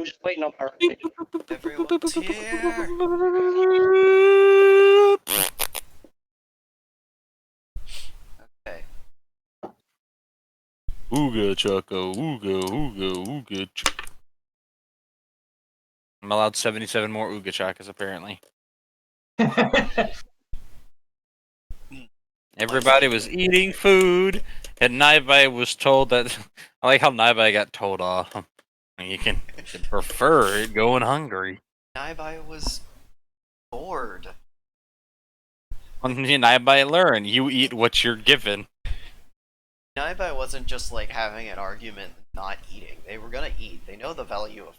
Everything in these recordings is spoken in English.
Who's waiting on our Everyone's here. Okay. Ooga chaka, ooga, ooga, ooga. I'm allowed 77 more ooga chakas, apparently. Everybody was eating food, and Naibai was told that. I like how Naibai got told off. You can prefer it going hungry. Naibai was bored. Naibai learn, you eat what you're given. Naibai wasn't just like having an argument and not eating. They were gonna eat. They know the value of.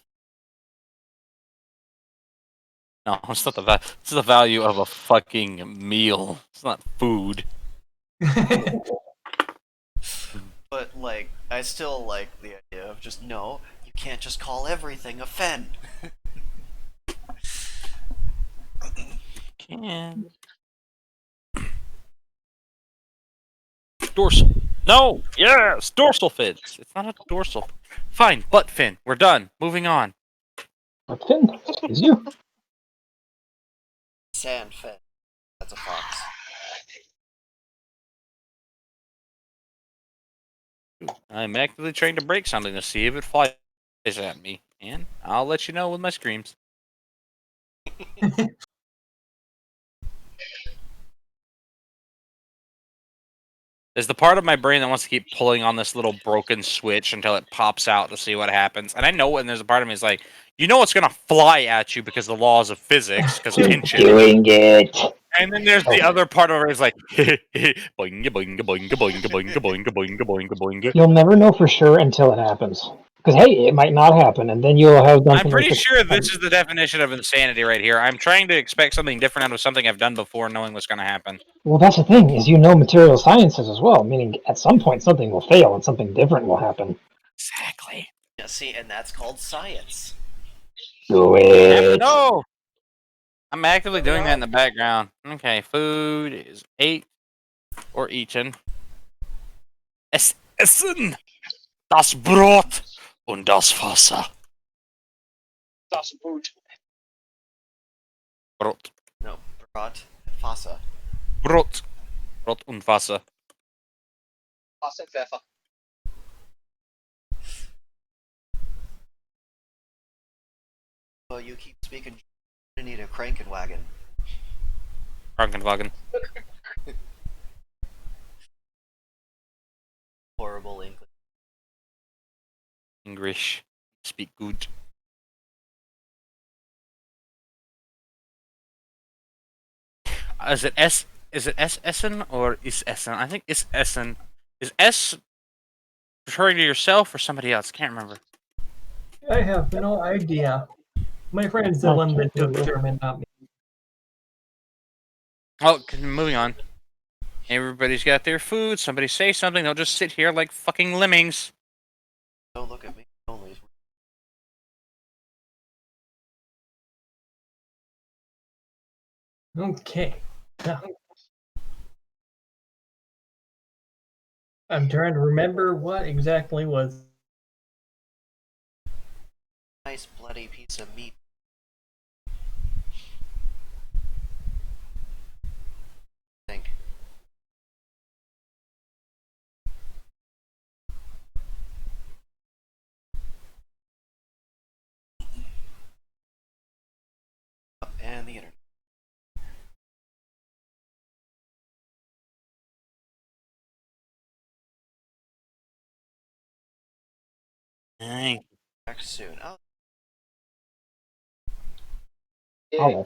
No, it's not it's the value of a fucking meal. It's not food. But like, I still like the idea of just no. You can't just call everything a fen. Can dorsal? No. Yes, dorsal fins. It's not a dorsal. Fine, butt fin. We're done. Moving on. Butt fin? Excuse you? Sand fen. That's a fox. I'm actively trying to break something to see if it flies at me, and I'll let you know with my screams. There's the part of my brain that wants to keep pulling on this little broken switch until it pops out to see what happens. And I know when there's a part of me is like, you know it's going to fly at you because the laws of physics, because tension. Doing it. And then there's the other part of it is like, boinga, boinga, boinga, boinga, boinga, boinga, boinga, boinga, boinga. You'll never know for sure until it happens. Because, hey, it might not happen, and then you'll have done I'm pretty sure this is the definition of insanity right here. I'm trying to expect something different out of something I've done before, knowing what's going to happen. Well, that's the thing, is you know material sciences as well, meaning at some point something will fail and something different will happen. Exactly. Yeah, see, and that's called science. Do it. No! I'm actively doing that in the background. Okay, food is 8 or eaten. Es Essen! Das Brot und das Wasser. Das Brot. Brot. No, Brot. Fasa. Brot. Brot und Wasser. Was and Pfeffer. Well, you keep speaking. You need a Krankenwagen. Krankenwagen. Horrible English. English. Speak good. Is it Essen or is Essen? I think it's Essen. Is S referring to yourself or somebody else? Can't remember. I have no idea. My friend's the one that took German, not me. Oh, moving on. Everybody's got their food. Somebody say something. They'll just sit here like fucking lemmings. Don't look at me. Only. Okay. Now, I'm trying to remember what exactly was. Nice bloody piece of meat. Think. And the internet. Hey. Back soon. Oh, Oh.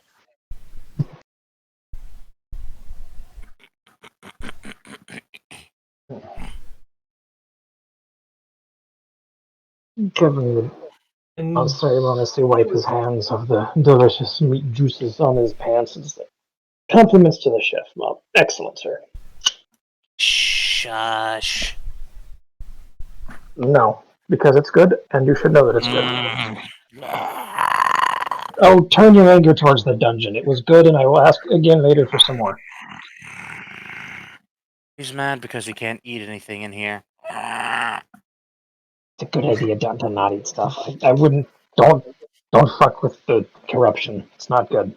Kevin would unceremoniously wipe his hands of the delicious meat juices on his pants and say, "Compliments to the chef, Mom. Excellent, sir." Shush. No, because it's good, and you should know that it's good. Oh, turn your anger towards the dungeon. It was good, and I will ask again later for some more. He's mad because he can't eat anything in here. It's a good idea to not eat stuff. I wouldn't Don't fuck with the corruption. It's not good.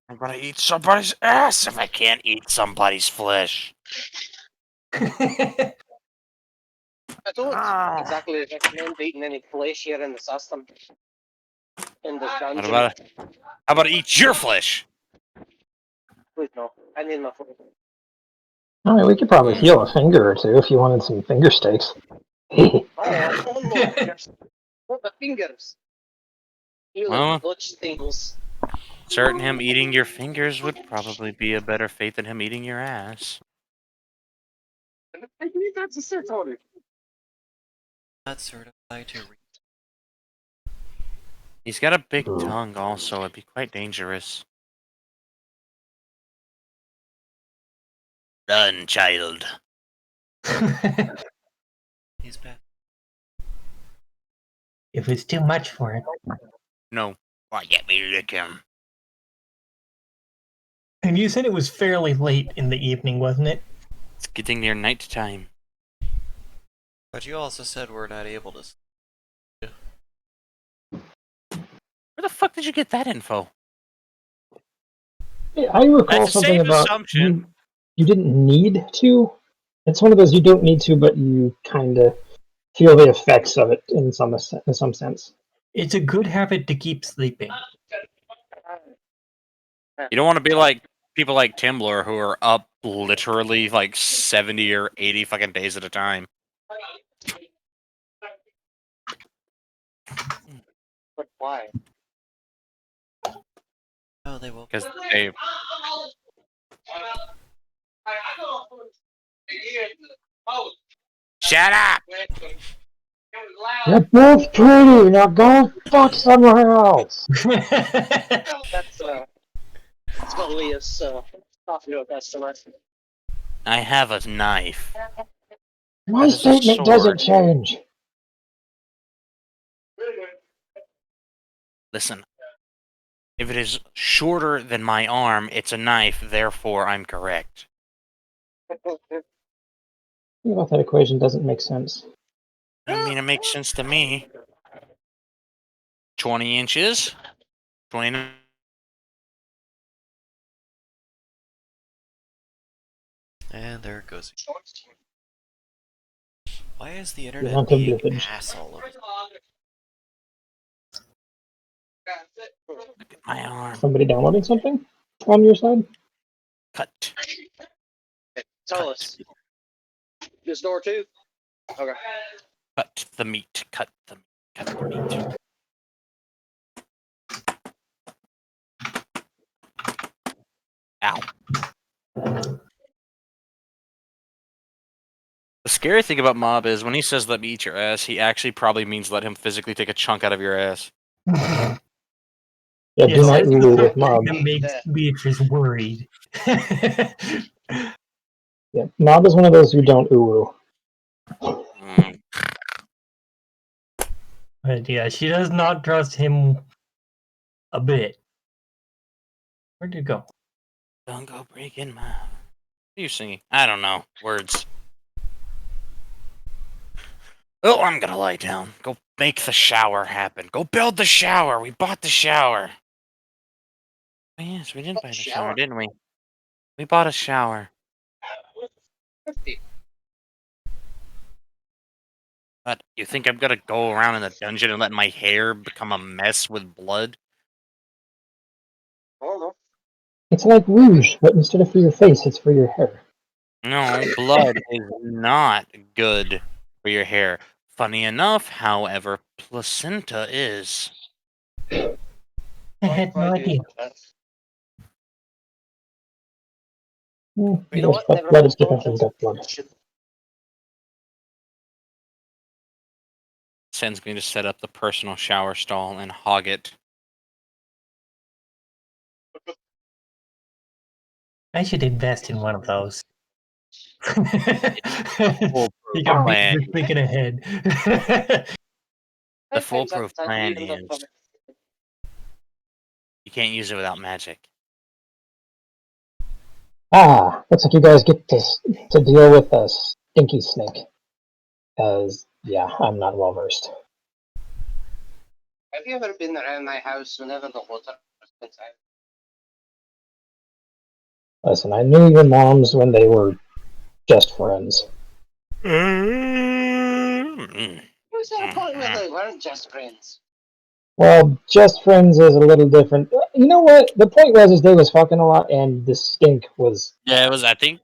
I'm gonna eat somebody's ass if I can't eat somebody's flesh. I don't Ah. exactly recommend eating any flesh here in the system. In this What dungeon. about how about eat your flesh? Please no. I need my flesh. I mean, we could probably heal a finger or two if you wanted some finger steaks. Oh, no. What the fingers? Healing Well, blood things. certain him eating your fingers would probably be a better fate than him eating your ass. I believe that's a set on it. Not certified to read. He's got a big Ooh. tongue also, it'd be quite dangerous. Run, child. He's bad. If it's too much for him. No. Why get me to lick him? And you said it was fairly late in the evening, wasn't it? It's getting near night time. But you also said we're not able to. Where the fuck did you get that info? Hey, I recall That's a something safe about assumption. you didn't need to. It's one of those you don't need to, but you kind of feel the effects of it in some sense. It's a good habit to keep sleeping. You don't want to be like people like Timblor who are up literally like 70 or 80 fucking days at a time. But why? Oh, they will. Because they. Shut up! You're both pretty. Now go fuck somewhere else. That's what Leah's talking about customers. I have a knife. My That is a statement doesn't sword. change. Listen. If it is shorter than my arm, it's a knife, therefore I'm correct. You know, that equation doesn't make sense. I mean, it makes sense to me. 20 inches? 29. And there it goes. Why is the You're internet not a being an blippage. asshole? Look at my arm. Somebody downloading something on your side? Cut. Tell Cut. us. This door too? Okay. Cut the meat. Cut the meat. Cut the meat. Ow. The scary thing about Mob is when he says let me eat your ass, he actually probably means let him physically take a chunk out of your ass. Yeah, Yes, do not that's ulu with Mob. that makes Beatrice worried. Yeah, Mob is one of those who don't ulu. Mm. But yeah, she does not trust him a bit. Where'd it go? Don't go breaking my... What are you singing? I don't know. Words. Oh, I'm gonna lie down. Go make the shower happen. Go build the shower. We bought the shower. Oh, yes, we did buy the shower, didn't we? We bought a shower. But you think I'm gonna go around in the dungeon and let my hair become a mess with blood? Oh no. It's like rouge, but instead of for your face, it's for your hair. No, blood is not good for your hair. Funny enough, however, placenta is. I had no idea. You You know what? Never blood mind. is different from gut blood. Sends me to set up the personal shower stall and hog it. I should invest in one of those. Foolproof You got plan. Beatrice thinking ahead. The foolproof plan is you can't use it without magic. Ah, looks like you guys get to deal with a stinky snake. As yeah, I'm not well versed. Have you ever been around my house whenever the water comes out? Listen, I knew your moms when they were just friends. Mm. It was at a point where they weren't just friends. Well, just friends is a little different. You know what? The point was they was fucking a lot, and the stink was. Yeah, it was. I think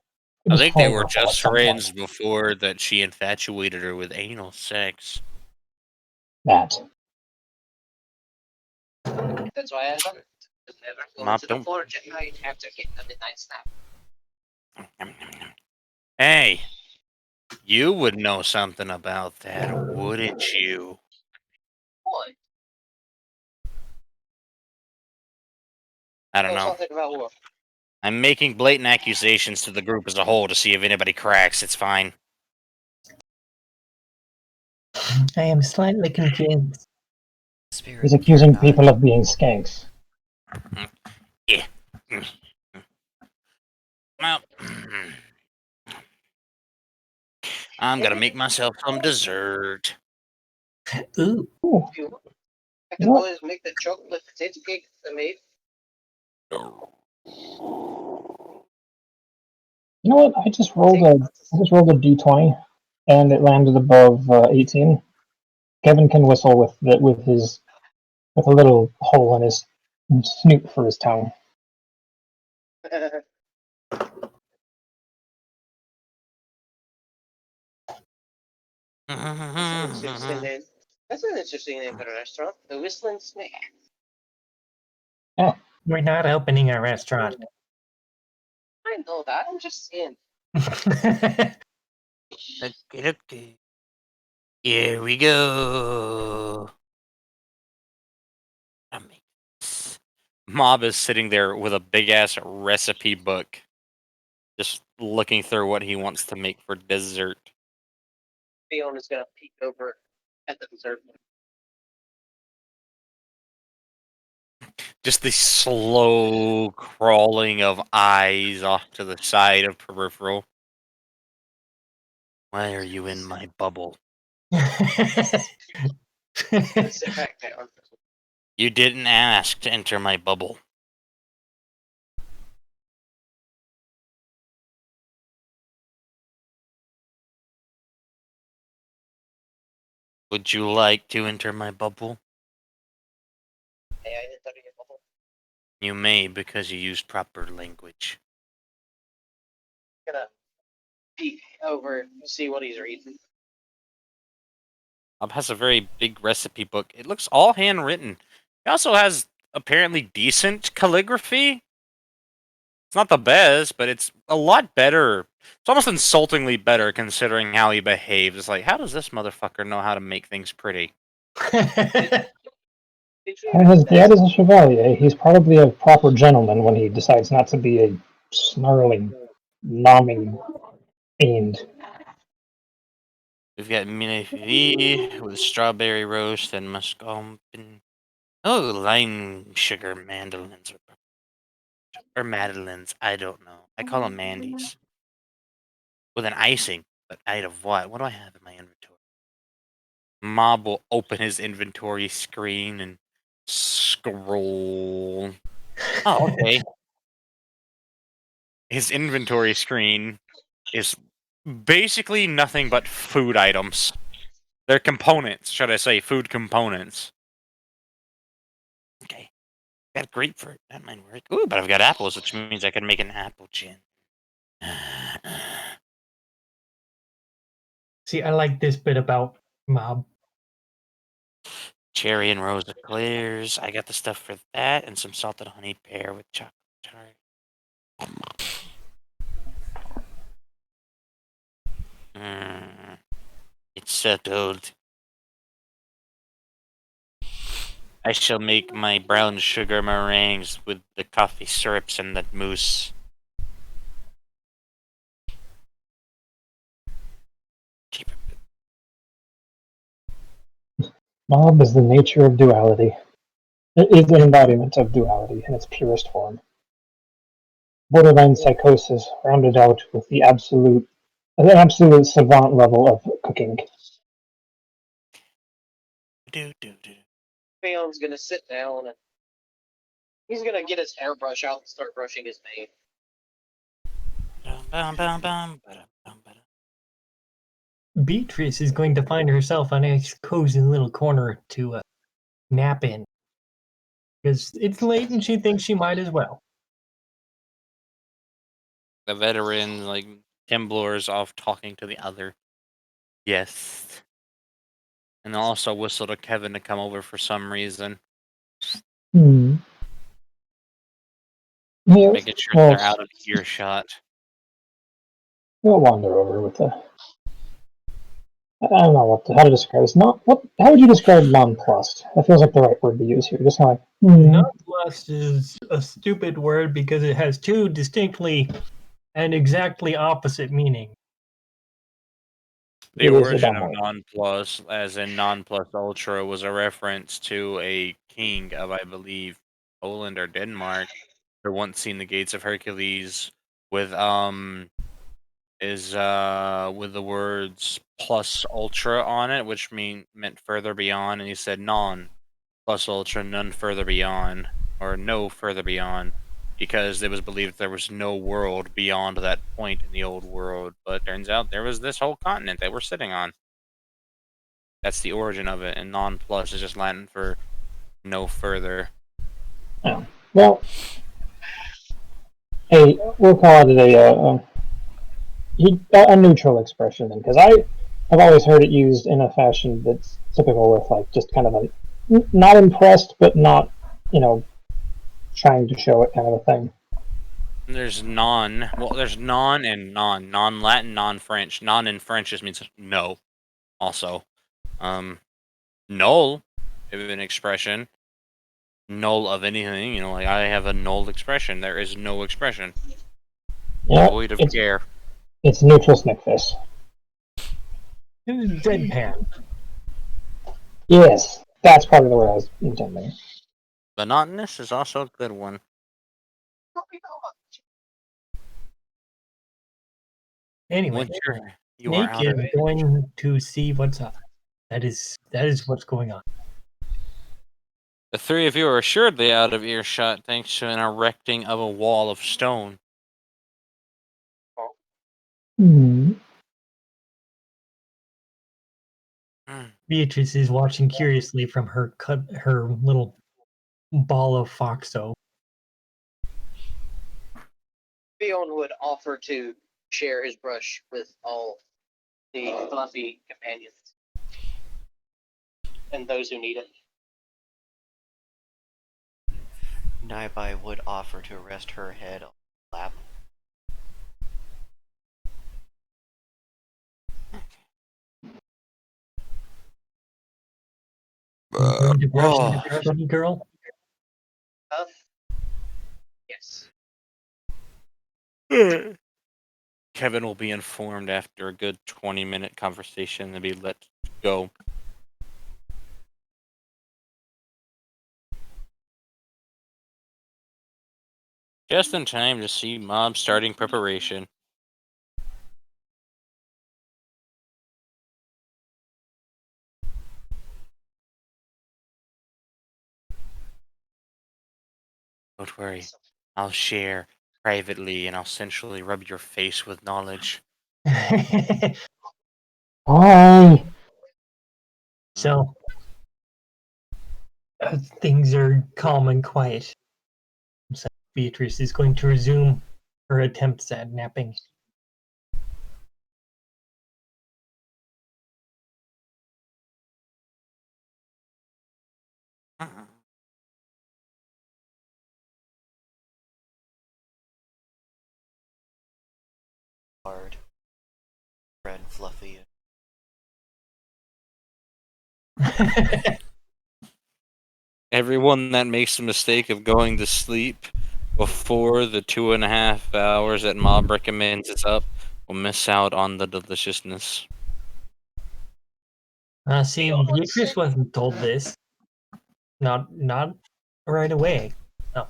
they were flavorful at just some friends point. before that she infatuated her with anal sex. That. That's why I love it. Just never go Mop, to the don't. forge at night after getting a midnight snap. Hey, you would know something about that, wouldn't you? What? I don't Oh, know. something about war. I'm making blatant accusations to the group as a whole to see if anybody cracks. It's fine. I am slightly confused. Spirit, He's you're accusing not. people of being skanks. Yeah. Well, I'm gonna make myself some dessert. Ooh. Ooh, If you want. I you can know what? always make the chocolate potato cake that I made. You know what? I just rolled Take a d20, and it landed above 18. Kevin can whistle with with a little hole in his snoot for his tongue. That's an interesting name. That's an interesting name for a restaurant. The Whistling Snake. We're not opening a restaurant. I know that. I'm just saying. Okay. Here we go. Mob is sitting there with a big ass recipe book, just looking through what he wants to make for dessert. Fiona's gonna peek over at the dessert. Just the slow crawling of eyes off to the side of peripheral. Why are you in my bubble? Sit back down. You didn't ask to enter my bubble. Would you like to enter my bubble? Hey, I didn't tell you bubble. You may, because you used proper language. Gonna peek over and see what he's reading. Bob has a very big recipe book. It looks all handwritten. It also has apparently decent calligraphy. It's not the best, but it's a lot better. It's almost insultingly better considering how he behaves. It's like, how does this motherfucker know how to make things pretty? Did you And his read dad this? is a chevalier. He's probably a proper gentleman when he decides not to be a snarling, nomming fiend. We've got minifee with strawberry roast and muscovy. Oh, lime sugar mandolins or madeleines. I don't know. I call them mandies with an icing, but out of what? What do I have in my inventory? Mob will open his inventory screen and scroll. Oh, okay. His inventory screen is basically nothing but food items. They're components, should I say, food components. Okay. Got grapefruit. That might work. Ooh, but I've got apples, which means I can make an apple gin. See, I like this bit about Mob. Cherry and rose eclairs. I got the stuff for that, and some salted honey pear with chocolate tart. It's settled. I shall make my brown sugar meringues with the coffee syrups and that mousse. Keep it. Mob is the nature of duality. It is the embodiment of duality in its purest form. Borderline psychosis rounded out with an absolute savant level of cooking. Do, do, do. Fion's gonna sit down and he's gonna get his hairbrush out and start brushing his mane. Beatrice is going to find herself a nice cozy little corner to nap in. Because it's late and she thinks she might as well. The veteran, like, Timblor's off talking to the other. Yes. And also whistle to Kevin to come over for some reason. Hmm. Yeah, Making sure well, they're out of earshot. we'll wander over with the. I don't know how to describe this. Not what? How would you describe nonplussed? That feels like the right word to use here. Just kind of like. Nonplussed is a stupid word because it has two distinctly and exactly opposite meanings. The It is a origin dumb of word. nonplus, as in nonplus ultra, was a reference to a king of, I believe, Poland or Denmark, who once seen the gates of Hercules with with the words plus ultra on it, which meant further beyond, and he said non plus ultra, none further beyond, or no further beyond, because it was believed there was no world beyond that point in the old world. But turns out there was this whole continent that we're sitting on. That's the origin of it, and non plus is just Latin for no further. Oh. Well, we'll call it a neutral expression then, because I've always heard it used in a fashion that's typical with like just kind of a not impressed but not trying to show it kind of a thing. There's non. Well, there's non and non. Non Latin, non French. Non in French just means no. Also, null, if an expression. Null of anything. Like I have a null expression. There is no expression. Yeah, Void of care. it's neutral snickfist. Deadpan. Yes, that's probably the word I was intending. Monotonous is also a good one. Anyway, Once you are Snake out is of it. going to see what's up. That is what's going on. The three of you are assuredly out of earshot thanks to an erecting of a wall of stone. Hmm. Beatrice is watching curiously from her little ball of foxo. Fion would offer to share his brush with all the fluffy companions and those who need it. Naibai would offer to rest her head on the lap. Going to brush Oh. the bunny girl. Yes. Kevin will be informed after a good 20-minute conversation and be let go. Just in time to see Mob starting preparation. Don't worry, I'll share privately and I'll sensually rub your face with knowledge. Hi. So things are calm and quiet. So Beatrice is going to resume her attempts at napping. Hard. Red, fluffy. Everyone that makes the mistake of going to sleep before the 2.5 hours that Mob recommends is up will miss out on the deliciousness. See, Beatrice wasn't told this. Not right away. No.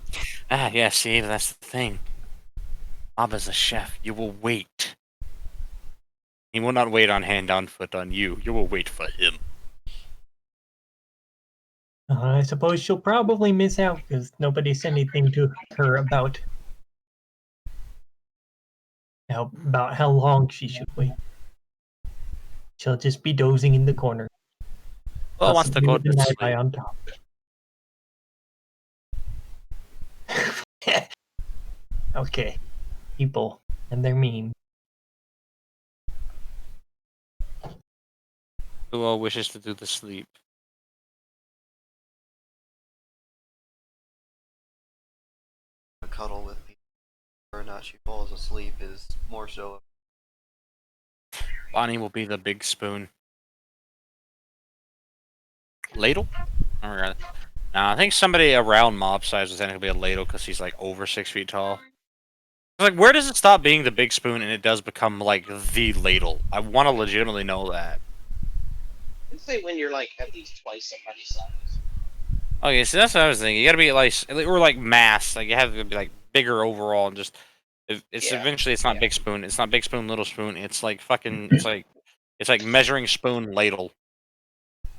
Ah, yeah, see, that's the thing. Mob is a chef. You will wait. He will not wait on hand on foot on you. You will wait for him. I suppose she'll probably miss out because nobody said anything to her about how long she should wait. She'll just be dozing in the corner. Well, wants to possibly go with to an sleep. eye on top. Okay, people and their meme. Who all wishes to do the sleep? A cuddle with people, whether or not she falls asleep is more so. Bonnie will be the big spoon. Ladle? Oh my god. Nah, I think somebody around mob size is going to be a ladle because he's like over 6 feet tall. Like, where does it stop being the big spoon and it does become like the ladle? I want to legitimately know that. I'd say when you're like at least twice somebody's size. Okay, so that's what I was thinking. You got to be like, or like mass. Like you have to be like bigger overall and just. It's Yeah, eventually it's not yeah. big spoon. It's not big spoon, little spoon. It's like fucking. It's like measuring spoon ladle.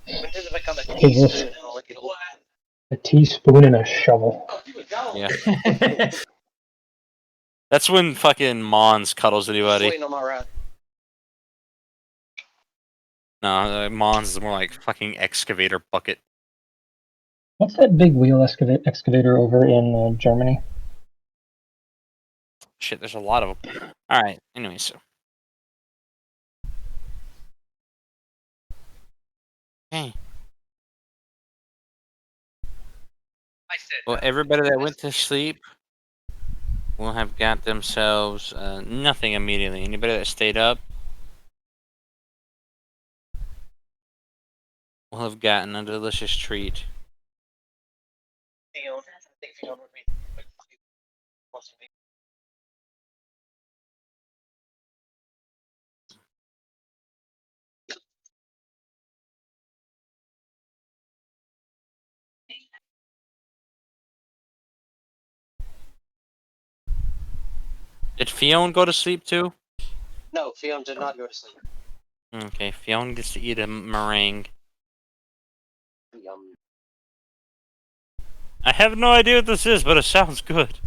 When does it become a Is teaspoon this and a ladle? a teaspoon and a shovel? Yeah. That's when fucking Mons cuddles anybody. Waiting on my ride. No, Mons is more like fucking excavator bucket. What's that big wheel excavator over in Germany? Shit, there's a lot of them. All right. Anyway, so. Hey. Well, everybody that went to sleep will have got themselves nothing immediately. Anybody that stayed up will have gotten a delicious treat. Fiona, I think Fiona would be possibly. Did Fiona go to sleep too? No, Fiona did not go to sleep. Okay, Fiona gets to eat a meringue. Yum. I have no idea what this is, but it sounds good.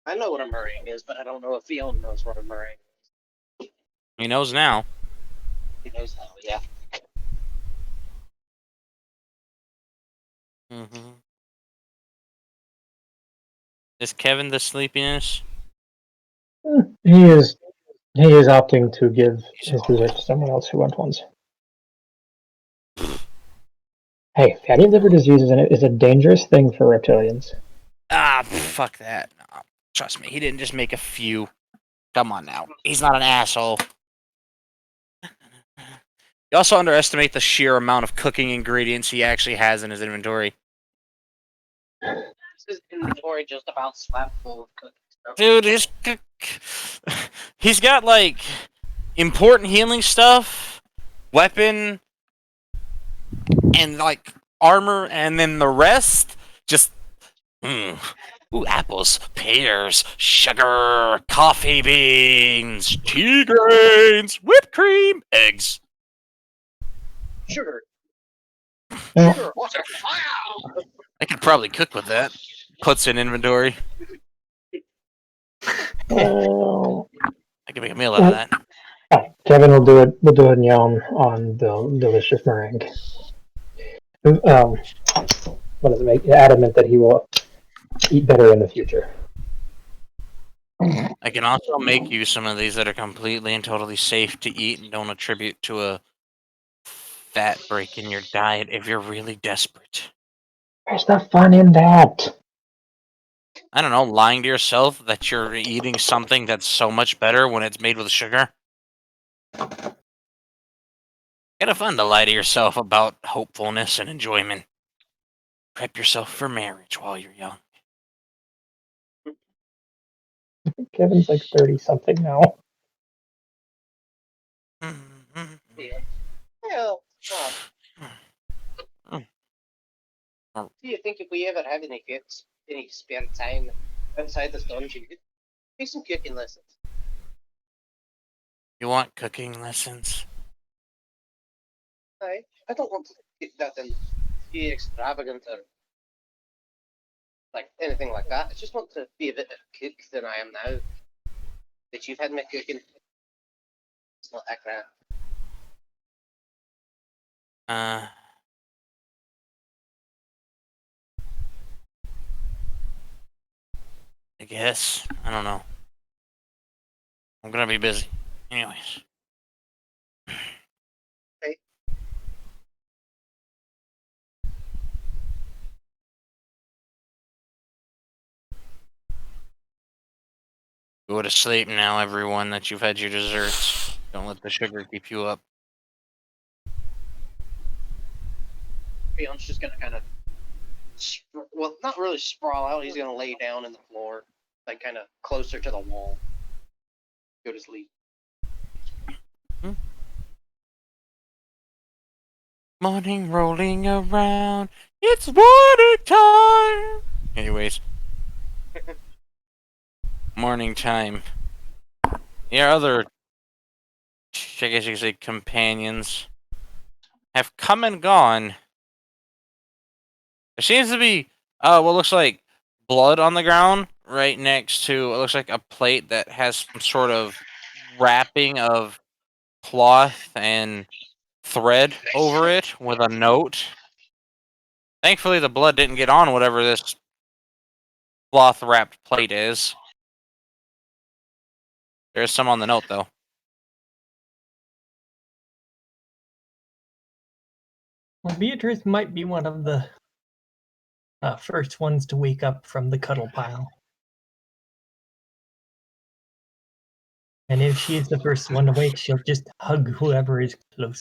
I know what a meringue is, but I don't know if Fiona knows what a meringue is. He knows now. He knows now, yeah. Mm-hmm. Is Kevin the sleepiness? He is opting to give his dessert to someone else who went once. Hey, fatty liver disease is a dangerous thing for reptilians. Ah, fuck that. No, trust me, he didn't just make a few. Come on now. He's not an asshole. You also underestimate the sheer amount of cooking ingredients he actually has in his inventory. His inventory just about slapped full of cooking stuff. Dude, he's got like important healing stuff, weapon, and like armor, and then the rest just ooh, apples, pears, sugar, coffee beans, tea grains, whipped cream, eggs. Sugar. Yeah. Sugar. Water. Wow. I could probably cook with that. Puts in inventory. I can make a meal out of that. Fine. Kevin will do it. We'll do it on the delicious meringue. What does it make? Adamant that he will eat better in the future. I can also make you some of these that are completely and totally safe to eat and don't attribute to a fat break in your diet if you're really desperate. Where's the fun in that? I don't know, lying to yourself that you're eating something that's so much better when it's made with sugar. Kind of fun to lie to yourself about hopefulness and enjoyment. Prep yourself for marriage while you're young. Kevin's like 30 something now. Yeah. Well, do you think if we ever have any spare time outside this dungeon, you'd take some cooking lessons? You want cooking lessons? Aye. I don't want to get nothing too extravagant or like anything like that. I just want to be a bit of a cook than I am now. That you've had me cooking. It's not that crap. I guess. I don't know. I'm gonna be busy. Anyways. Okay. Go to sleep now, everyone, that you've had your desserts. Don't let the sugar keep you up. Leon's just gonna kind of, well, not really sprawl out. He's gonna lay down in the floor, like kind of closer to the wall. Go to sleep. Morning rolling around. It's morning time. Anyways. Morning time. Your other, I guess you could say, companions have come and gone. There seems to be, what looks like blood on the ground right next to, it looks like a plate that has some sort of wrapping of cloth and thread over it with a note. Thankfully, the blood didn't get on whatever this cloth wrapped plate is. There's some on the note, though. Well, Beatrice might be one of the first ones to wake up from the cuddle pile. And if she is the first one to wake, she'll just hug whoever is close.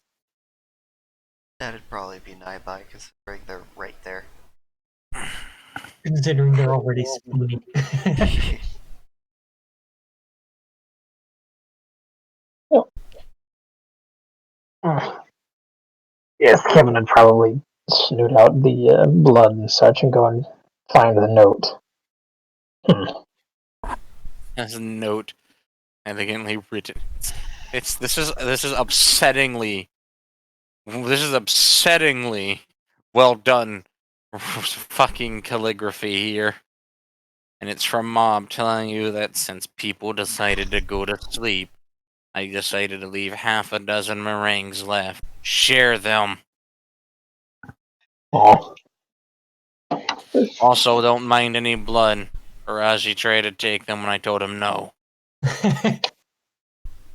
That'd probably be Naibai, considering they're right there. Considering they're already spooning. Yes, Kevin would probably snoot out the blood and such and go and find the note. As a note, elegantly written. This is upsettingly well done fucking calligraphy here. And it's from Mom telling you that since people decided to go to sleep, I decided to leave half a dozen meringues left. Share them. Oh. Also, don't mind any blood. Araji tried to take them when I told him no.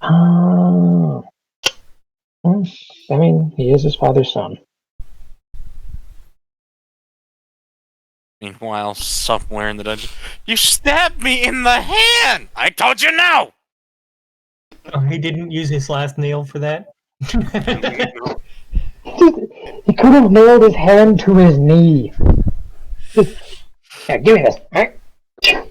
Oh. I mean, he is his father's son. Meanwhile, somewhere in the dungeon, you stabbed me in the hand! I told you no! Oh, he didn't use his last nail for that? He could have nailed his hand to his knee. Yeah, give me this. Right?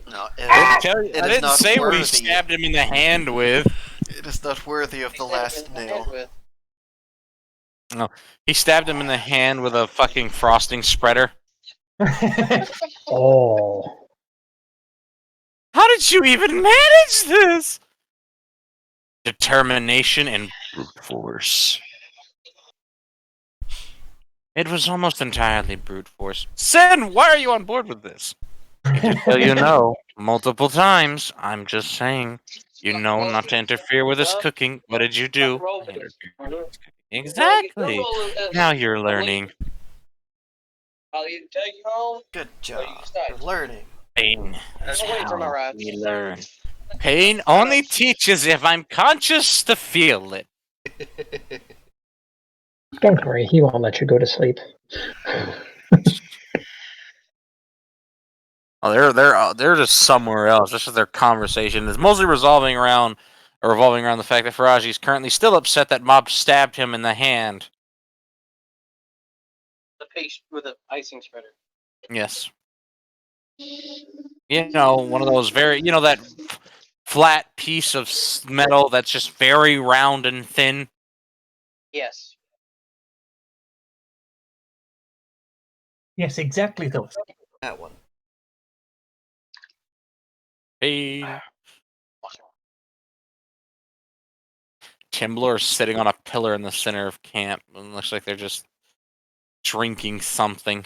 No, I it is didn't not say what he worthy. stabbed him in the hand with. It is not worthy of the last nail. No, he stabbed him in the hand with a fucking frosting spreader. Oh. How did you even manage this? Determination and brute force. It was almost entirely brute force. Sin, why are you on board with this? I did tell you no multiple times. I'm just saying. You know not to interfere with his cooking. What did you do? I interfered with his cooking. Exactly. Now you're learning. I'll either take you home. Good job. You're learning. Pain is I'm waiting for my how ride. we learn. Pain only teaches if I'm conscious to feel it. Don't worry, he won't let you go to sleep. Oh, they're just somewhere else. This is their conversation. It's mostly revolving around the fact that Faraji is currently still upset that Mob stabbed him in the hand. The paste with the icing spreader. Yes. You know, one of those that flat piece of metal that's just very round and thin. Yes. Yes, exactly those. That one. Pain. Timbler is sitting on a pillar in the center of camp, and looks like they're just drinking something.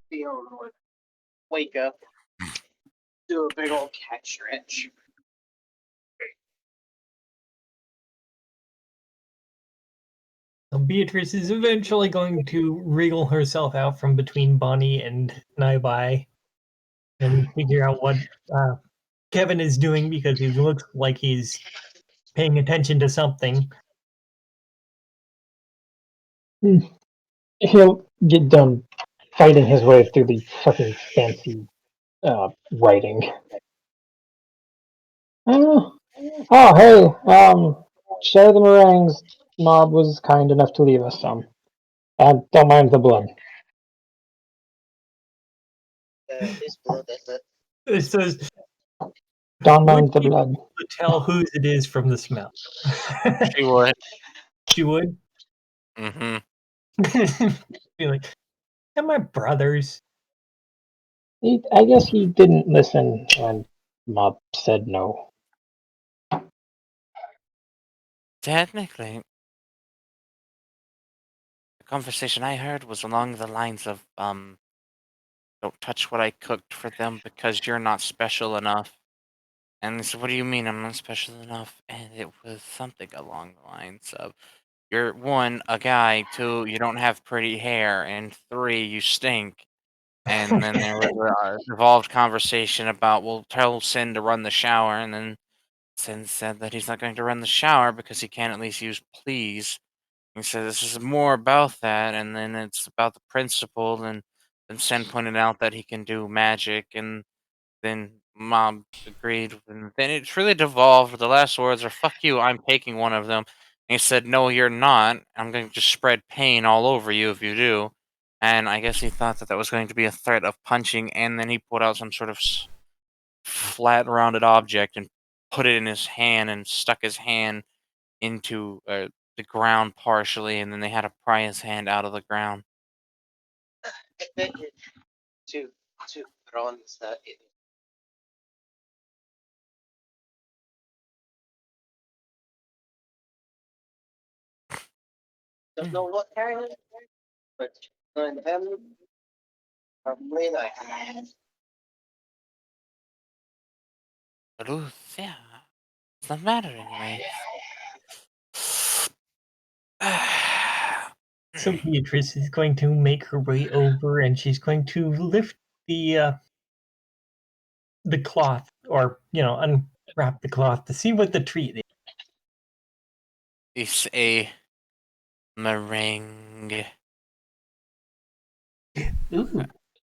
Theon would wake up, do a big old cat stretch. So Beatrice is eventually going to wriggle herself out from between Bonnie and Naibai and figure out what Kevin is doing because he looks like he's paying attention to something. He'll get done fighting his way through the fucking fancy writing. Hey, share the meringues. Mob was kind enough to leave us some. And don't mind the blood. His blood, that's it. It says, Don't would mind the you be blood. able to tell whose it is from the smell? She would. She would? Mm-hmm. Be like, they're my brothers. I guess he didn't listen when Mob said no. Technically, the conversation I heard was along the lines of, don't touch what I cooked for them because you're not special enough. And they said, what do you mean I'm not special enough? And it was something along the lines of, you're one, a guy, two, you don't have pretty hair, and three, you stink. And then there was a evolved conversation about, well, tell Sin to run the shower, and then Sin said that he's not going to run the shower because he can't at least use please. He said this is more about that, and then it's about the principle, and then Sin pointed out that he can do magic, and then Mom agreed, and then it really devolved. The last words are, fuck you, I'm taking one of them. And he said, no, you're not. I'm going to just spread pain all over you if you do. And I guess he thought that that was going to be a threat of punching, and then he pulled out some sort of flat, rounded object and put it in his hand and stuck his hand into the ground partially, and then they had to pry his hand out of the ground. I bet it to bronze that it don't know what kind, but on them probably like Ruth, yeah, it's not matter anyway. So Beatrice is going to make her way over and she's going to lift the cloth, or unwrap the cloth to see what the treat It's a meringue. is. Ooh.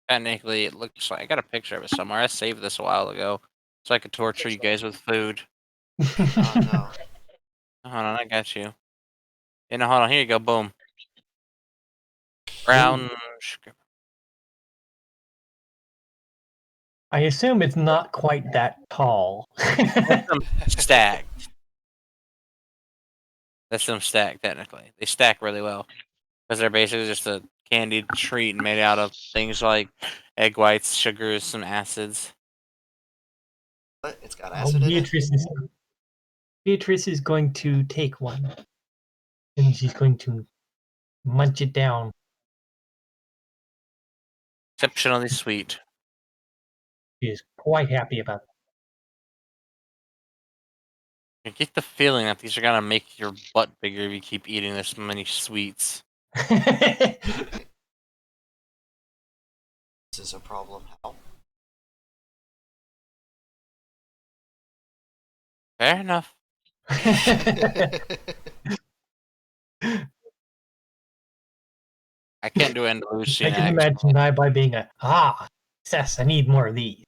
Technically, it looks like I got a picture of it somewhere. I saved this a while ago, so I could torture you guys with food. Oh no. Hold on, I got you. Yeah, no, hold on. Here you go. Boom. Brown sugar. I assume it's not quite that tall. That's them stacked. That's them stacked. Technically, they stack really well because they're basically just a candied treat made out of things like egg whites, sugars, some acids. What? It's got Oh, acid in it? Beatrice is going to take one and she's going to munch it down. Exceptionally sweet. She is quite happy about I get the feeling that these are gonna make your butt bigger if you keep eating this many sweets. that. This is a problem. How? Fair enough. I can't do Andalusian I can accent. imagine Naibai being success, I need more of these.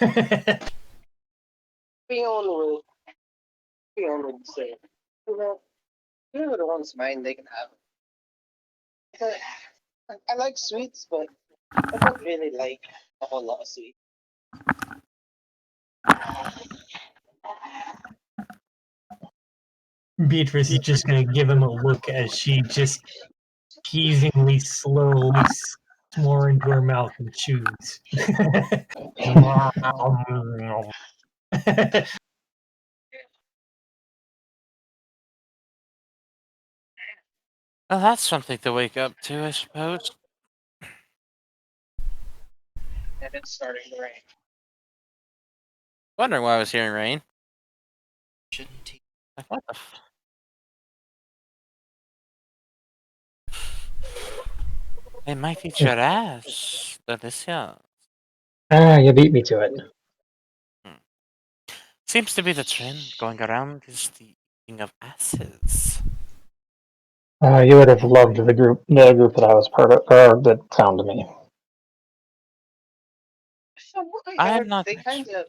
Beyond would say, well, whoever wants mine, they can have it. I like sweets, but I don't really like a whole lot of sweets. Beatrice is just going to give him a look as she just teasingly, slowly more into her mouth and chews. Well, that's something to wake up to, I suppose. And it's starting to rain. Wondering why I was hearing rain. Shouldn't he? Like, what the f- They might eat your ass. Delicious. Ah, you beat me to it. Seems to be the trend going around is the eating of asses. You would have loved the group that I was part of, or that found me. So what, I am not they an kind of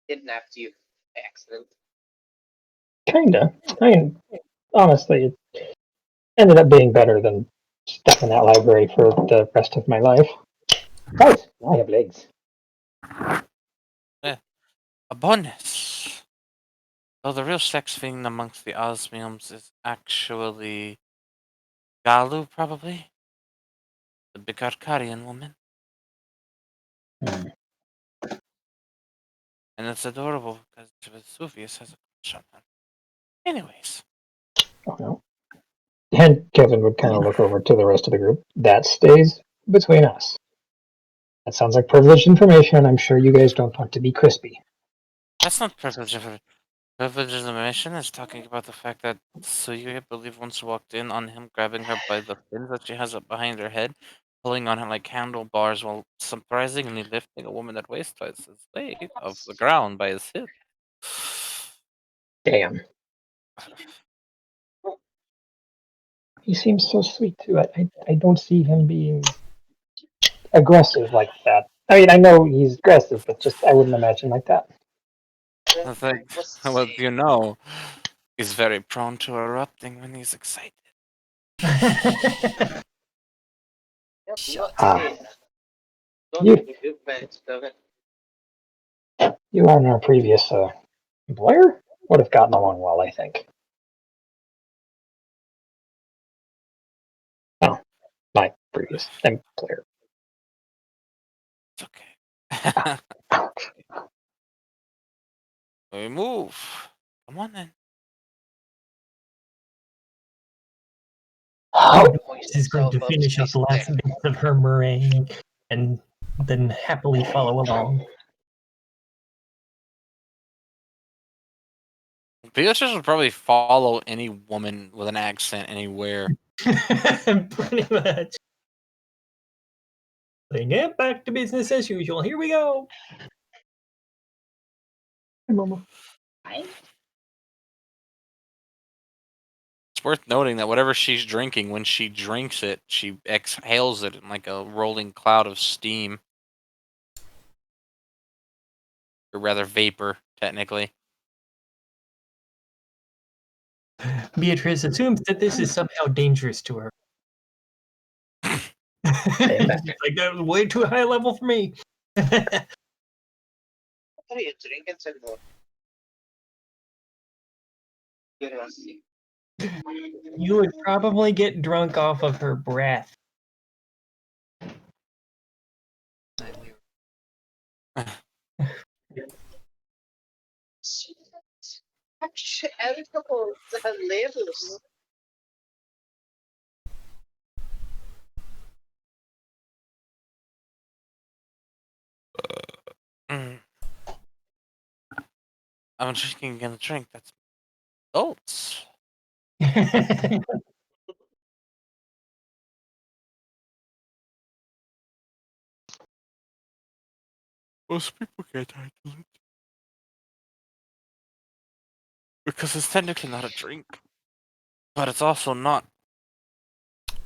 kidnapped you by accident. Kinda. I mean, honestly, it ended up being better than stuck in that library for the rest of my life. Right, I have legs. A bonus. Though the real sex fiend amongst the osmiums is actually Galu, probably. The big Arcadian woman. Hmm. And it's adorable because Vesuvius has a crush on her. Anyways. Oh no. And Kevin would kind of look over to the rest of the group. That stays between us. That sounds like privileged information. I'm sure you guys don't want to be crispy. That's not privilege of privilege of the mission is talking about the fact that Suyu, I believe, once walked in on him grabbing her by the fins that she has up behind her head, pulling on her like handlebars while surprisingly lifting a woman that weighs twice his weight off the ground by his hip. Damn. He seems so sweet too. I don't see him being aggressive like that. I mean, I know he's aggressive, but just I wouldn't imagine like that. I think, Let's well, see. you know, he's very prone to erupting when he's excited. Yep, Shut let's up. see. Don't You need a good bet, does it? you and our previous employer would have gotten along well, I think. Oh, my previous employer. It's okay. Ouch. We move. Come on then. Oh, This is going to finish up the last bits of her meringue and then happily follow along. Beatrice would probably follow any woman with an accent anywhere. Pretty much. They get back to business as usual. Here we go. hey, Mama. It's worth noting that whatever she's drinking, when she drinks it, she exhales it in like a rolling cloud of steam. Or rather, vapor, technically. Beatrice assumes that this is somehow dangerous to her. She's like, that was way too high level for me. What are you drinking anymore? Interesting. You would probably get drunk off of her breath. Actually, add a couple of labels. Mm. I'm drinking a drink that's oats. Most people can't handle it. Because it's technically not a drink. But it's also not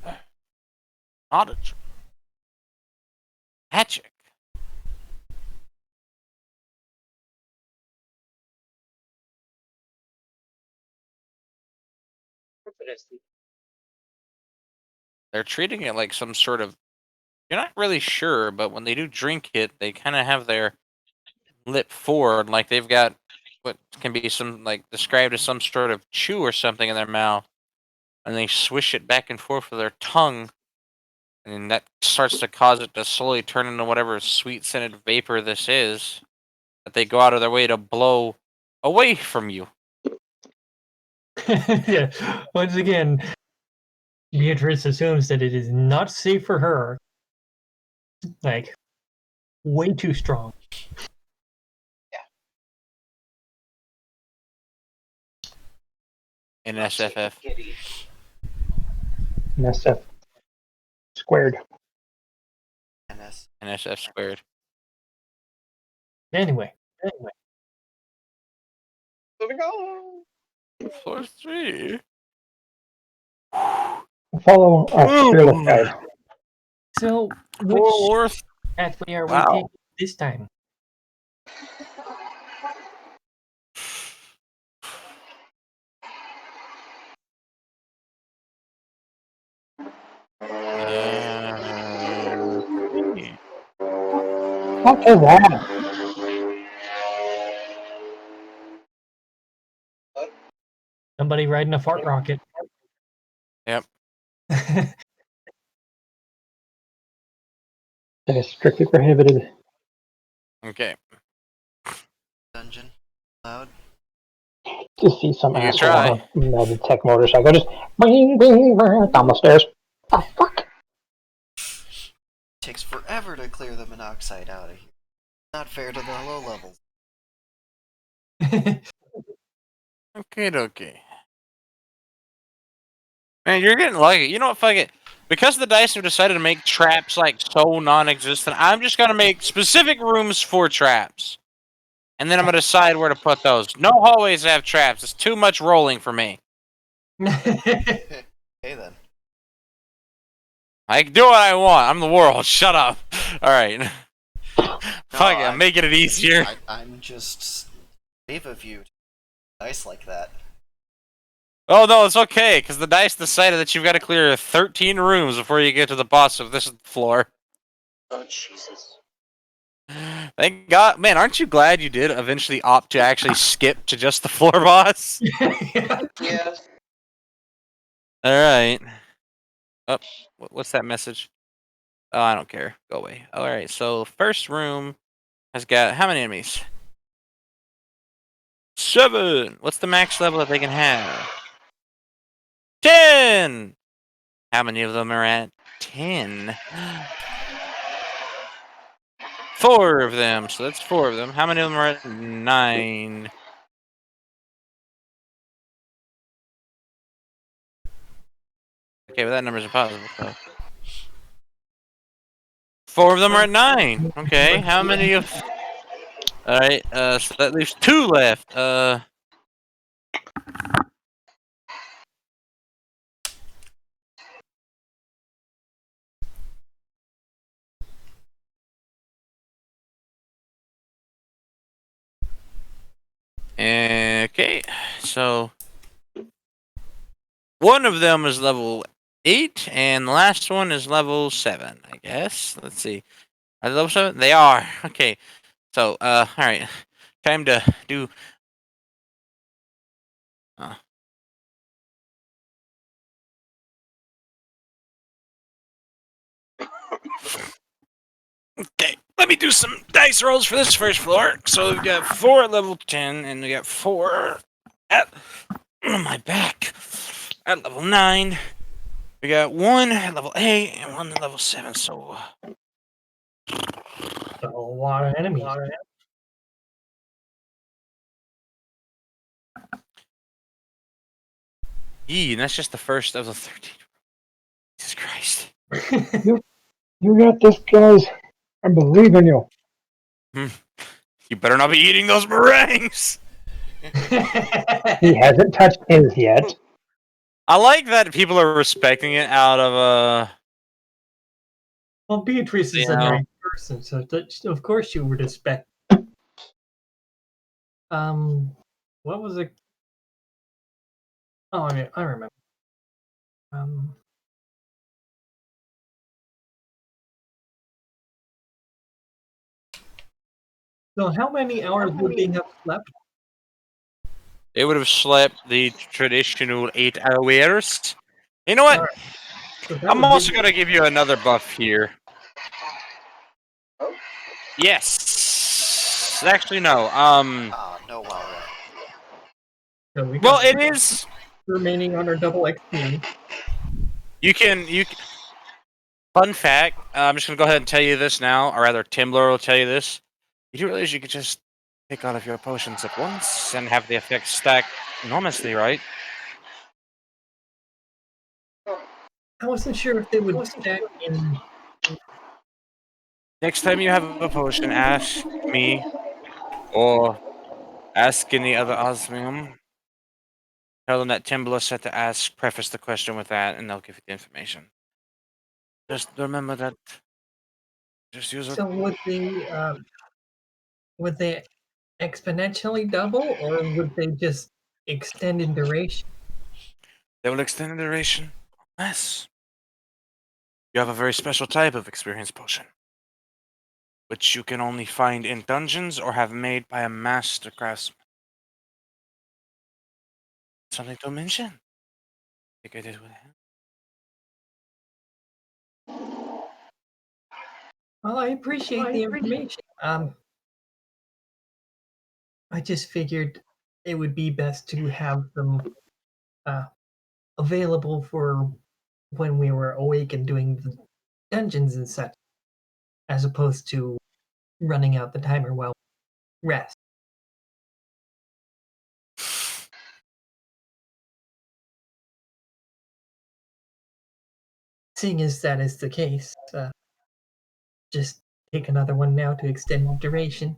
a drink. Magic. They're treating it like some sort of. You're not really sure, but when they do drink it, they kind of have their lip forward, like they've got what can be some like described as some sort of chew or something in their mouth, and they swish it back and forth with their tongue, and that starts to cause it to slowly turn into whatever sweet scented vapor this is that they go out of their way to blow away from you. Yeah. Once again, Beatrice assumes that it is not safe for her. Like, way too strong. In SFF. Kitty. NSF squared. NS. NSF squared. Anyway. Moving on. Floor 3. Follow our fearless guide. So, which Floor. pathway are we Wow. taking this time? What is that? Somebody riding a fart rocket. Yep. That is strictly prohibited. Okay. Dungeon. Loud. To see some You can asshole try. on a melted tech motorcycle just bing, bing, bing, down the stairs. The fuck? Takes forever to clear the monoxide out of here. Not fair to the low levels. Okay. Man, you're getting lucky. You know what? Fuck it. Because the dice have decided to make traps like so non-existent, I'm just gonna make specific rooms for traps, and then I'm gonna decide where to put those. No hallways have traps. It's too much rolling for me. Hey then. I can do what I want. I'm the world. Shut up. All right. Fuck it. I'm making it easier. I'm just brave of you to dice like that. Oh no, it's okay because the dice decided that you've got to clear 13 rooms before you get to the boss of this floor. Oh Jesus. Thank God, man! Aren't you glad you did eventually opt to actually skip to just the floor boss? Yeah. All right. Oh, what's that message? Oh, I don't care. Go away. All right. So first room has got how many enemies? 7. What's the max level that they can have? 10. How many of them are at 10? 4 of them. So that's 4 of them. How many of them are at 9? Okay, well that number's impossible. So 4 of them are at 9. Okay, how many of? All right. So that leaves 2 left. Okay, so one of them is level 8, and the last one is level 7, I guess. Let's see. Are they level 7? They are. Okay, so, alright. Time to do... Okay, let me do some dice rolls for this first floor. So we've got 4 at level 10, and we got 4 at... my back. At level 9. We got 1 at level 8, and 1 at level 7, so... A lot of enemies. Yee, and that's just the first of the 13. Jesus Christ. You got this, guys. I believe in you. You better not be eating those meringues! He hasn't touched his yet. I like that people are respecting it out of, Well, Beatrice is You a know. nice person, so of course you would expect. What was it? Oh, I remember. So how many hours would they have slept? They would have slept the traditional 8 hours. You know what? Alright. So that I'm would also give going to give you another buff here. Oh. Yes. Actually, no. Ah, no wow. so we Well, got it is... remaining on our double XP. You can. Fun fact. I'm just gonna go ahead and tell you this now, or rather, Timblr will tell you this. You do realize you could just pick all of your potions at once and have the effects stack enormously, right? I wasn't sure if they would stack in. Next time you have a potion, ask me or ask any other osmium. Tell them that Timblr said to ask. Preface the question with that, and they'll give you the information. Just remember that. Just use it. So would they exponentially double, or would they just extend in duration? They will extend the duration unless you have a very special type of experience potion, which you can only find in dungeons or have made by a master craftsman. Something to mention. I think I did with him. Well, I appreciate the information. I just figured it would be best to have them available for when we were awake and doing the dungeons and such, as opposed to running out the timer while we rest. Seeing as that is the case, just take another one now to extend the duration.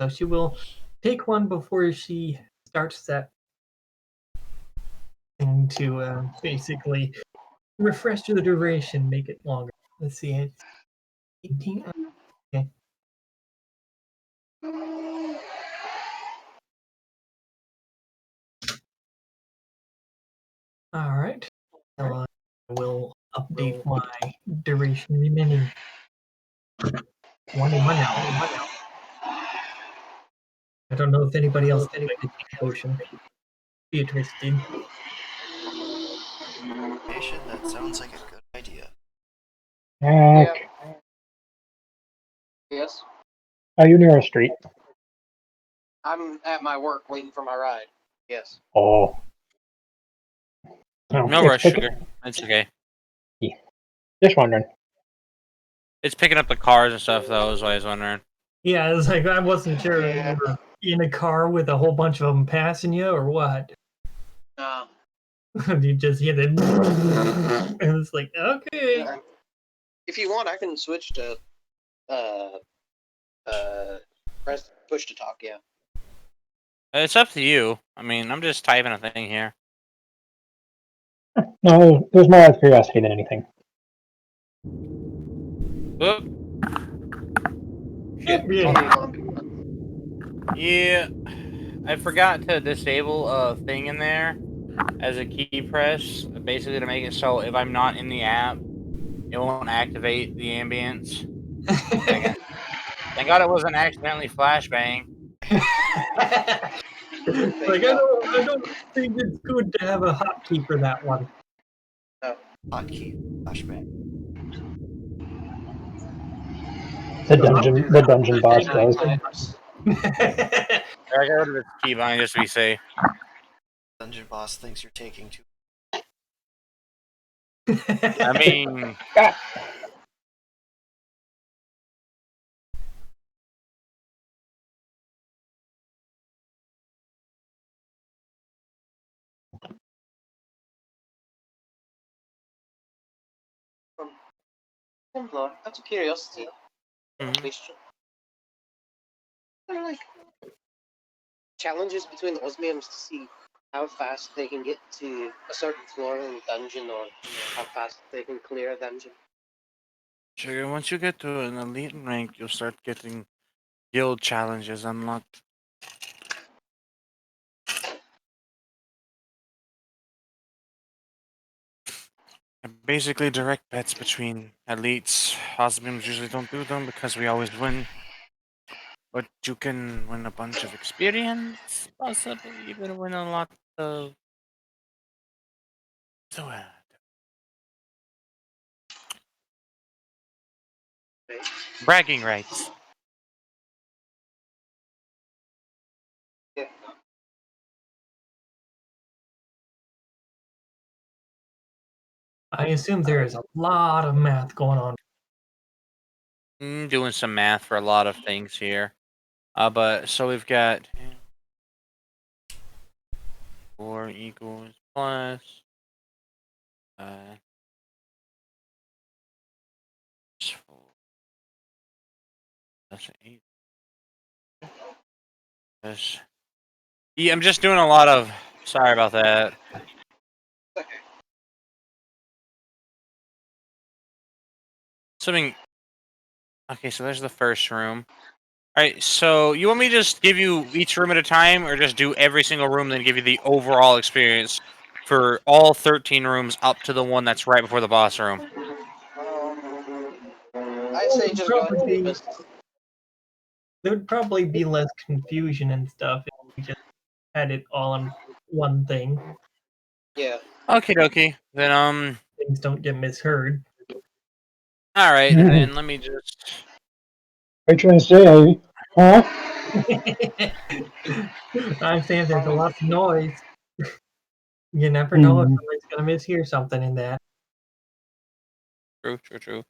So she will take one before she starts that thing to basically refresh the duration, make it longer. Let's see, it's 18. Okay. All right. So I will update my duration remaining. 21 now. I don't know if anybody else did take a potion. Beatrice did. Patient, that sounds like a good idea. Heck. Yes. Are you near a street? I'm at my work waiting for my ride. Yes. Oh. Oh, No it's rush, sugar. It's okay. Just wondering. It's picking up the cars and stuff, though, is what I was wondering. Yeah, it was like I wasn't sure if Yeah. you were in a car with a whole bunch of them passing you or what. You just hear the and it's like, okay. If you want, I can switch to press push to talk. Yeah. It's up to you. I mean, I'm just typing a thing here. No, it was more out of curiosity than anything. Oop. Shit. Yeah. Yeah. I forgot to disable a thing in there as a key press, basically to make it so if I'm not in the app, it won't activate the ambience. Thank God it wasn't accidentally flashbang. Like I don't think it's good to have a hotkey for that one. Hotkey flashbang. The dungeon boss does. I got rid of the keybind just to be safe. Dungeon boss thinks you're taking too. I mean, Ah, Templar, out of curiosity, mhm. question. There are like challenges between the osmiums to see how fast they can get to a certain floor in the dungeon, or how fast they can clear a dungeon. Sugar, once you get to an elite rank, you'll start getting guild challenges unlocked. Basically, direct bets between elites. Osmiums usually don't do them because we always win. But you can win a bunch of experience, possibly even win a lot of. So, bragging rights. Yeah. I assume there is a lot of math going on. Doing some math for a lot of things here. But so we've got 4 equals plus that's 4. That's 8. That's, yeah, I'm just doing a lot of. Sorry about that. Assuming. Okay, so there's the first room. Alright, so you want me to just give you each room at a time, or just do every single room, then give you the overall experience for all 13 rooms up to the one that's right before the boss room? I'd say just go ahead and give us. There would probably be less confusion and stuff if we just had it all on one thing. Yeah. Okie dokie. Then, Things don't get misheard. alright, then let me just. Patrons Day, huh? I'm saying there's a lot of noise. You never know if somebody's gonna mishear something in that. True.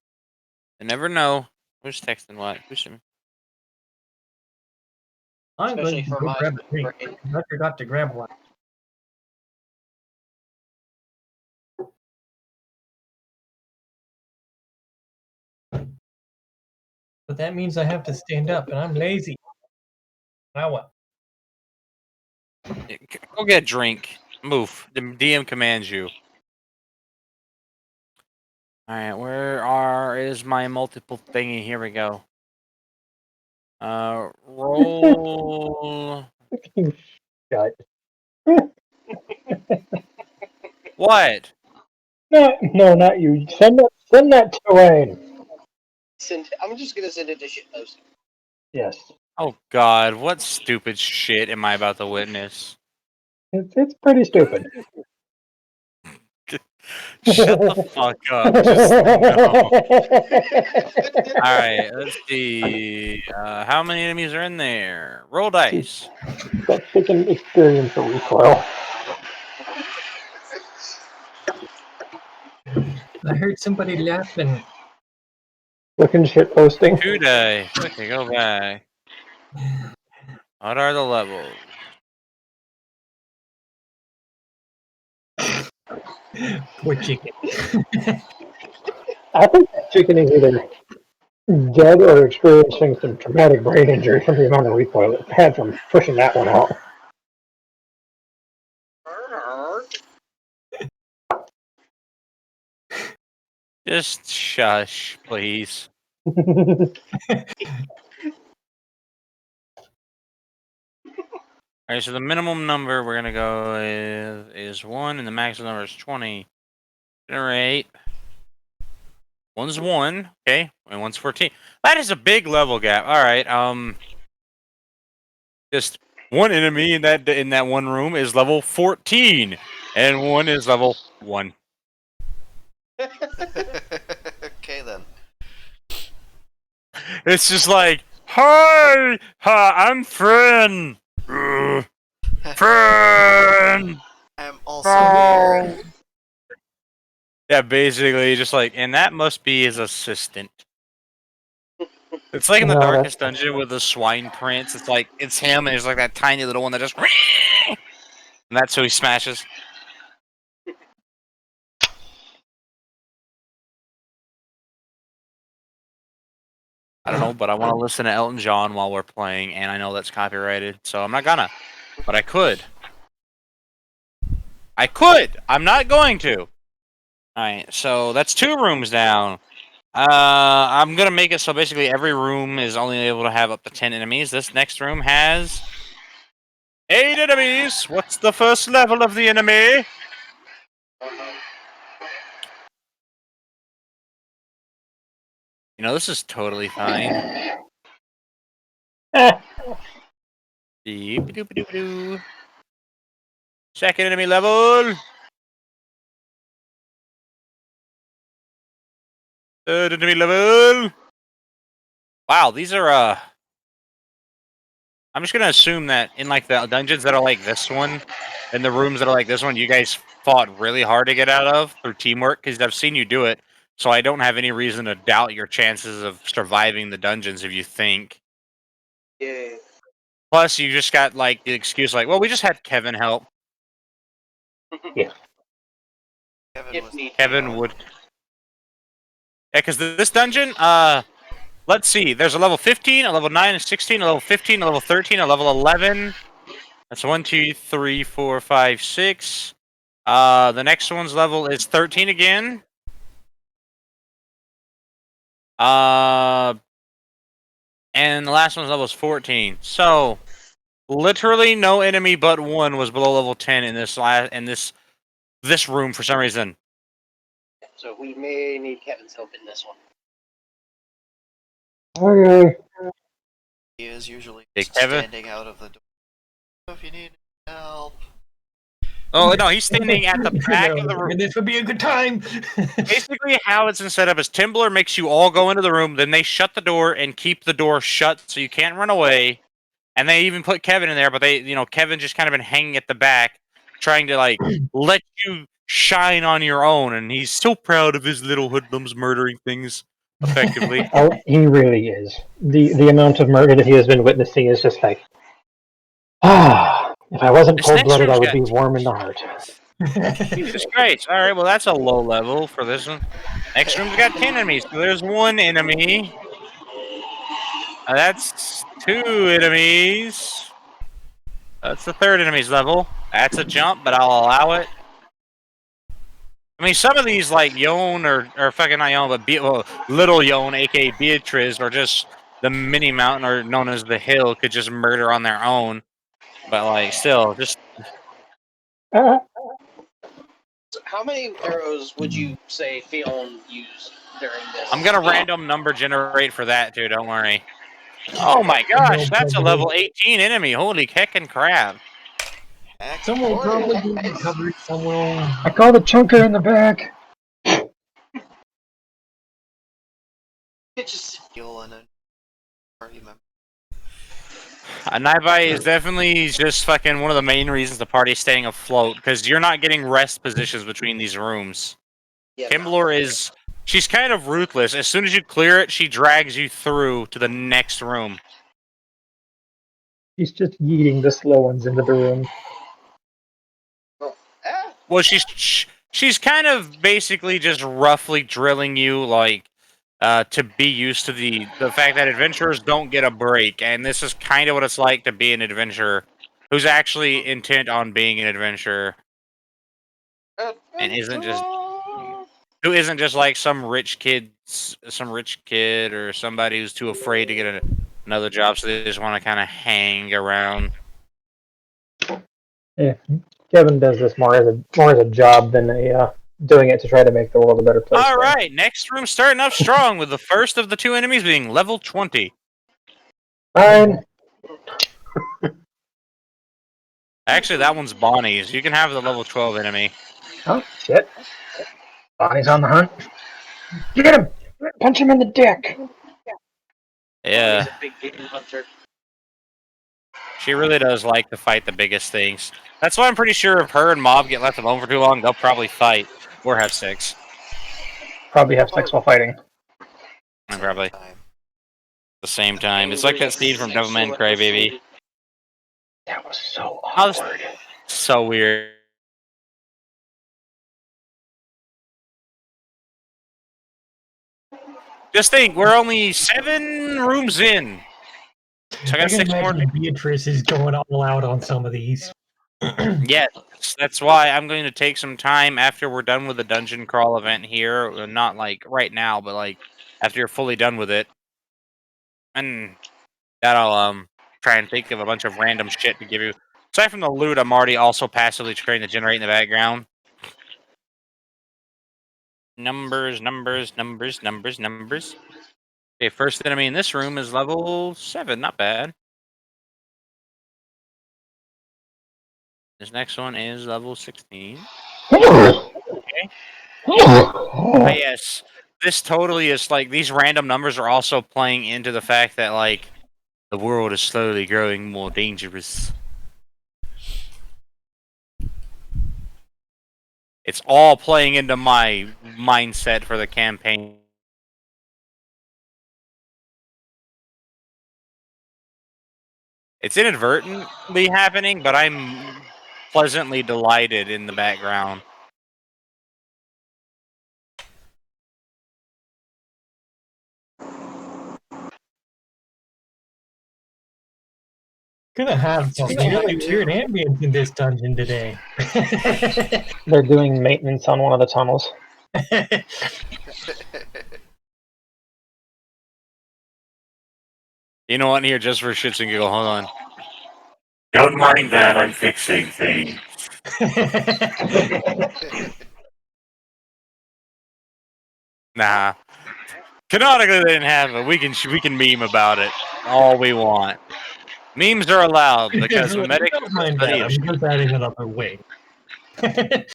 I never know who's texting what. Who's. I'm going Especially to for go my grab a drink. brain. I forgot to grab one. But that means I have to stand up, and I'm lazy. Now what? Go get a drink. Move. The DM commands you. Alright, is my multiple thingy? Here we go. Roll. Shut. What? No, not you. Send that to Wayne. I'm just gonna send it to shitpost. Yes. Oh god, what stupid shit am I about to witness? It's pretty stupid. Shut the fuck up. Just no. Alright, let's see. How many enemies are in there? Roll dice. But they can experience a recoil. I heard somebody laughing. Looking shit posting. 2 dice. Okay, go back. What are the levels? Poor chicken. I think that chicken is either dead or experiencing some traumatic brain injury from the amount of recoil it had from pushing that one out. Just shush, please. Alright, so the minimum number we're gonna go with is 1, and the maximum number is 20. Generate. One's 1, okay, and one's 14. That is a big level gap. Alright, just one enemy in that one room is level 14, and one is level 1. Okay then. It's just like, hi, I'm Fran. Fran. I'm also here. Yeah, basically, just like, and that must be his assistant. It's like in the No, Darkest Dungeon with the swine prince. It's like, it's him, and there's like that tiny little one that just. And that's who he smashes. I don't know, but I want to listen to Elton John while we're playing, and I know that's copyrighted, so I'm not gonna. But I could. I'm not going to. Alright, so that's 2 rooms down. I'm gonna make it so basically every room is only able to have up to 10 enemies. This next room has 8 enemies. What's the first level of the enemy? You know, this is totally fine. Doop-a-doop-a-doop-a-doo. Second enemy level. Third enemy level. Wow, these are I'm just gonna assume that in like the dungeons that are like this one, and the rooms that are like this one, you guys fought really hard to get out of through teamwork because I've seen you do it. So I don't have any reason to doubt your chances of surviving the dungeons if you think. Yeah. Plus, you just got like the excuse like, well, we just had Kevin help. Kevin If was need be. Kevin would. Yeah, because this dungeon, let's see. There's a level 15, a level 9, a 16, a level 15, a level 13, a level 11. That's 1, 2, 3, 4, 5, 6. The next one's level is 13 again. And the last one's level is 14. So, literally no enemy but one was below level 10 in this room for some reason. So we may need Kevin's help in this one. Okay. he is usually Hey, just Kevin? standing out of the door. If you need help. Oh no, he's standing at the back of the room. And this would be a good time. Basically, how it's set up is Timbler makes you all go into the room, then they shut the door and keep the door shut so you can't run away. And they even put Kevin in there, but Kevin just kind of been hanging at the back, trying to like let you shine on your own. And he's so proud of his little hoodlums murdering things effectively. Oh, he really is. The amount of murder that he has been witnessing is just like, if I wasn't This next cold-blooded, I room's would got be warm in the heart. Jesus Christ! All right, well that's a low level for this one. Next room's got 10 enemies, so there's one enemy. That's 2 enemies. That's the 3rd enemy's level. That's a jump, but I'll allow it. I mean, some of these, like Yon or fucking not Yon, but Little Yon, aka Beatrice, or just the mini mountain, or known as the hill, could just murder on their own. But, like, still, just. Uh, So how many arrows would you say Theon used during this? I'm gonna random number generate for that, too, don't worry. Oh my gosh, that's a level 18 enemy. Holy heckin' crap. Heck, Some will probably be recovered. Some will. I call the chunker in the back. It just heal and a party member. Naibai is definitely just fucking one of the main reasons the party's staying afloat, because you're not getting rest positions between these rooms. yeah, Kimblor is... She's kind of ruthless. As soon as you clear it, she drags you through to the next room. He's just yeeting the slow ones into the room. Well, she's kind of basically just roughly drilling you, like, to be used to the fact that adventurers don't get a break, and this is kind of what it's like to be an adventurer who's actually intent on being an adventurer, and who isn't just like some rich kid or somebody who's too afraid to get another job, so they just want to kind of hang around. Yeah, Kevin does this more as a job than doing it to try to make the world a better place. All right, next room starting off strong with the first of the 2 enemies being level 20. Fine. Actually, that one's Bonnie's. You can have the level 12 enemy. Oh, shit. Bonnie's on the hunt. Get him! Punch him in the dick! Yeah. He's a big game hunter. She really does like to fight the biggest things. That's why I'm pretty sure if her and Mob get left alone for too long, they'll probably fight or have sex. Probably have sex while fighting. Probably at Time. the same time. It's like that scene from Devilman Crybaby. That was so Oh, this- awkward. So weird. Just think, we're only 7 rooms in. So I I got can 6 more. imagine Beatrice is going all out on some of these. Yes, that's why I'm going to take some time after we're done with the dungeon crawl event here. Not like right now, but like after you're fully done with it. And that'll try and think of a bunch of random shit to give you. Aside from the loot, I'm already also passively trying to generate in the background. Numbers. Okay, first enemy in this room is level 7, not bad. This next one is level 16. But yes, this totally is like these random numbers are also playing into the fact that like The world is slowly growing more dangerous. It's all playing into my mindset for the campaign. It's inadvertently happening, but I'm pleasantly delighted in the background. Gonna have some Just really me too. weird ambience in this dungeon today. They're doing maintenance on one of the tunnels. You know what? Here, just for shits and giggles, hold on. Don't mind that, I'm fixing things. Nah. Canonically, they didn't have it. We can meme about it all we want. Memes are allowed because medic Don't mind study that. is. I'm just adding another wing. Like,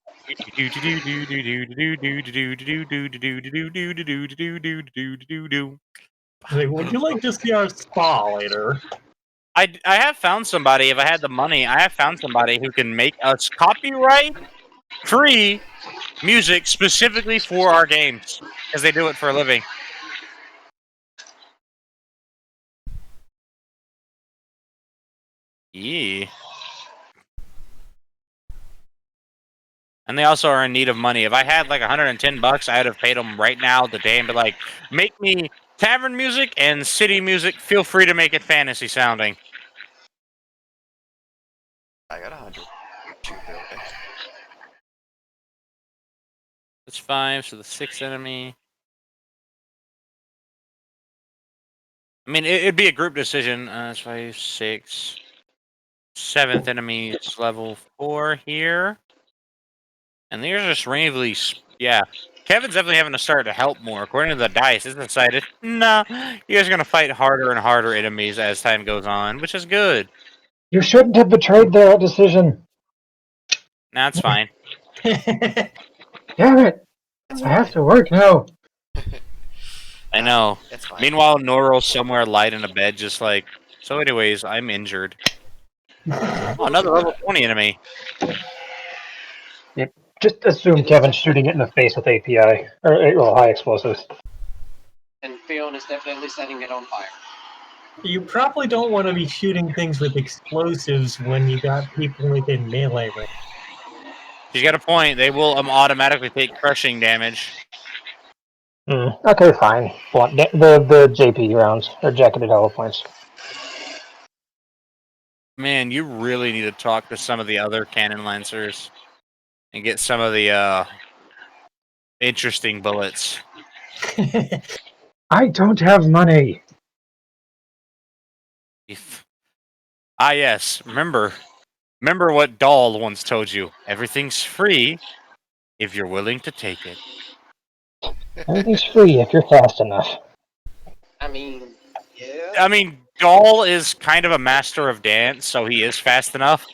would you like to see our spa later? I have found somebody. If I had the money, I have found somebody who can make us copyright-free music specifically for our games because they do it for a living. Yeah. And they also are in need of money. If I had like $110, I would have paid them right now today and be like, make me tavern music and city music. Feel free to make it fantasy sounding. I got 100. Shoot it away. That's 5, so the 6th enemy. I mean, it'd be a group decision. That's 5, 6. 7th enemy is level 4 here. And these are just randomly, yeah. Kevin's definitely having to start to help more. According to the dice, it's decided, nah, you guys are going to fight harder and harder enemies as time goes on, which is good. You shouldn't have betrayed their decision. Nah, it's fine. Damn it! It's I have fine. to work now. I know. It's fine. Meanwhile, Noro's somewhere light in a bed, just like, so anyways, I'm injured. Oh, another level 20 enemy. Just assume Kevin's shooting it in the face with API or high explosives. And Fiona's definitely setting it on fire. You probably don't want to be shooting things with explosives when you got people within melee range. She's got a point. They will automatically take crushing damage. Okay, fine. The JP rounds or jacketed hollow points. Man, you really need to talk to some of the other cannon lancers and get some of the interesting bullets. I don't have money. Yes, remember what Dahl once told you. Everything's free if you're willing to take it. Everything's free if you're fast enough. I mean, yeah. I mean, Dahl is kind of a master of dance, so he is fast enough.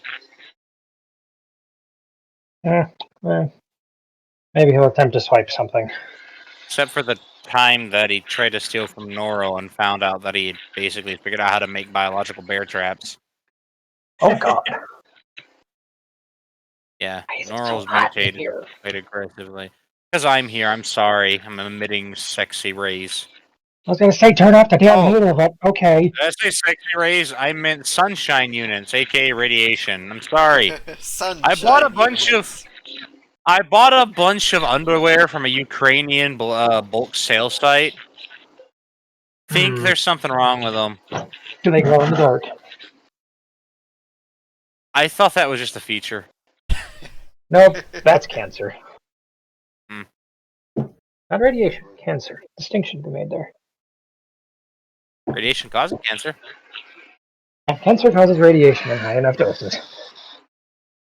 Maybe he'll attempt to swipe something. Except for the time that he tried to steal from Noro and found out that he had basically figured out how to make biological bear traps. Oh god. Yeah, Why is it Noro's so hot in mutated here? quite aggressively. Because I'm here, I'm sorry. I'm emitting sexy rays. I was gonna say turn off the damn Oh. heater, but okay. Did I say sexy rays? I meant sunshine units, aka radiation. I'm sorry. Sunshine I bought a bunch units. of underwear from a Ukrainian bulk sales site. Think there's something wrong with them. Do they glow in the dark? I thought that was just a feature. Nope, that's cancer. Hmm. Not radiation, cancer. Distinction to be made there. Radiation causing cancer. Cancer causes radiation in high enough doses.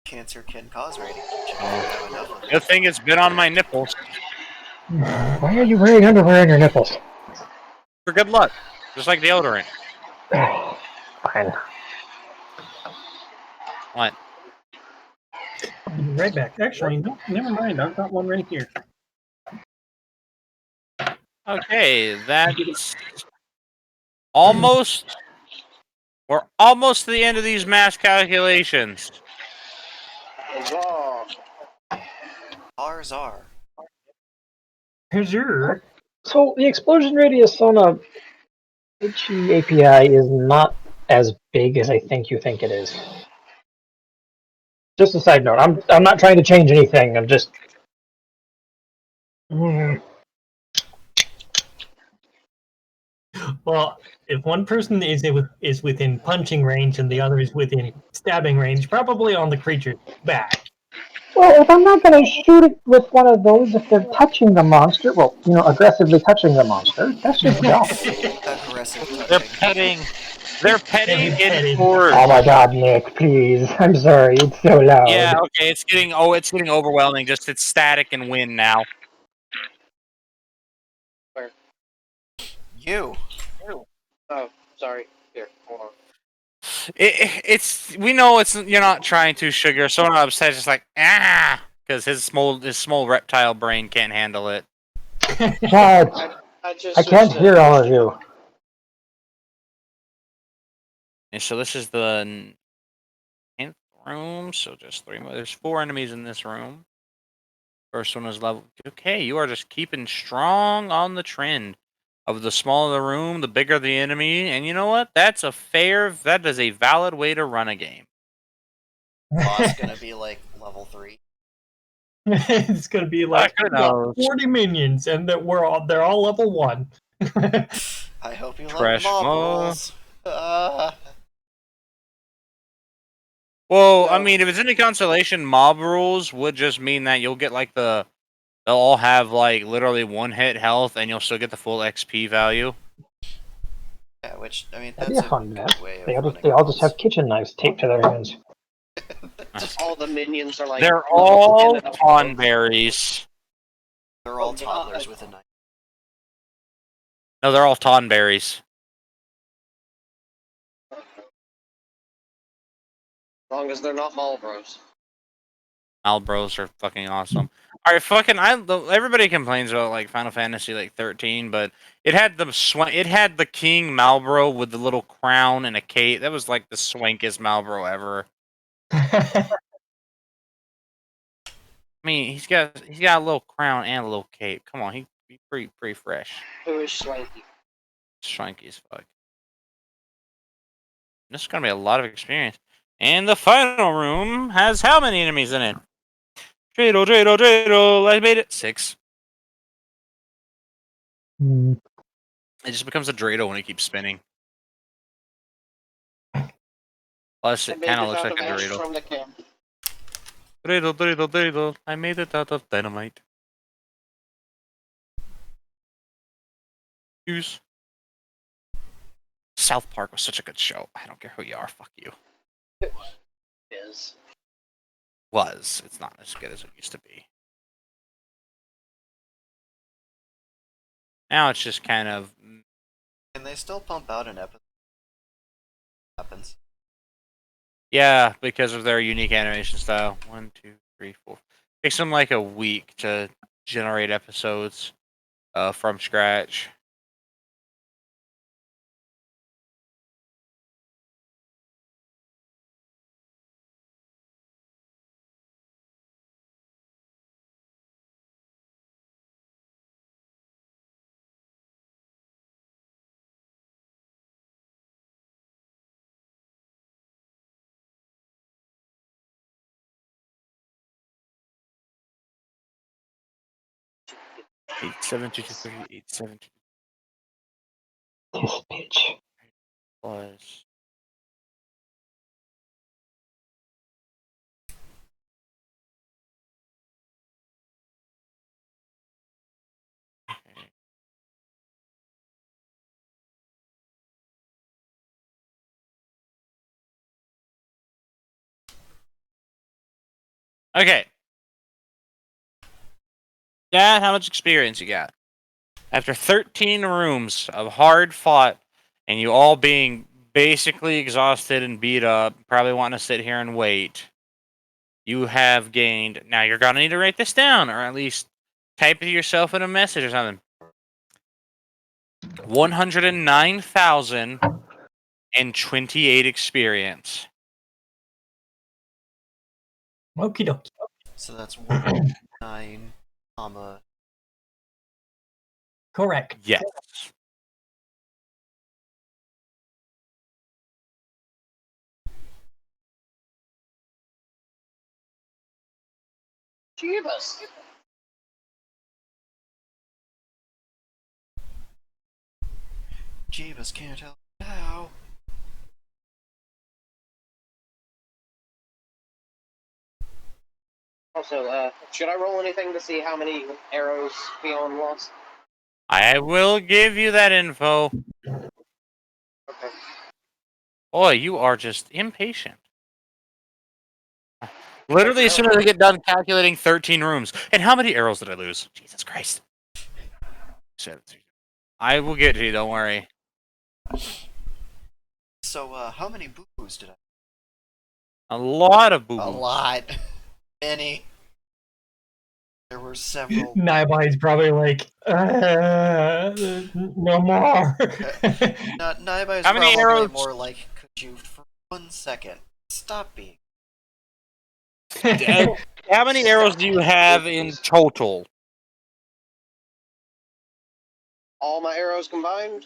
Cancer can cause radiation. You have enough of it. Good thing it's been on my nipples. Why are you wearing underwear on your nipples? For good luck. Just like deodorant. Fine. What? I'll be right back. Actually, no, never mind. I've got one right here. Okay, that's almost We're almost to the end of these mass calculations. Huzzah. Ours are. Sure. So the explosion radius on a HE API is not as big as I think you think it is. Just a side note. I'm not trying to change anything. I'm just. Well, if one person is within punching range and the other is within stabbing range, probably on the creature's back. Well, if I'm not going to shoot it with one of those, if they're touching the monster, well, aggressively touching the monster, that's just dumb. Aggressive They're touching. petting. They're petting They're in petting. force. Oh my god, Nick, please. I'm sorry, it's so loud. Yeah, okay, it's getting overwhelming. Just it's static and wind now. You. Oh, sorry. Here, hold on. We know you're not trying to, Sugar. Someone upset, just like because his small reptile brain can't handle it. God, I just I can't switched hear to- all of you. And so this is the 10th room. So just 3 more. There's 4 enemies in this room. First one is level. Okay, you are just keeping strong on the trend of the smaller the room, the bigger the enemy. And you know what? That is a valid way to run a game. Boss gonna be like level 3. It's gonna be like Who we got knows? 40 minions, and that they're all level 1. I hope you like Fresh mob mo. rules. Well, I No. mean, if it's any consolation, mob rules would just mean that you'll get like they'll all have like literally 1-hit health, and you'll still get the full XP value. Yeah, which I mean That'd that's be a fun map. good way of They running all just rules. have kitchen knives taped to their hands. All the minions are like. They're level all 10 and above. tonberries. They're all Oh, toddlers God. with a knife. No, they're all tonberries. As long as they're not Malbros. Malbros are fucking awesome. All right, everybody complains about like Final Fantasy like 13, but it had the King Malbro with the little crown and a cape. That was like the swankiest Malbro ever. I mean, he's got a little crown and a little cape. Come on, he's pretty fresh. Who is Swanky? Swanky as fuck. This is gonna be a lot of experience. And the final room has how many enemies in it? Dreidel. I made it 6. Hmm. It just becomes a Dreidel when it keeps spinning. Plus, I it made kind it of looks out like of a ash Dreidel. from the camp. Dreidel. I made it out of dynamite. Use. South Park was such a good show. I don't care who you are. Fuck you. Is. It's not as good as it used to be. Now it's just kind of. Can they still pump out an episode? Happens. Yeah, because of their unique animation style. 1, 2, 3, 4. Takes them like a week to generate episodes from scratch. Eight, 7, 2, 2, 3, 8, 7, 2, This bitch. plus. Okay. Dad, how much experience you got? After 13 rooms of hard fought, and you all being basically exhausted and beat up, probably wanting to sit here and wait, you have gained. Now you're gonna need to write this down, or at least type it yourself in a message or something. 109,000 and 28 experience. Okie dokie. So that's 109, comma. Correct. Yes. Jeebus. Jeebus can't help now. Also, should I roll anything to see how many arrows Beyond lost? I will give you that info. Okay. Boy, you are just impatient. Literally, as soon as I get done calculating 13 rooms. And how many arrows did I lose? Jesus Christ. I will get to you, don't worry. So, how many boo-boos did I? A lot of boo A lot. Many. There were several. Naibai is probably like, no more. Naiba is How many probably arrows- more like, could you, for 1 second, stop being. How many arrows do you have in total? All my arrows combined?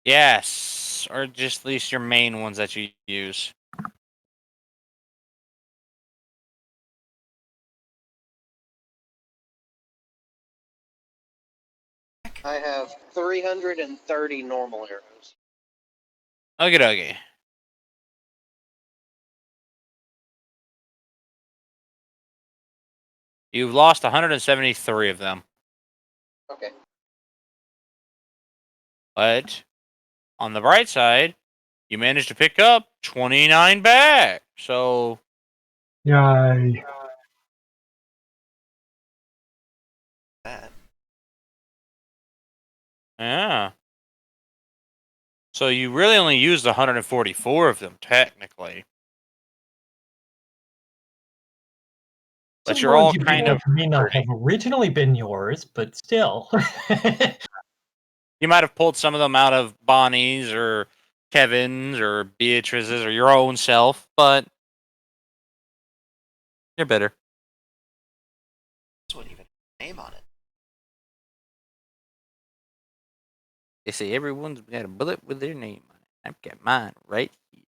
Yes. Or just at least your main ones that you use. I have 330 normal arrows. Okie dokie. You've lost 173 of them. Okay. But on the bright side, you managed to pick up 29 back. So Yay. That. yeah. So you really only used 144 of them, technically. But Some you're all roads you kind picked of up may not have originally been yours, but still. You might have pulled some of them out of Bonnie's or Kevin's or Beatrice's or your own self, but you're better. This wouldn't even have a name on it. They say everyone's got a bullet with their name on it. I've got mine right here.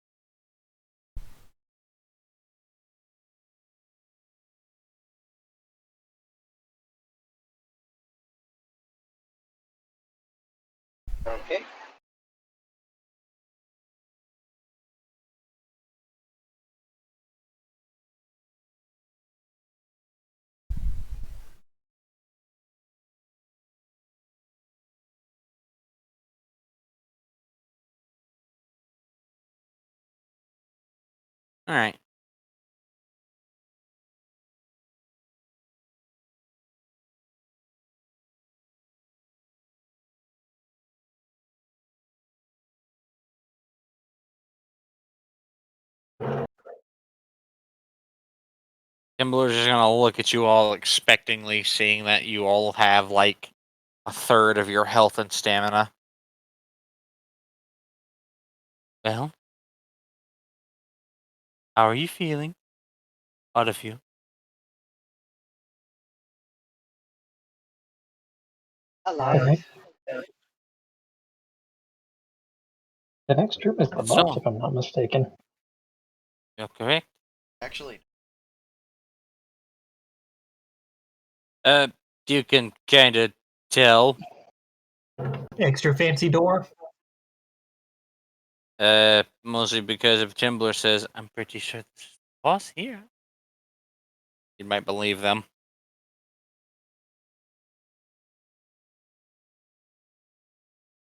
Okay. All right. Kimbler's just gonna look at you all expectingly, seeing that you all have like a third of your health and stamina. Well, how are you feeling? Out of you. Alive. The next group is the So- boss, if I'm not mistaken. You're correct. Actually, You can kind of tell. Extra fancy door. Mostly because if Timbler says, "I'm pretty sure this is the boss here," you might believe them.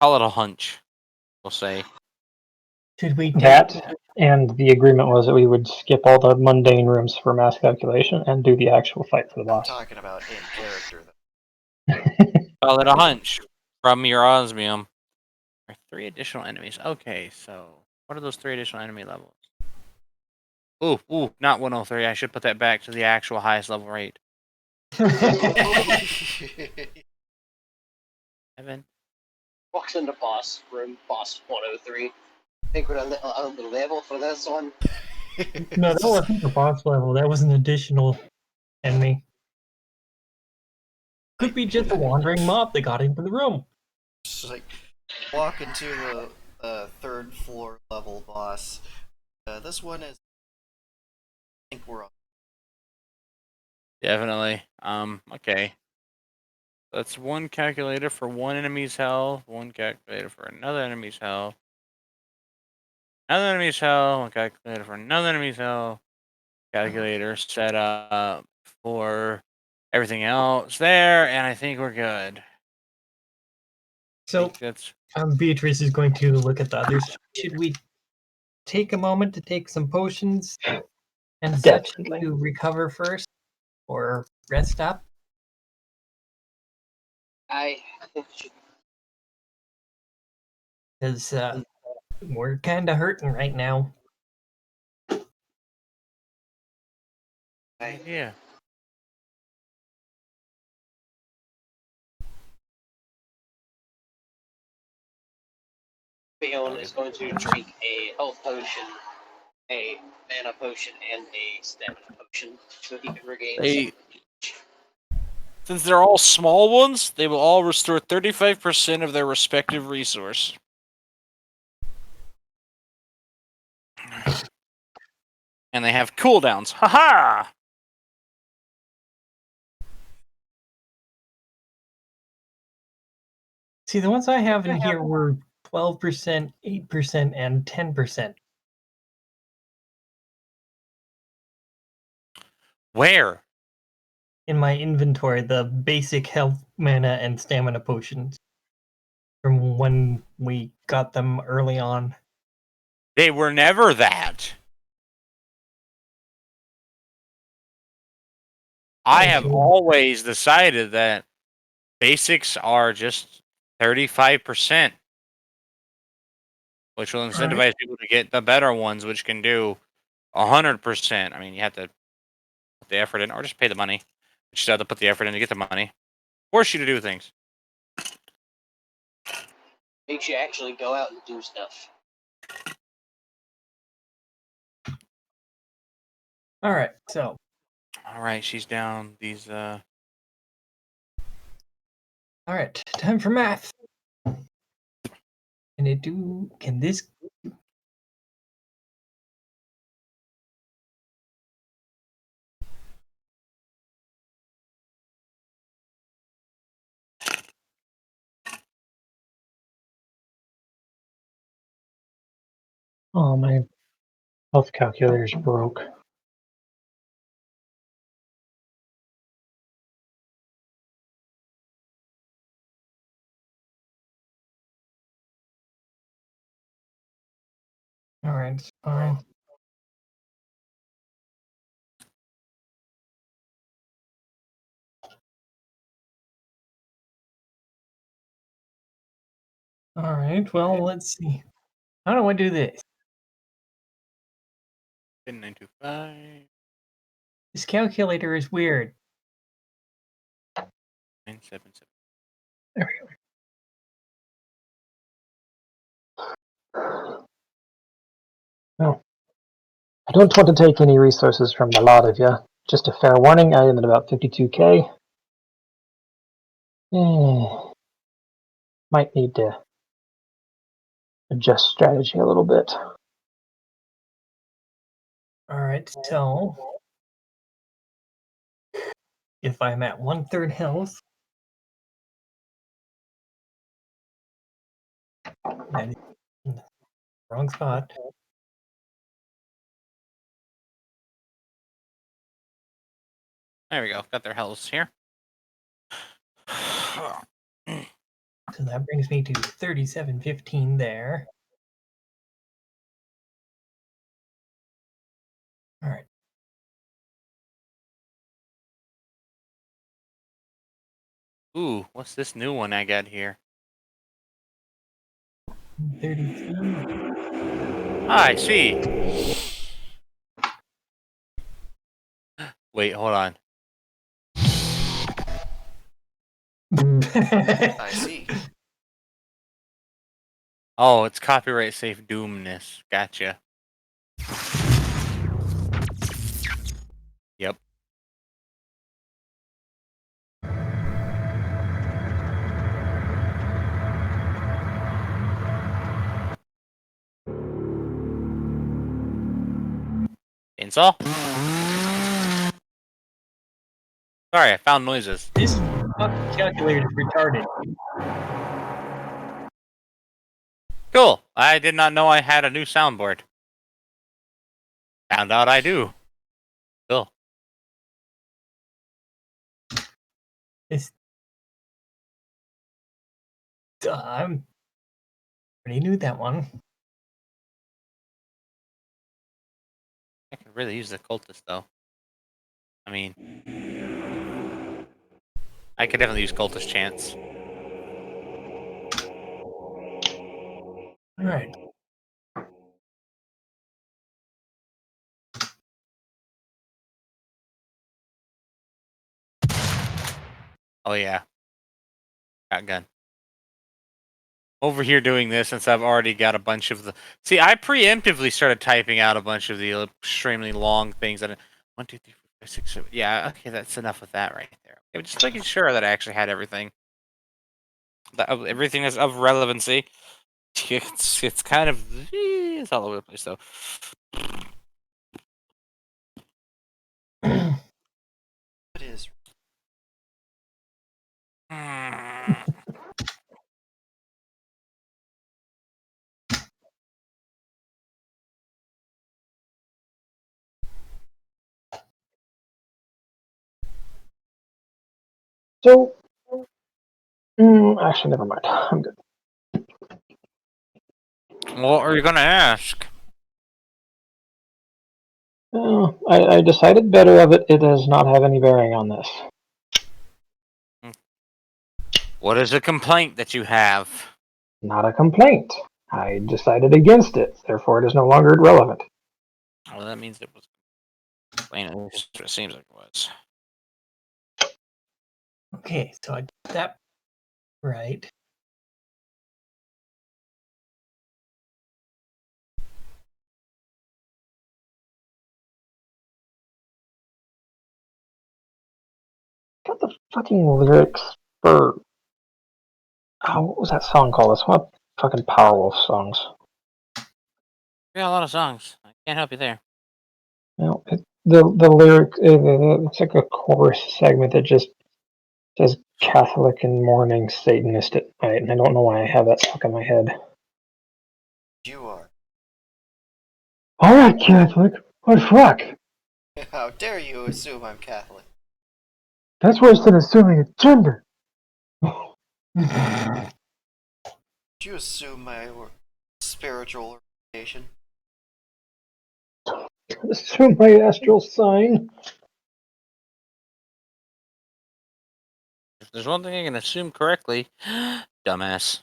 Call it a hunch, we'll say. Should we take That, and the agreement was that we would skip all the mundane rooms for mass calculation and do the actual fight for the I'm boss. talking about in character, though. Call it a hunch from your osmium. There are 3 additional enemies. Okay, so what are those 3 additional enemy levels? Ooh, not 103. I should put that back to the actual highest level rate. 7. Walks into boss room, boss 103. think we're on the level for this one. No, that wasn't the boss level. That was an additional enemy. Could be just a wandering mob that got into the room. Just like walk into the third floor level boss. This one is. I think we're on. Definitely. Okay. That's one calculator for one enemy's health, one calculator for another enemy's health, another enemy's health, one calculator for another enemy's health, calculator set up for everything else there, and I think we're good. I So think that's Beatrice is going to look at the others. Should we take a moment to take some potions and such Definitely. to recover first, or rest up? I think Because we're kind of hurting right now. idea. Fiona is going to drink a health potion, a mana potion, and a stamina potion, so he can regain They, some. since they're all small ones, they will all restore 35% of their respective resource. And they have cooldowns. Haha! See, the ones I have in here were 12%, 8%, and 10%. Where? In my inventory, the basic health, mana, and stamina potions from when we got them early on. They were never that. I have always decided that basics are just 35%, which will incentivize people to get the better ones, which can do 100%. I mean, you have to put the effort in, or just pay the money. You just have to put the effort in to get the money. Force you to do things. Makes you actually go out and do stuff. All right, so All right, she's down these. all right, time for math. Can it do? Can this? Oh, my health calculator's broke. All right, all right. All right. Well, let's see. How do I do this? 925, This calculator is weird. 977. There we go. No. I don't want to take any resources from the lot of you. Just a fair warning, I am at about 52k. Might need to adjust strategy a little bit. All right. So if I'm at 1/3 health, that is in the wrong spot. There we go. Got their healths here. So that brings me to 3715 there. All right. Ooh, what's this new one I got here? 33. Ah, I see. Wait, hold on. I see. Oh, it's copyright safe doomness. Gotcha. Yep. Chainsaw? Sorry, I found noises. This fucking calculator is retarded. Cool. I did not know I had a new soundboard. Found out I do. Cool. It's I'm already knew that one. I could really use the cultist though. I mean, I could definitely use cultist chance. All right. Oh yeah, shotgun. Over here doing this since I've already got a bunch of the. See, I preemptively started typing out a bunch of the extremely long things that. 1, 2, 3, 4, 5, 6, 7. Yeah, okay, that's enough of that right there. Okay, just making sure that I actually had everything. Everything that's of relevancy. It's kind of it's all over the place though. What is? So, actually, never mind. I'm good. What are you gonna ask? I decided better of it. It does not have any bearing on this. What is the complaint that you have? Not a complaint. I decided against it. Therefore, it is no longer relevant. Well, that means it was. It seems like it was. Okay, so I did that right. Got the fucking lyrics for. Oh, what was that song called? It's one of the fucking Powerwolf songs. We got a lot of songs. I can't help you there. No, the lyric, it's like a chorus segment that just says Catholic and mourning Satanist at night, and I don't know why I have that stuck in my head. You are. All right, Catholic. What the fuck? How dare you assume I'm Catholic? That's worse than assuming a gender. Did you assume my spiritual orientation? Assume my astral sign. If there's one thing I can assume correctly, dumbass.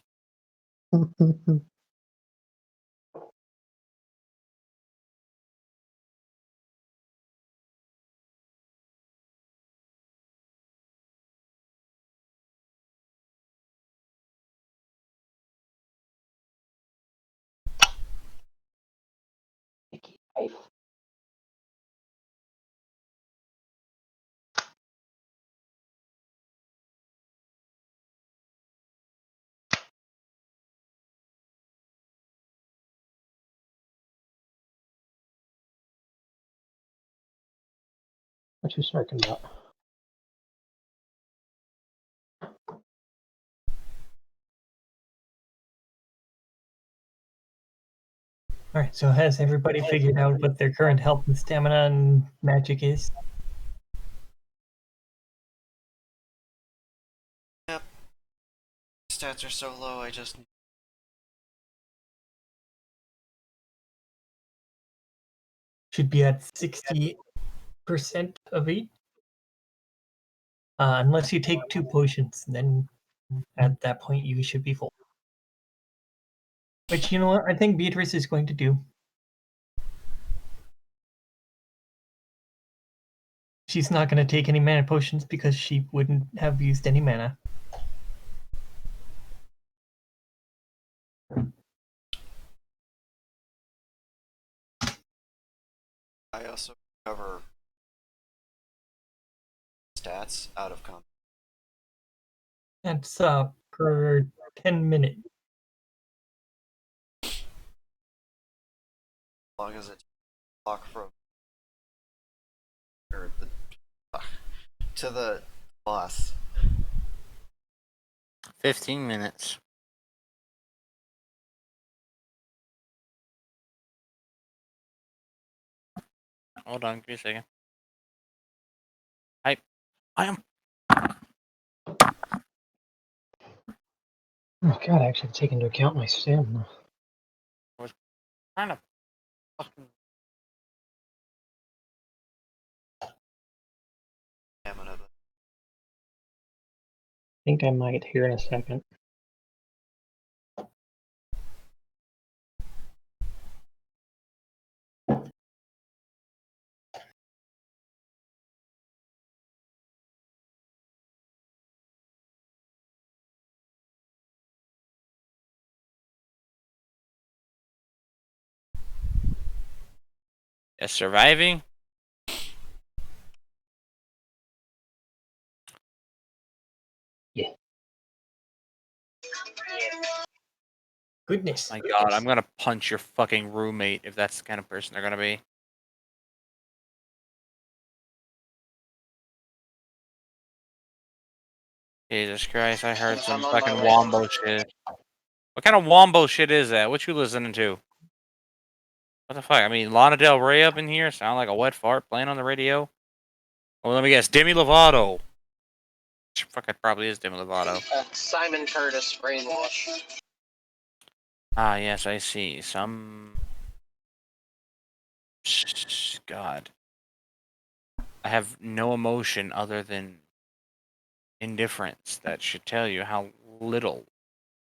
What you smirking about? All right, so has everybody figured out what their current health and stamina and magic is? Yep. Stats are so low, I just. Should be at 60% of each. Unless you take 2 potions, then at that point you should be full. Which, you know what, I think Beatrice is going to do. She's not going to take any mana potions because she wouldn't have used any mana. I also cover stats out of combat. That's per 10 minutes. As long as it's block from or the to the boss. 15 minutes. Hold on, give me a second. I am. Oh god, I actually take into account my stamina. Trying to fucking. Stamina, but I think I might here in a second. Surviving? Yeah. Goodness. My god, I'm gonna punch your fucking roommate if that's the kind of person they're gonna be. Jesus Christ, I heard some I'm on my fucking way. wombo shit. What kind of wombo shit is that? What you listening to? What the fuck? I mean, Lana Del Rey up in here? Sound like a wet fart playing on the radio? Oh, let me guess. Demi Lovato. Fuck, it probably is Demi Lovato. Simon Curtis, Brainwash. Ah, yes, I see. God. I have no emotion other than indifference that should tell you how little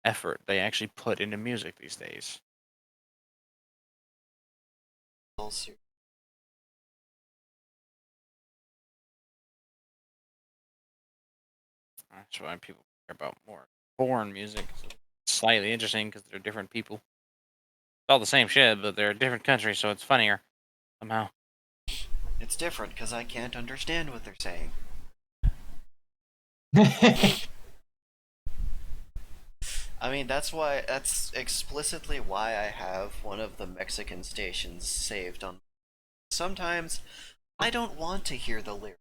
effort they actually put into music these days. also That's why people care about more foreign music. It's slightly interesting because they're different people. It's all the same shit, but they're different countries, so it's funnier somehow. it's different because I can't understand what they're saying. I mean, that's explicitly why I have one of the Mexican stations saved on. Sometimes I don't want to hear the lyrics.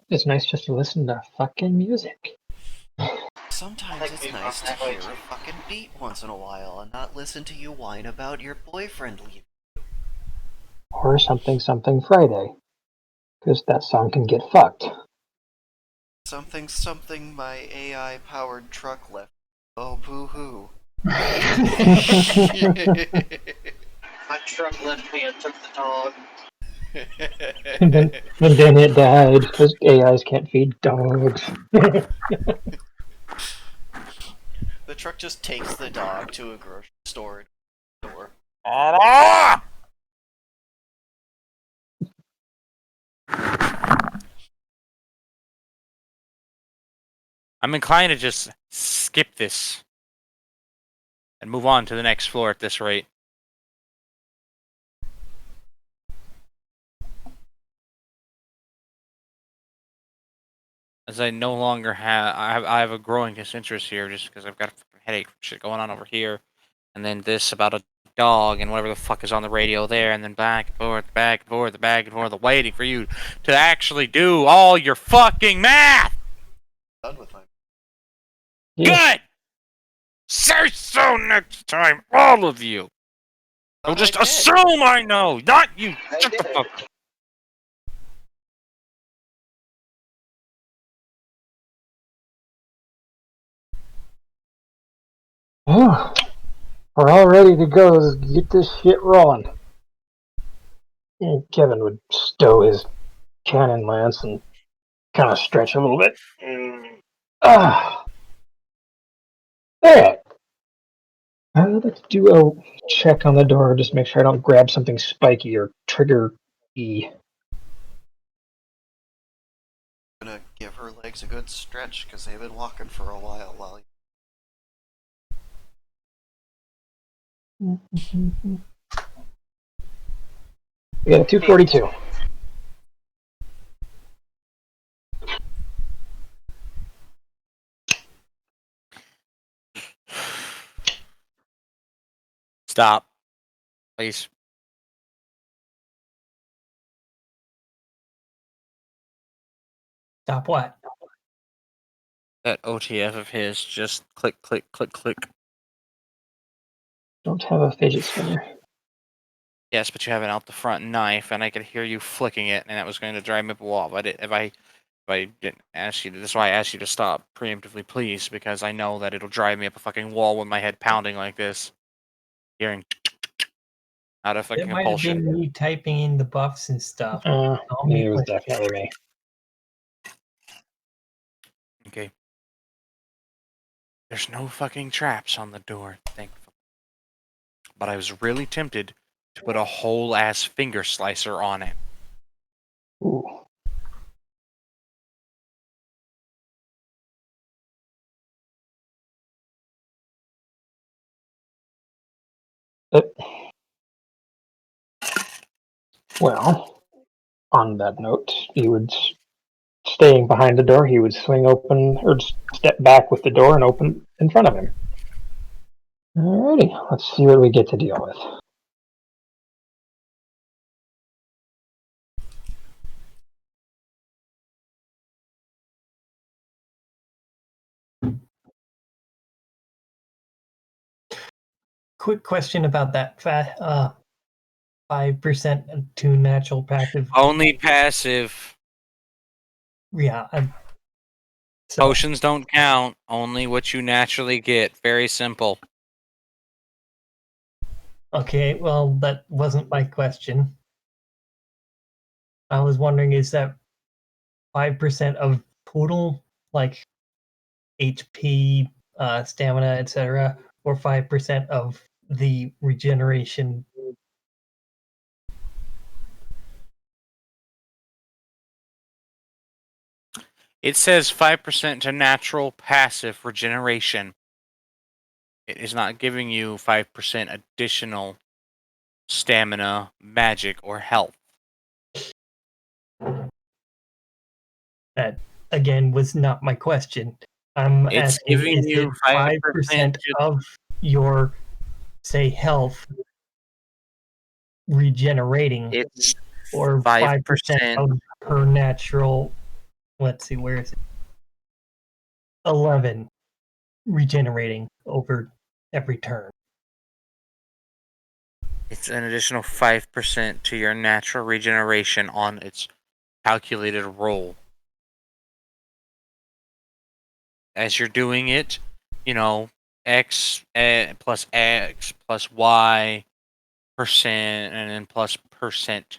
It's nice just to listen to fucking music. Sometimes it's nice to hear a fucking beat once in a while and not listen to you whine about your boyfriend leaving. Or something something Friday. Because that song can get fucked. Something something my AI powered truck left. Oh boo hoo. My truck left me and took the dog. and then it died because AIs can't feed dogs. The truck just takes the dog to a grocery store door. I'm inclined to just skip this and move on to the next floor at this rate. As I no longer have, I have a growing disinterest here just because I've got a fucking headache from shit going on over here. And then this about a dog and whatever the fuck is on the radio there, and then back and forth, back and forth, back and forth, waiting for you to actually do all your fucking math! Done with my. Good! Say so next time, all of you! You'll just assume I know, not you! Shut the fuck up. Oh, we're all ready to go. Let's get this shit rolling. And Kevin would stow his cannon lance and kind of stretch a little bit. Ah, alright. Let's do a check on the door. Just make sure I don't grab something spiky or trigger E. Gonna give her legs a good stretch because they've been walking for a while. We got a 242. Stop, please. Stop what? That OTF of his just click, click, click, click. Don't have a fidget spinner. Yes, but you have an out the front knife, and I could hear you flicking it, and that was going to drive me up a wall. But if I didn't ask you, that's why I asked you to stop preemptively, please, because I know that it'll drive me up a fucking wall with my head pounding like this, hearing out of fucking It might have compulsion. been me typing in the buffs and stuff. Call me It was quick. definitely me. Okay. There's no fucking traps on the door, thankfully. But I was really tempted to put a whole ass finger slicer on it. Ooh. Well, on that note, he would, staying behind the door, he would swing open, or step back with the door and open in front of him. Alrighty, let's see what we get to deal with. Quick question about that 5% to natural passive. Only passive. Yeah. So, Potions don't count. Only what you naturally get. Very simple. okay, well, that wasn't my question. I was wondering, is that 5% of total, like HP, stamina, etc., or 5% of the regeneration? It says 5% to natural passive regeneration. It is not giving you 5% additional stamina, magic, or health. That, again, was not my question. I'm It's asking, giving is you it 5% 5% of your, say, health regenerating, It's or 5% 5%. of her natural, let's see, where is it? 11 regenerating over every turn. It's an additional 5% to your natural regeneration on its calculated roll. As you're doing it, X plus Y percent, and then plus percent.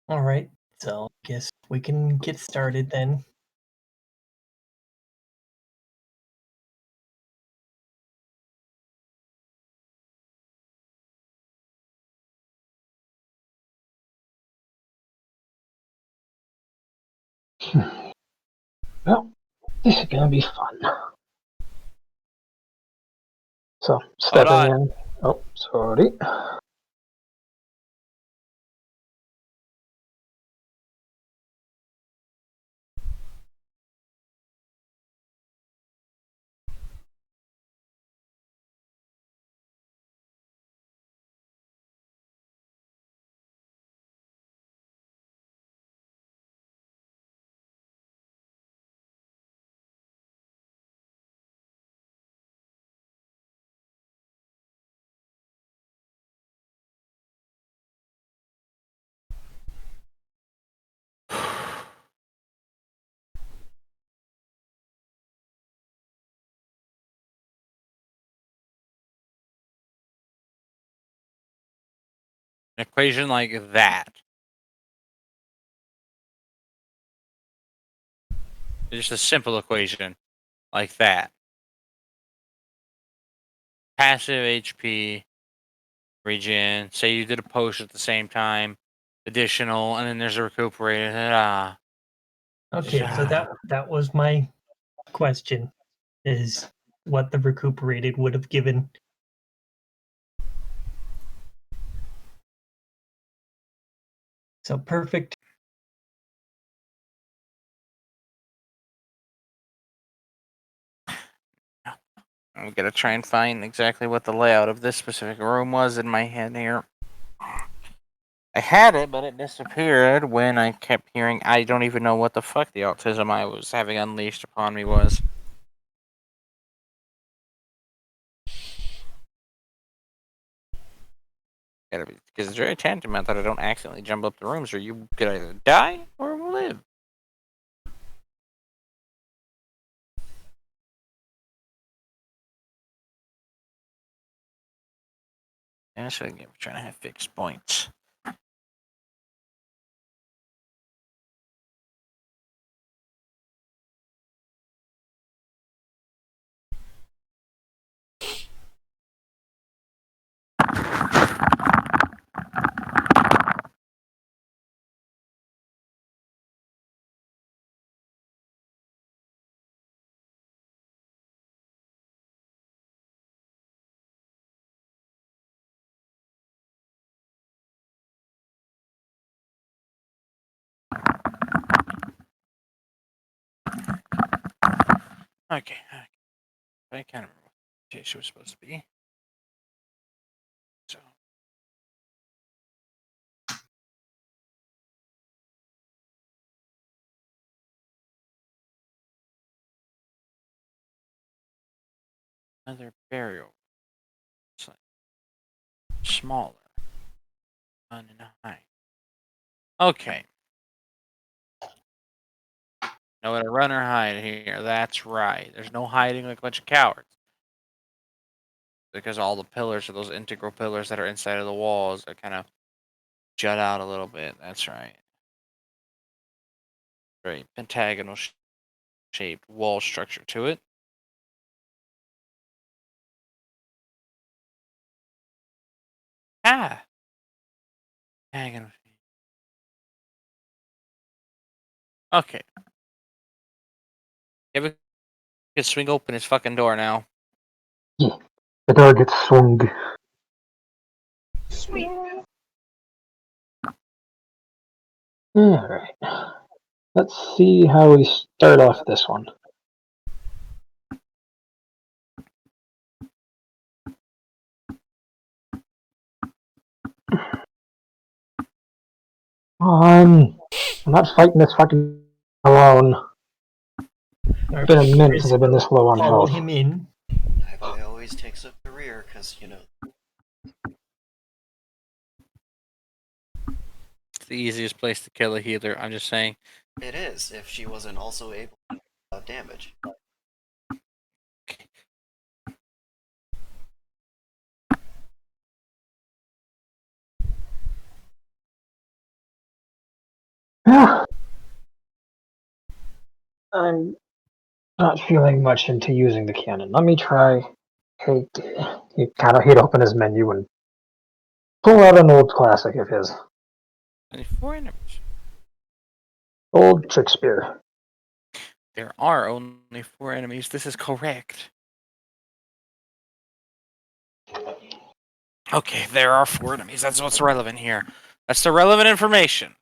All right, so I guess we can get started then. Well, this is gonna be fun. So, Hold stepping on. in. Oh, sorry. An equation like that. Just a simple equation like that. Passive HP, regen. Say you did a potion at the same time, additional, and then there's a recuperated. Okay, so that was my question: is what the recuperated would have given. So perfect. I'm gonna try and find exactly what the layout of this specific room was in my head here. I had it, but it disappeared when I kept hearing. I don't even know what the fuck the autism I was having unleashed upon me was. Because it's very tantamount that I don't accidentally jump up the rooms, or you could either die or live. Yeah, that's what I get for trying to have fixed points. Okay. I can't remember what the issue was supposed to be. So. Another burial. It's like smaller. Fun and high. Okay. Nowhere to run or hide here. That's right. There's no hiding like a bunch of cowards. Because all the pillars are those integral pillars that are inside of the walls that kind of jut out a little bit. That's right. Very pentagonal shaped wall structure to it. Ah! Pentagonal. Okay. Kevin can swing open his fucking door now. Yeah, the door gets swung. Sweet. Alright. Let's see how we start off this one. I'm not fighting this fucking alone. It's been a minute since I've been this low on Follow health. him in. Naibai always takes up the rear because, It's the easiest place to kill a healer. I'm just saying. it is if she wasn't also able to damage. Yeah. I'm not feeling much into using the cannon. Let me try. He kind of he'd open his menu and pull out an old classic of his, 24 enemies. old trick spear. There are only 4 enemies. This is correct. Okay, there are 4 enemies. That's what's relevant here. That's the relevant information.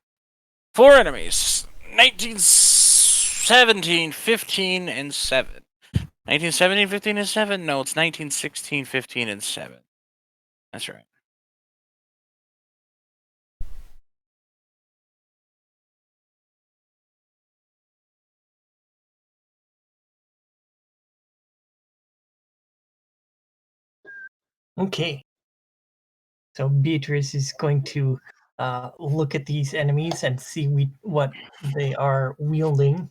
4 enemies. 1917, 15, and 7. 1917, 15, and 7? No, it's 1916, 15, and 7. That's right. Okay. So Beatrice is going to look at these enemies and see what they are wielding,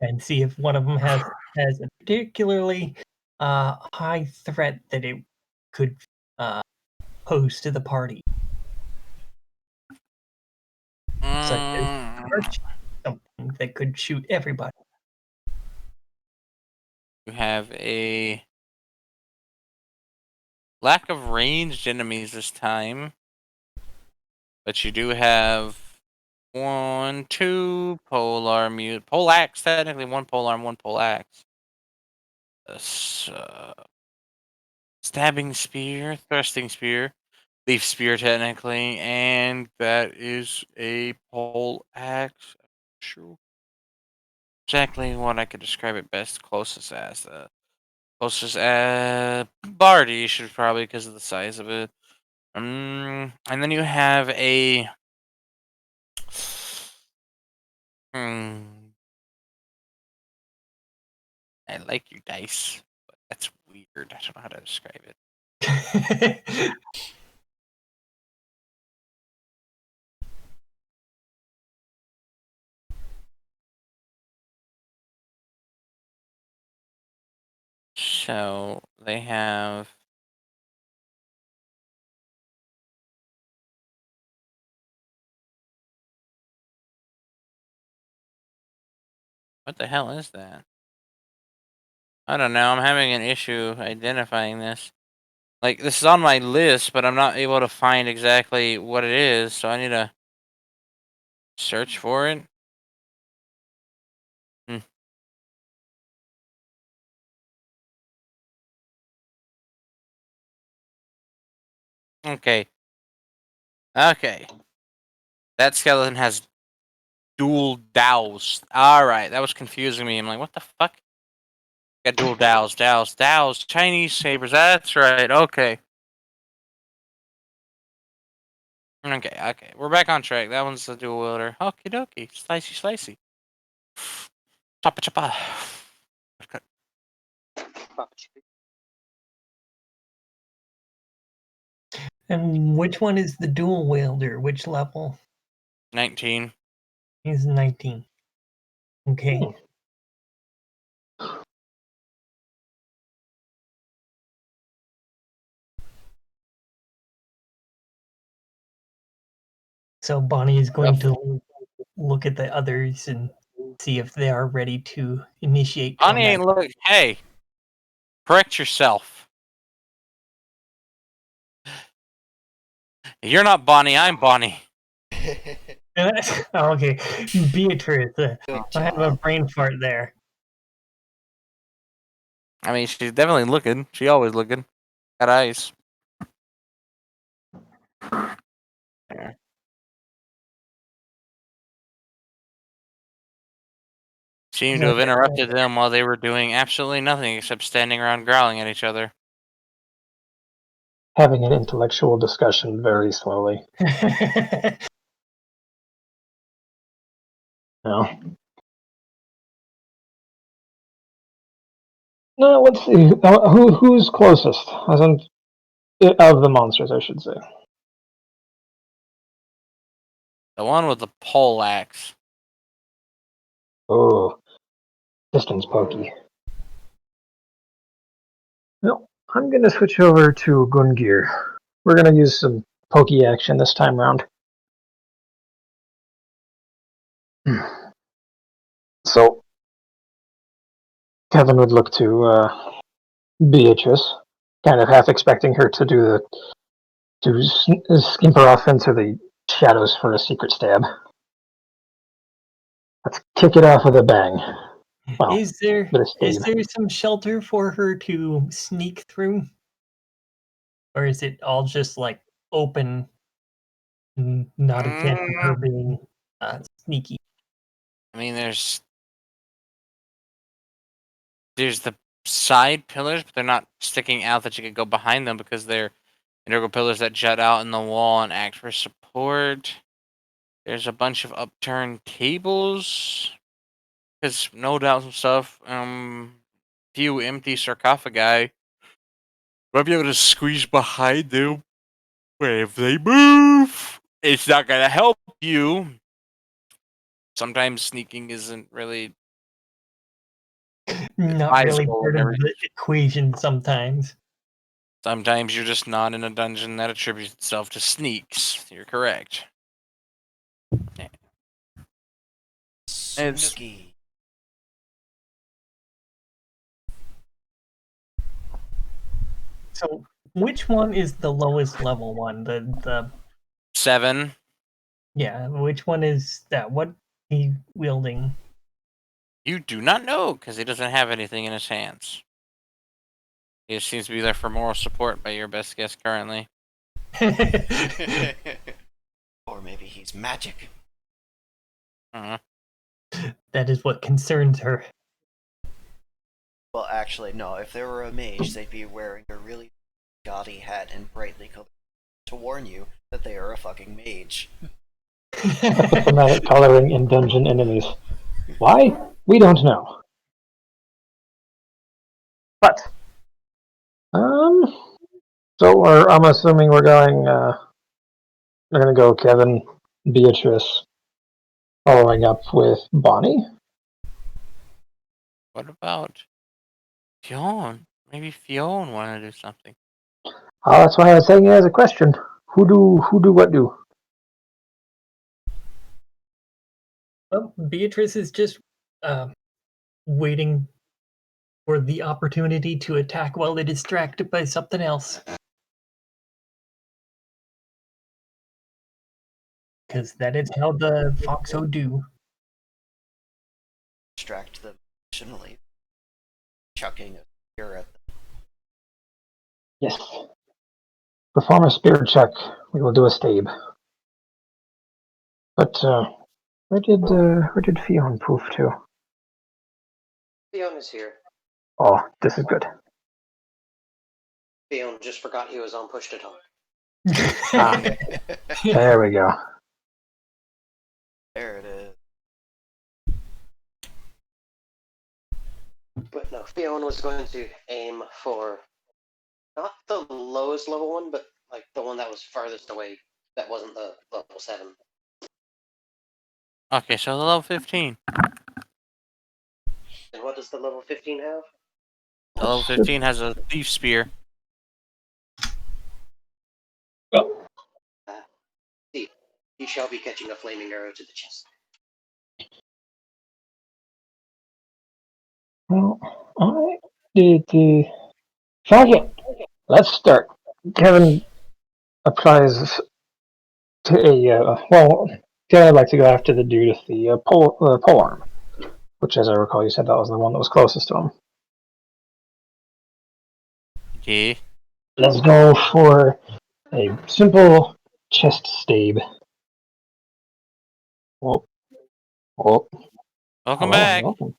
and see if one of them has a particularly high threat that it could host of the party, such as arch, something that could shoot everybody. You have a lack of ranged enemies this time, but you do have 1, 2 polar mute, poleaxe, technically 1 polearm, 1 poleaxe. Stabbing spear, thrusting spear, leaf spear technically, and that is a poleaxe. Sure. Exactly what I could describe it best, closest as Barty should probably because of the size of it. And then you have a I like your dice, but that's weird. I don't know how to describe it. So they have what the hell is that? I don't know. I'm having an issue identifying this. Like, this is on my list, but I'm not able to find exactly what it is, so I need to search for it. Okay. Okay. That skeleton has dual dowels. Alright, that was confusing me. I'm like, what the fuck? Got dual dowels. Chinese sabers. That's right. Okay. Okay. We're back on track. That one's the dual wielder. Okie dokie. Slicey. Choppa. And which one is the dual wielder? Which level? 19. He's 19. Okay. So Bonnie is going to look at the others and see if they are ready to initiate Bonnie combat. ain't look. Hey, correct yourself. You're not Bonnie. I'm Bonnie. Okay, Beatrice. Good I have a job. brain fart there. I mean, she's definitely looking. She always looking. Got eyes. Yeah. Seemed to have interrupted them while they were doing absolutely nothing except standing around growling at each other. Having an intellectual discussion very slowly. No. No, let's see. Who's closest? As in, of the monsters, I should say. The one with the poleaxe. Oh, distance pokey. No, I'm gonna switch over to Gungear. We're gonna use some pokey action this time round. So, Kevin would look to Beatrice, kind of half expecting her to skimp her off into the shadows for a secret stab. Let's kick it off with a bang. Well, Is there bit of speed. some shelter for her to sneak through? Or is it all just like open, not a chance of her being sneaky? I mean, there's the side pillars, but they're not sticking out that you could go behind them because they're integral pillars that jut out in the wall and act for support. There's a bunch of upturned tables. Because no doubt some stuff. Few empty sarcophagi. Might be able to squeeze behind them. But if they move, it's not gonna help you. Sometimes sneaking isn't really Not really advisable part of whenever the equation sometimes. Sometimes you're just not in a dungeon that attributes itself to sneaks. You're correct. It's- Snooky. So, which one is the lowest level one? The 7. yeah, which one is that? What he wielding? You do not know because he doesn't have anything in his hands. He just seems to be there for moral support by your best guess currently. Or maybe he's magic. Uh-huh. That is what concerns her. Well, actually, no. If they were a mage, they'd be wearing a really gaudy hat and brightly colored to warn you that they are a fucking mage. Thematic coloring in dungeon enemies. Why? We don't know. But I'm assuming we're going. We're gonna go Kevin, Beatrice, following up with Bonnie. What about Fionn? Maybe Fionn wanted to do something. Oh, that's why I was saying it as a question. Who do what do? Well, Beatrice is just waiting for the opportunity to attack while they're distracted by something else. Because that is how the Foxo do. Distract them additionally, chucking a spear at them. Yes. Perform a spirit check. We will do a stab. But where did Fionn poof to? Theon is here. Oh, this is good. Theon just forgot he was on push to talk. Ah, there we go. There it is. But no, Theon was going to aim for not the lowest level one, but like the one that was farthest away. That wasn't the level 7. Okay, so the level 15. And what does the level 15 have? The level 15 has a thief spear. See, he shall be catching a flaming arrow to the chest. Well, I did the. Fuck it. Let's start. Kevin applies to a Kevin would like to go after the dude with the pole arm, which, as I recall, you said that was the one that was closest to him. Okay. Let's go for a simple chest stab. Oh, oh, Welcome hello, back. welcome.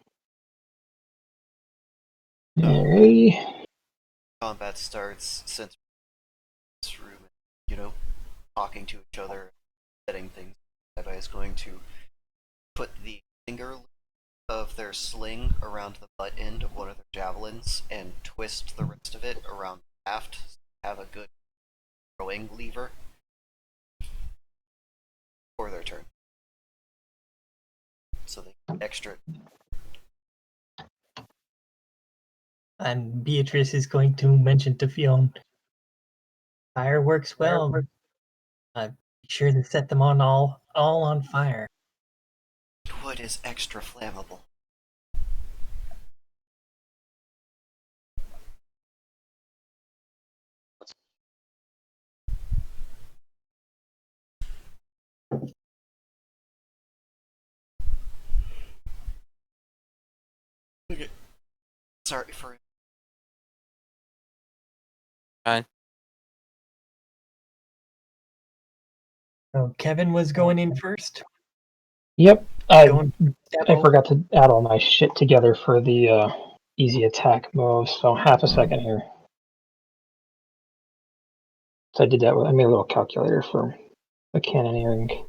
Alrighty. Combat starts since this room, talking to each other, setting things. Levi is going to put the finger loop of their sling around the butt end of one of their javelins and twist the rest of it around the shaft. Have a good throwing lever for their turn. So they get extra. And Beatrice is going to mention to Fionn, fire works well. Be sure to set them on all on fire. Wood is extra flammable. Okay. Sorry for. Fine. So Kevin was going in first. Yep. I I forgot to add all my shit together for the easy attack moves, so half a second here. So I did that with, I made a little calculator for the cannoneering.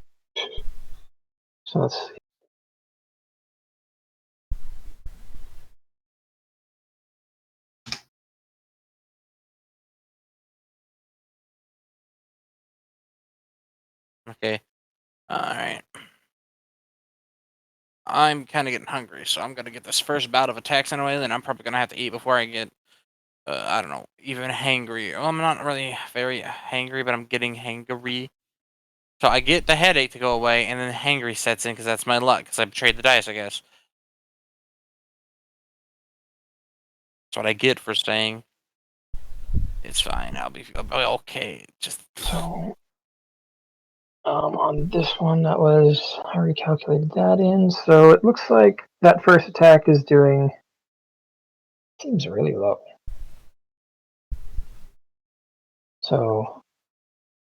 So let's see. Okay. Alright. I'm kind of getting hungry, so I'm going to get this first bout of attacks anyway, then I'm probably going to have to eat before I get I don't know, even hangry. Well, I'm not really very hangry, but I'm getting hangry. So I get the headache to go away, and then hangry sets in because that's my luck. Because I betrayed the dice, I guess. That's what I get for saying it's fine. I'll be okay. Just So, on this one, that was I recalculated that in. So it looks like that first attack is doing seems really low. So,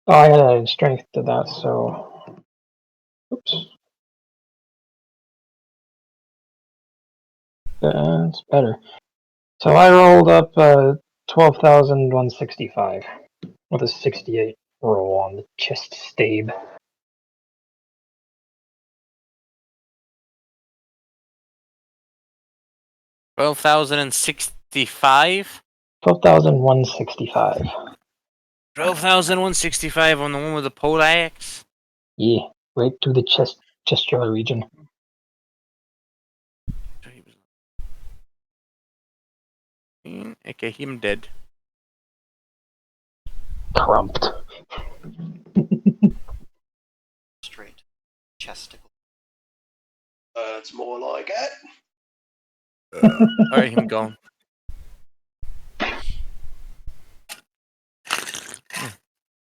oh, I added strength to that. So, oops, that's better. So I rolled up 12,165 with a 68 roll on the chest stave. 12,065. 12,165. 12,165 on the one with the poleaxe. Yeah, right to the chestular region. Okay, him dead. Crumped. Straight chesticle. That's more like it. Alright, him gone.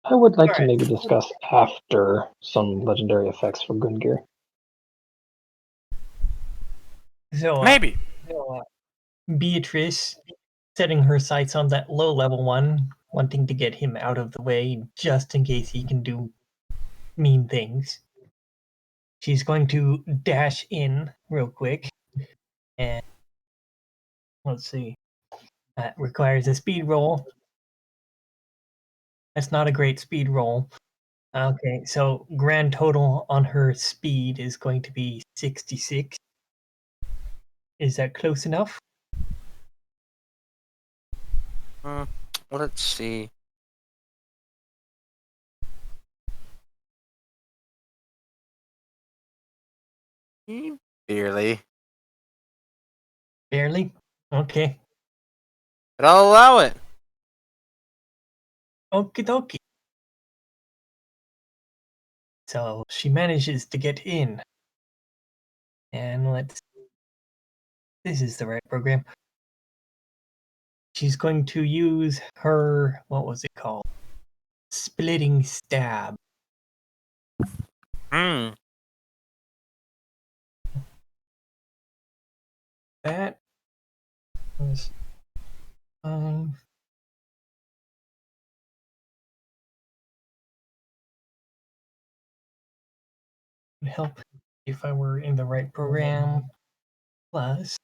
I would like to Alright. maybe discuss after some legendary effects for Gungnir. So, Maybe. Beatrice setting her sights on that low level one, wanting to get him out of the way just in case he can do mean things. She's going to dash in real quick, and let's see. That requires a speed roll. That's not a great speed roll. Okay, so grand total on her speed is going to be 66. Is that close enough? Let's see. Barely. Barely? Okay. But I'll allow it. Okie dokie. So she manages to get in. And let's. This is the right program. She's going to use her. What was it called? Splitting stab. Hmm. That was. Would help if I were in the right program. Plus.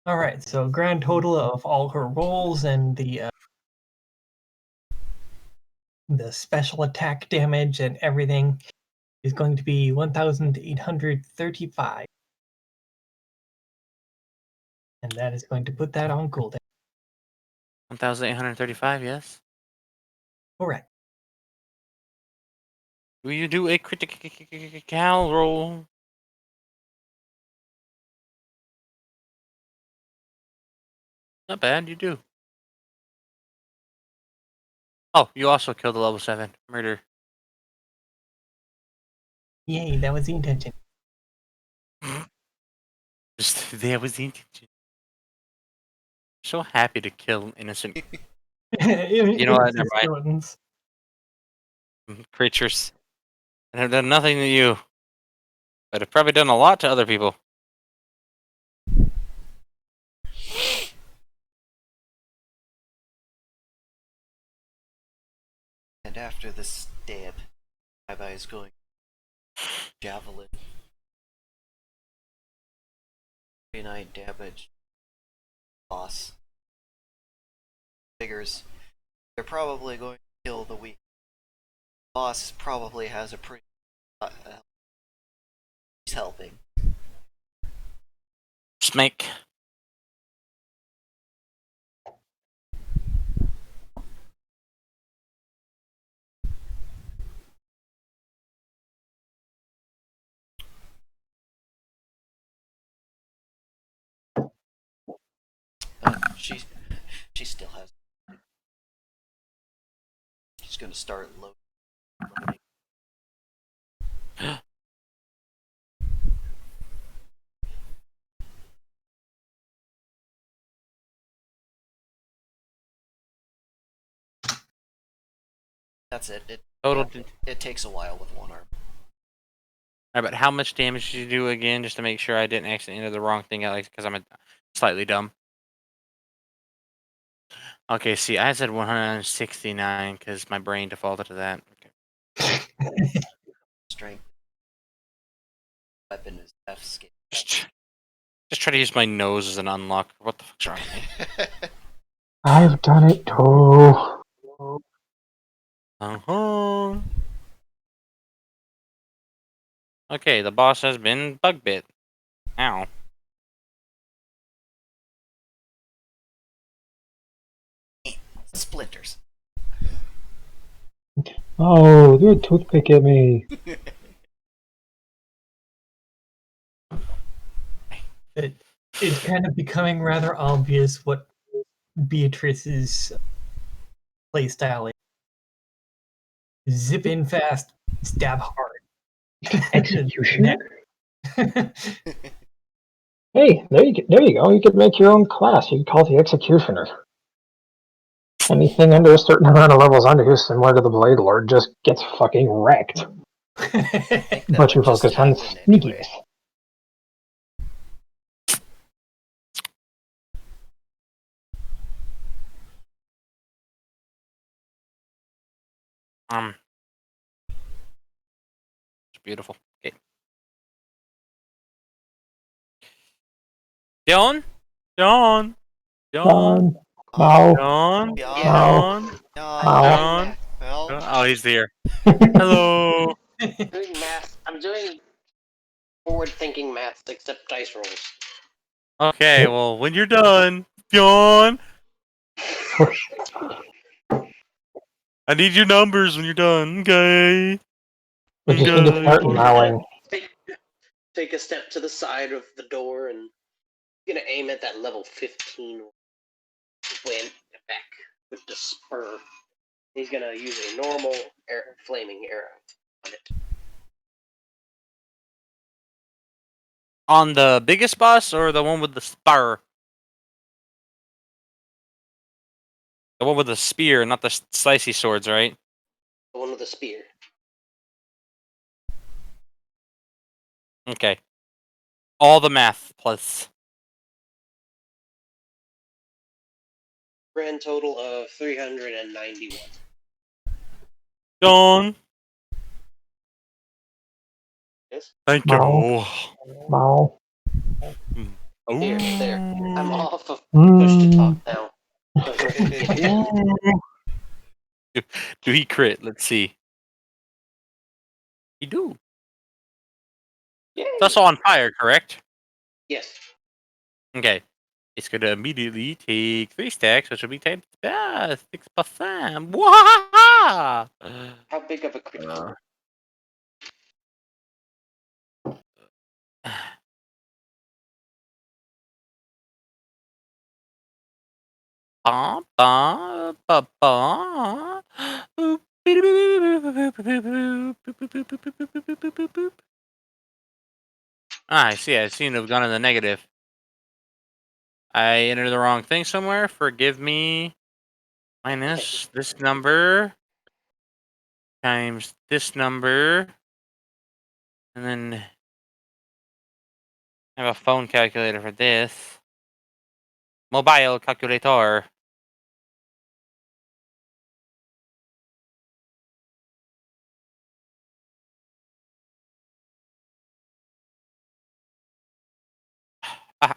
All right, so grand total of all her rolls and the special attack damage and everything is going to be 1,835. And that is going to put that on cooldown. 1,835, yes. Correct. Will you do a critical roll? Not bad, you do. Oh, you also killed a level 7. Murder. Yay, that was the intention. Just, that was the intention. So happy to kill innocent You know what, never mind. Skeletons. Creatures. And have done nothing to you. But have probably done a lot to other people. And after the stab, Rabbi is going javelin. 39 damage. Boss. Figures they're probably going to kill the weak. Boss probably has a pretty. He's helping. Snake. She still has. She's gonna start loading. That's it. Total. It takes a while with one arm. Alright, but how much damage did you do again, just to make sure I didn't accidentally enter the wrong thing, Alex? Because I'm slightly dumb. Okay, see, I said 169 because my brain defaulted to that. Okay. Strength. Weapon is F scale. Just try to use my nose as an unlock. What the fuck's wrong with me? I've done it too. Uh-huh. Okay, the boss has been bug bit. Ow. Splinters. Oh, threw a toothpick at me. It's kind of becoming rather obvious what Beatrice's playstyle is. Zip in fast, stab hard. Executioner? Hey, there you go. You could make your own class. You could call it the Executioner. Anything under a certain amount of levels under you, similar to the Blade Lord, just gets fucking wrecked. But you focus on sneakiness. It's beautiful. Okay. John? No. John? No. Oh, he's here. Hello. Doing math. I'm doing forward-thinking maths, except dice rolls. Okay, well, when you're done, John, I need your numbers when you're done, okay? We just need to start mowing. Take a step to the side of the door and gonna aim at that level 15 went back with the spur. He's gonna use a normal flaming arrow on it. On the biggest boss or the one with the spar? The one with the spear, not the slicey swords, right? The one with the spear. Okay. All the math plus. Grand total of 391. John. Yes? Thank Mow. you. Mow. There. I'm off of push to talk now. Do he crit? Let's see. He do. Yay! It's also on fire, correct? Yes. Okay. It's going to immediately take 3 stacks, which will be 10. 6%. Wahaha! How big of a critical? Ba, ba, ba, ba. I see. I seem to have gone in the negative. I entered the wrong thing somewhere. Forgive me. Minus this number times this number. And then I have a phone calculator for this. Mobile calculator.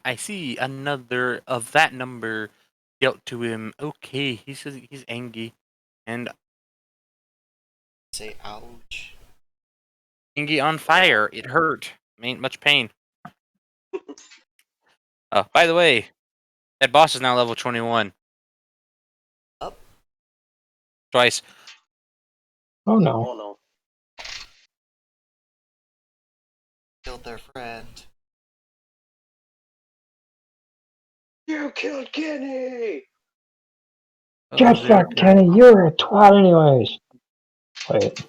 I see another of that number dealt to him. Okay, he says he's angry. And Say ouch. angry on fire. It hurt. Ain't much pain. Oh, by the way, that boss is now level 21. Up. Twice. Oh no. Oh no. Killed their friend. You killed Kenny! Get fucked, Kenny. You're a twat, anyways. Wait.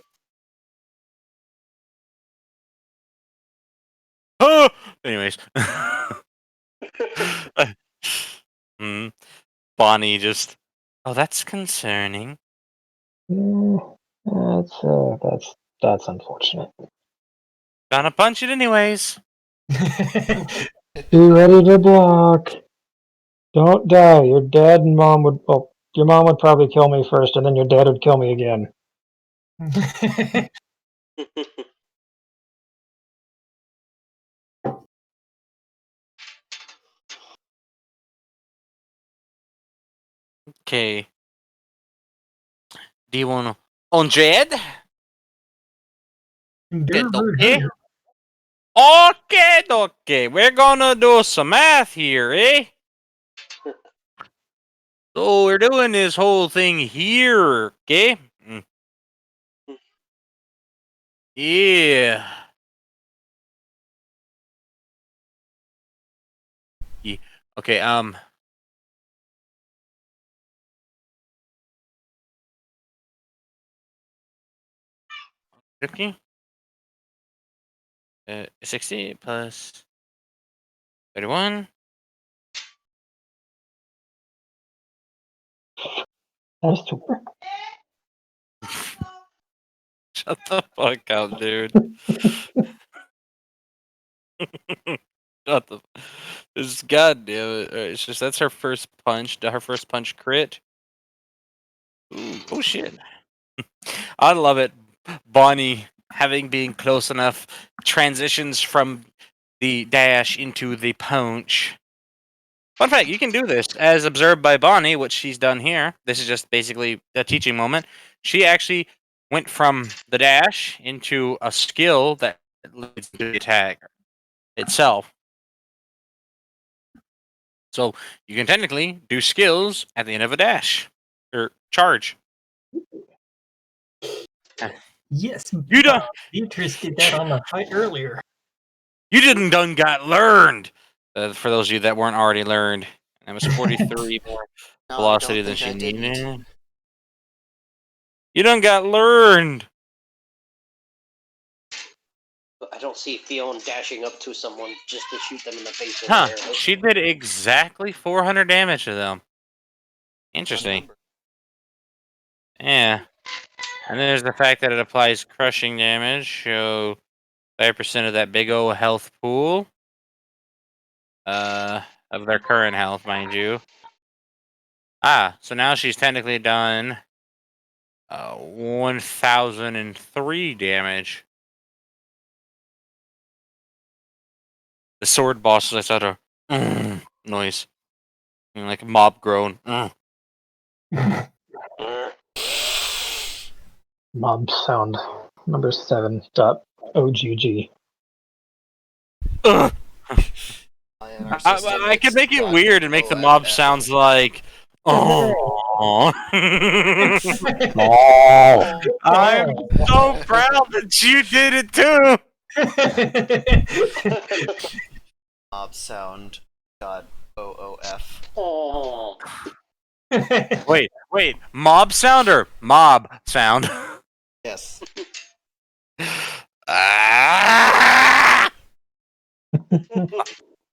Oh! Anyways. Bonnie just. Oh, that's concerning. That's unfortunate. Gonna punch it anyways. Be ready to block. Don't die. Your dad and mom would. Well, your mom would probably kill me first, and then your dad would kill me again. Okay. Do you want 100? Okay. Okay. We're gonna do some math here, eh? So we're doing this whole thing here, okay? Yeah. Okay, $50? 60 plus 31. That's super. Shut the fuck up, dude. Shut the. This goddamn it. It's just that's her first punch. Her first punch crit. Ooh, oh shit. I love it. Bonnie having been close enough transitions from the dash into the punch. Fun fact, you can do this as observed by Bonnie, what she's done here. This is just basically a teaching moment. She actually went from the dash into a skill that leads to the attack itself. So you can technically do skills at the end of a dash or charge. Yes, You don't. Beatrice did that on the fight earlier. You didn't done got learned. For those of you that weren't already learned, that was 43 more No, velocity don't than think she I didn't. needed. You done got learned. I don't see Theon dashing up to someone just to shoot them in the face with Huh? an arrow. She did exactly 400 damage to them. Interesting. Remember. Yeah. And then there's the fact that it applies crushing damage, so 5% of that big O health pool. Of their current health, mind you. Ah, so now she's technically done 1003 damage. The sword boss lets out a noise. Like a mob groan. Mob sound number 7.ogg. I could make it weird and make the mob sounds like. Oh. I'm so proud that you did it too. Mob sound. .oof. Oh. Wait. Mob sound or mob sound? Yes. Ah!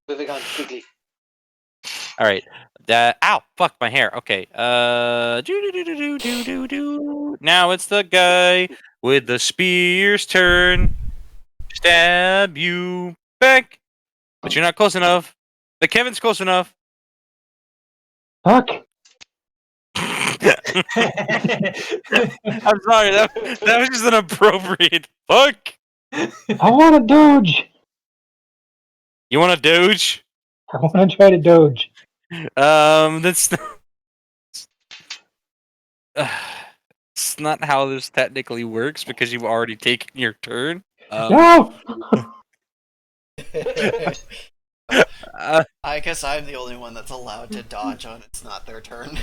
Moving on quickly. All right. Ow! Fuck my hair. Okay. Now it's the guy with the spear's turn. Stab you back, but you're not close enough. But Kevin's close enough. Fuck! I'm sorry. That was just an appropriate fuck. I want to doge! You want to doge? I want to try to doge. That's it's not how this technically works because you've already taken your turn. No! I guess I'm the only one that's allowed to dodge when it's not their turn.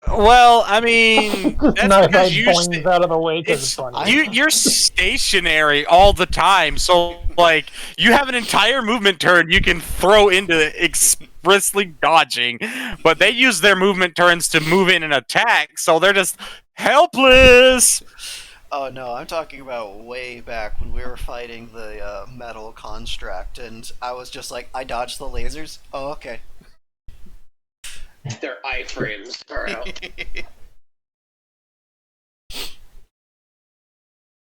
Well, I mean, that's Knife because boings out of the way because it's funny. you're stationary all the time. So, like, you have an entire movement turn you can throw into briskly dodging, but they use their movement turns to move in and attack, so they're just helpless. Oh no, I'm talking about way back when we were fighting the metal construct, and I was just like, I dodged the lasers. Oh, okay. Their iframes are out.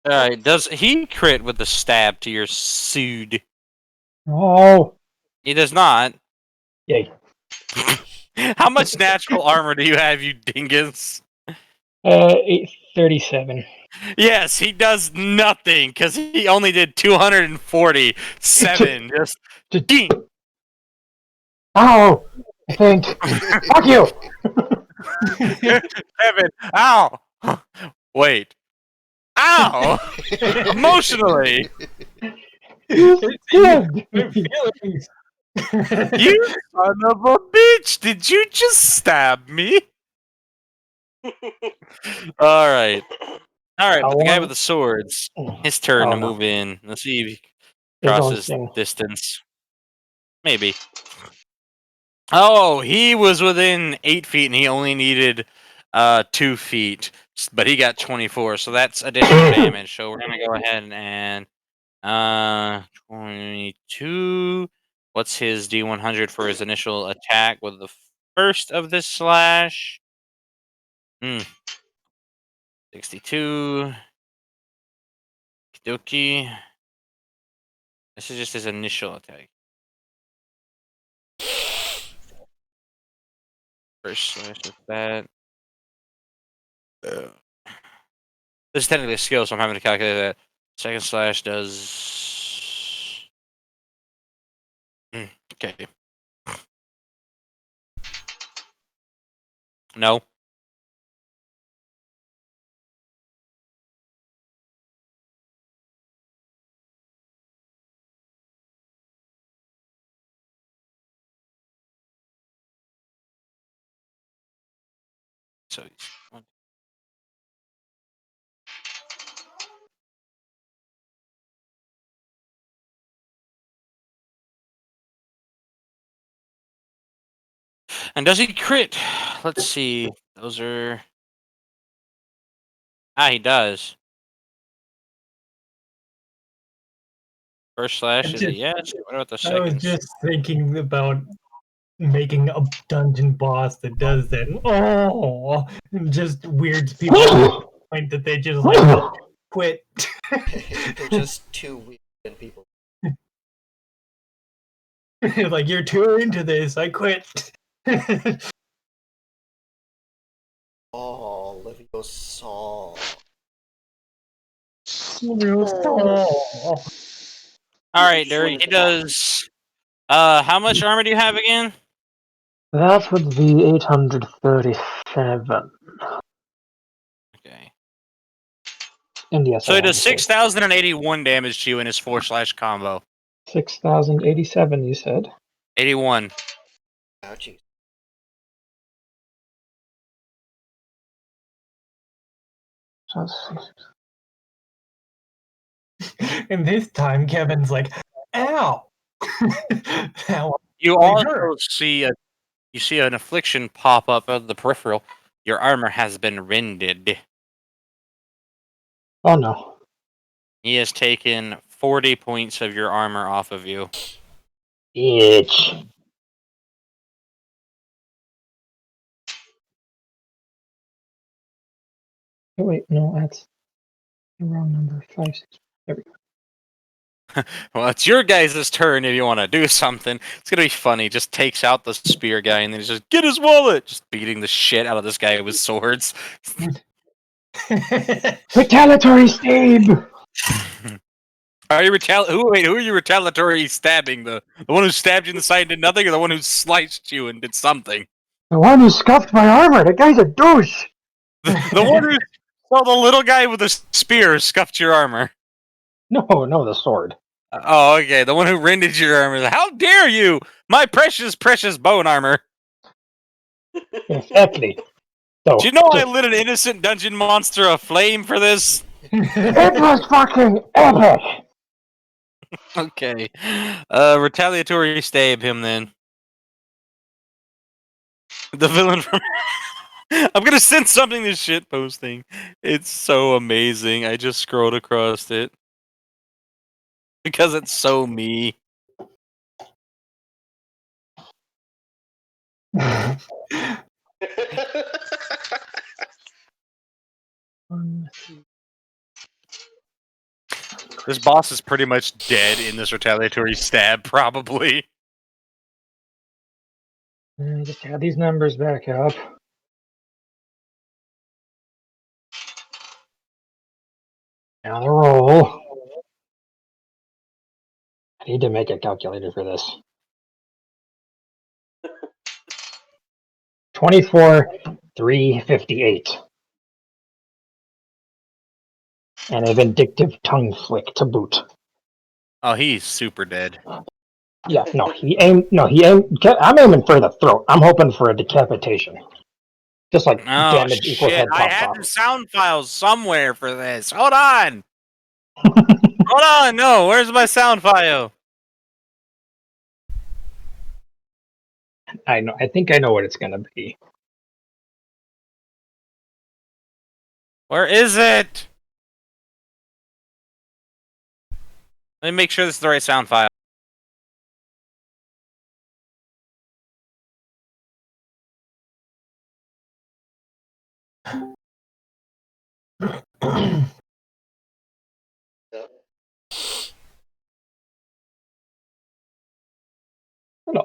Alright, does he crit with the stab to your suit? Oh, He does not. yay. How much natural armor do you have, you dingus? 837. Yes, he does nothing, because he only did 247. Just ding. Ow! I think. Fuck you! Evan, ow! Wait. Ow! Emotionally! You did! My feelings. You son of a bitch! Did you just stab me? Alright. Alright, but the guy with the swords, his turn Oh, to no. move in. Let's see if he His own crosses thing. distance. Maybe. Oh, he was within 8 feet and he only needed 2 feet. But he got 24, so that's additional damage. So we're gonna go ahead and 22. What's his D100 for his initial attack with the first of this slash? 62. Dokie. This is just his initial attack. First slash with that. This is technically a skill, so I'm having to calculate that. Second slash does. Okay. No. So he's one. And does he crit? Let's see. Those are. He does. First slash is a yes. What about the I was second? just thinking about making a dungeon boss that does that. Oh, and just weirds people to the point that they just like quit. They're just too weird people. Like, you're too into this. I quit. Oh, Leviosa. All right, Derek. He does. How much armor do you have again? That would be 837. Okay. And yes, So I he am does the 6,081 damage to you in his 4-slash combo. 6,087, you said? 81. Ouchie. And this time, Kevin's like, "Ow!" Ow. You They also hurt. see an affliction pop up of the peripheral. Your armor has been rended. Oh no. He has taken 40 points of your armor off of you. Itch. Oh, wait, no, that's the wrong number. 5, 6. There we go. Well, it's your guys' turn if you want to do something. It's gonna be funny. Just takes out the spear guy and then he's just get his wallet. Just beating the shit out of this guy with swords. Retaliatory stab! Are you who are you retaliatory stabbing? The one who stabbed you in the side and did nothing, or the one who sliced you and did something? The one who scuffed my armor! That guy's a douche! The one who the little guy with the spear scuffed your armor. No, the sword. Oh, okay. The one who rended your armor. How dare you! My precious, precious bone armor. Exactly. So, Do you know I lit an innocent dungeon monster aflame for this? it was fucking epic! Okay. Retaliatory stab him then. The villain from. I'm gonna send something to shit posting. It's so amazing. I just scrolled across it because it's so me. This boss is pretty much dead in this retaliatory stab, probably. Just add these numbers back up. Now the roll. I need to make a calculator for this. 24,358. And a vindictive tongue flick to boot. Oh, he's super dead. Yeah, he aimed. I'm aiming for the throat. I'm hoping for a decapitation. Just like Oh damage equals shit! head I pops had off. the sound files somewhere for this. Hold on. Hold on. No, where's my sound file? I know. I think I know what it's gonna be. Where is it? Let me make sure this is the right sound file. No.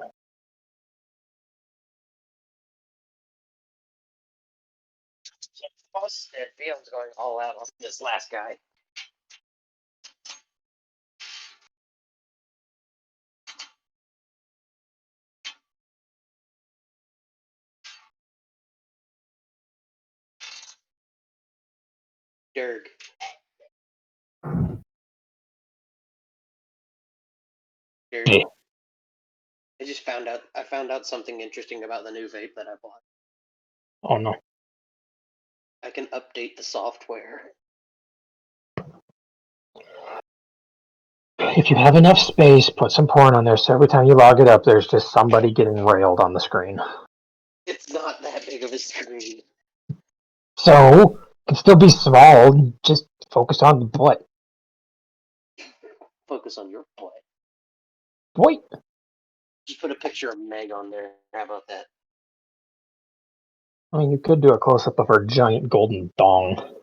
Boss said Beyond's going all out on this last guy. Derg. Derg. Hey. I found out something interesting about the new vape that I bought. Oh no. I can update the software. If you have enough space, put some porn on there so every time you log it up, there's just somebody getting railed on the screen. It's not that big of a screen. So, it can still be small, just focus on the butt. Focus on your play. Boy! Just put a picture of Meg on there. How about that? I mean, you could do a close-up of her giant golden dong.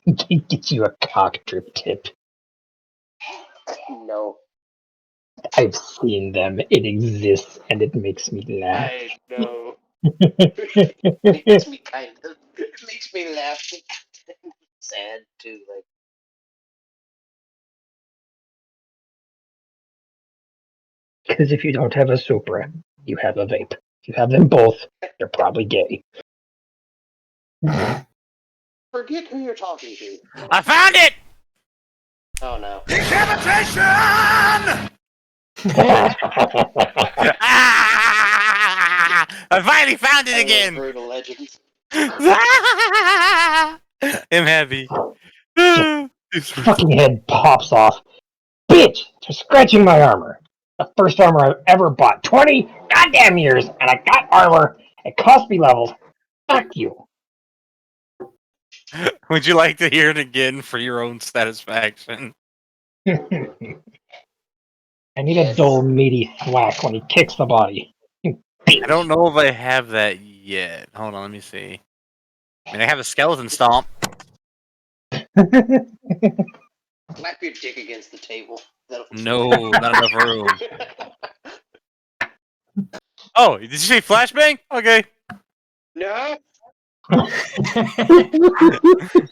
Get you a cock drip tip. No. I've seen them. It exists, and it makes me laugh. I know. It makes me it makes me laugh. Sad too, like Because if you don't have a Supra, you have a vape. If you have them both, you're probably gay. forget who you're talking to. I found it. Oh no. Decapitation! I finally found it I love again. Brutal Legends. I'm happy. Fucking head pops off. Bitch! For scratching my armor. The first armor I've ever bought. 20 goddamn years, and I got armor. It cost me levels. Fuck you. Would you like to hear it again for your own satisfaction? I need a dull, meaty thwack when he kicks the body. I don't know if I have that yet. Hold on, let me see. I mean, I have a skeleton stomp. Slap your dick against the table. No, not enough room. Oh, did you say flashbang? Okay. No. I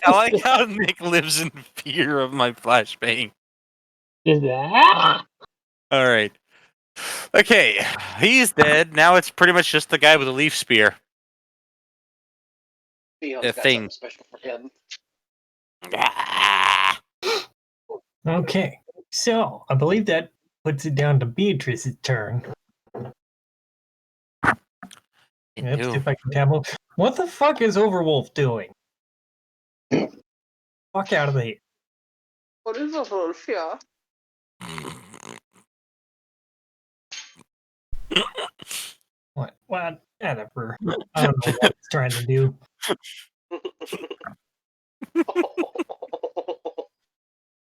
like how Nick lives in fear of my flashbang. All right. Okay, he's dead. Now it's pretty much just the guy with a leaf spear. Beyond's got Thing. something special for him. Ah. Okay, so I believe that puts it down to Beatrice's turn. Let's see if I can tableau. What the fuck is Overwolf doing? Fuck out of here. What is a wolf, yeah? What? Whatever. I don't know what it's trying to do.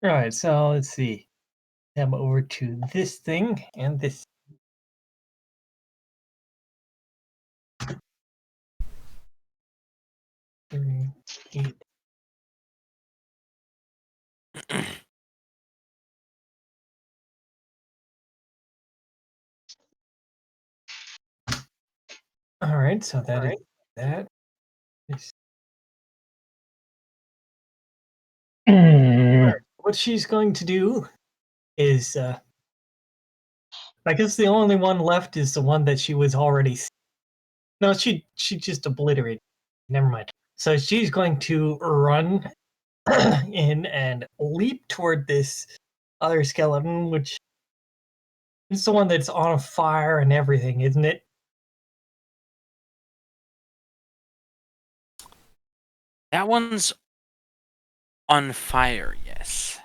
Alright, so let's see. Tab over to this thing and this. Three, 8. Alright, so that is that. Is- What she's going to do is, I guess the only one left is the one that she was already. No, she just obliterated. Never mind. So she's going to run in and leap toward this other skeleton, which is the one that's on fire and everything, isn't it? That one's on fire, yes.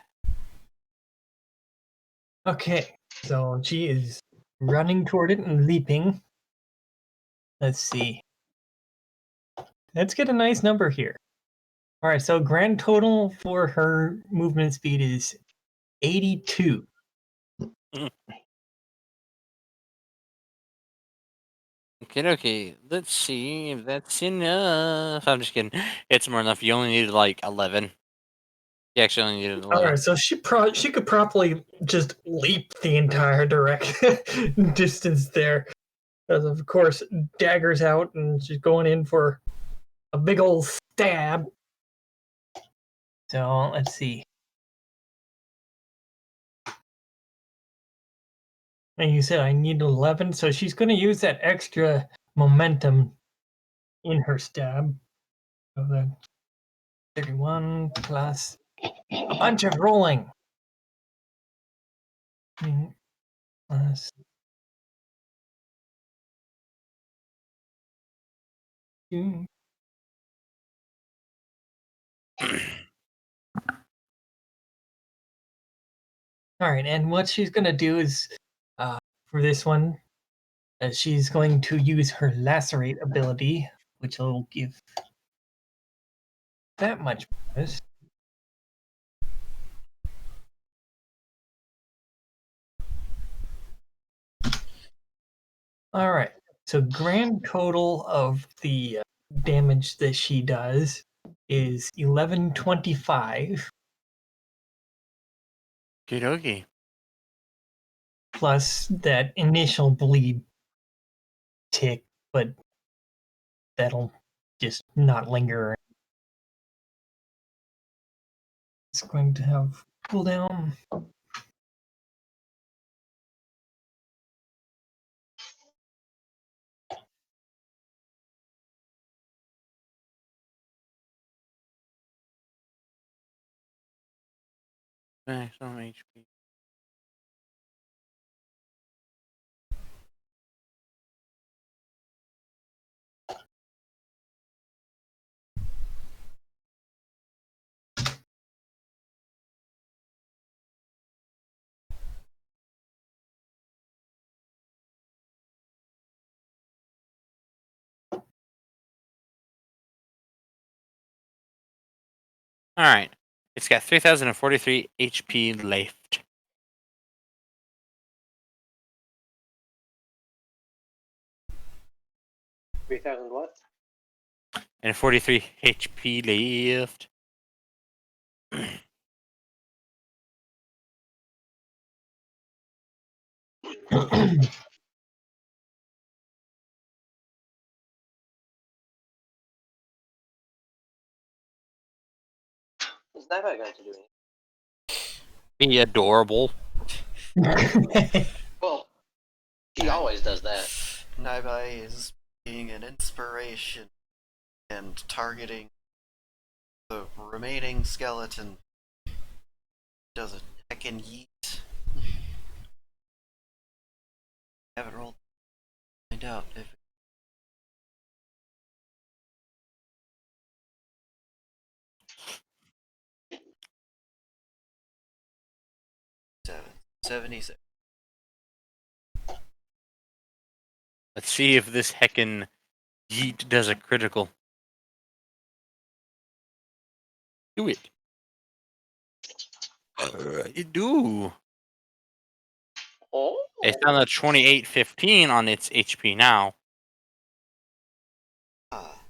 Okay, so she is running toward it and leaping. Let's see. Let's get a nice number here. All right, so grand total for her movement speed is 82. Okay. Let's see if that's enough. I'm just kidding. It's more enough. You only needed like 11. You actually only needed 11. All right, so she could probably just leap the entire direct distance there. Because of course, daggers out and she's going in for a big old stab. So let's see. And you said I need 11, so she's going to use that extra momentum in her stab. So then 31 plus a bunch of rolling. Plus 2. All right, and what she's going to do is, for this one, she's going to use her lacerate ability, which will give that much bonus. All right, so grand total of the damage that she does is 1125 Okay. plus that initial bleed tick, but that'll just not linger. It's going to have cooldown. Maximum HP. Alright. It's got 3043 HP left. what? And 43 HP left. What's that going to do? Be adorable. Well, she always does that. Naibai is being an inspiration and targeting the remaining skeleton. Does a heckin' yeet. Haven't rolled. Find out if. Seven. 76. Let's see if this heckin' yeet does a critical. Do it. It do. Oh, It's down to 2815 on its HP now. Ah,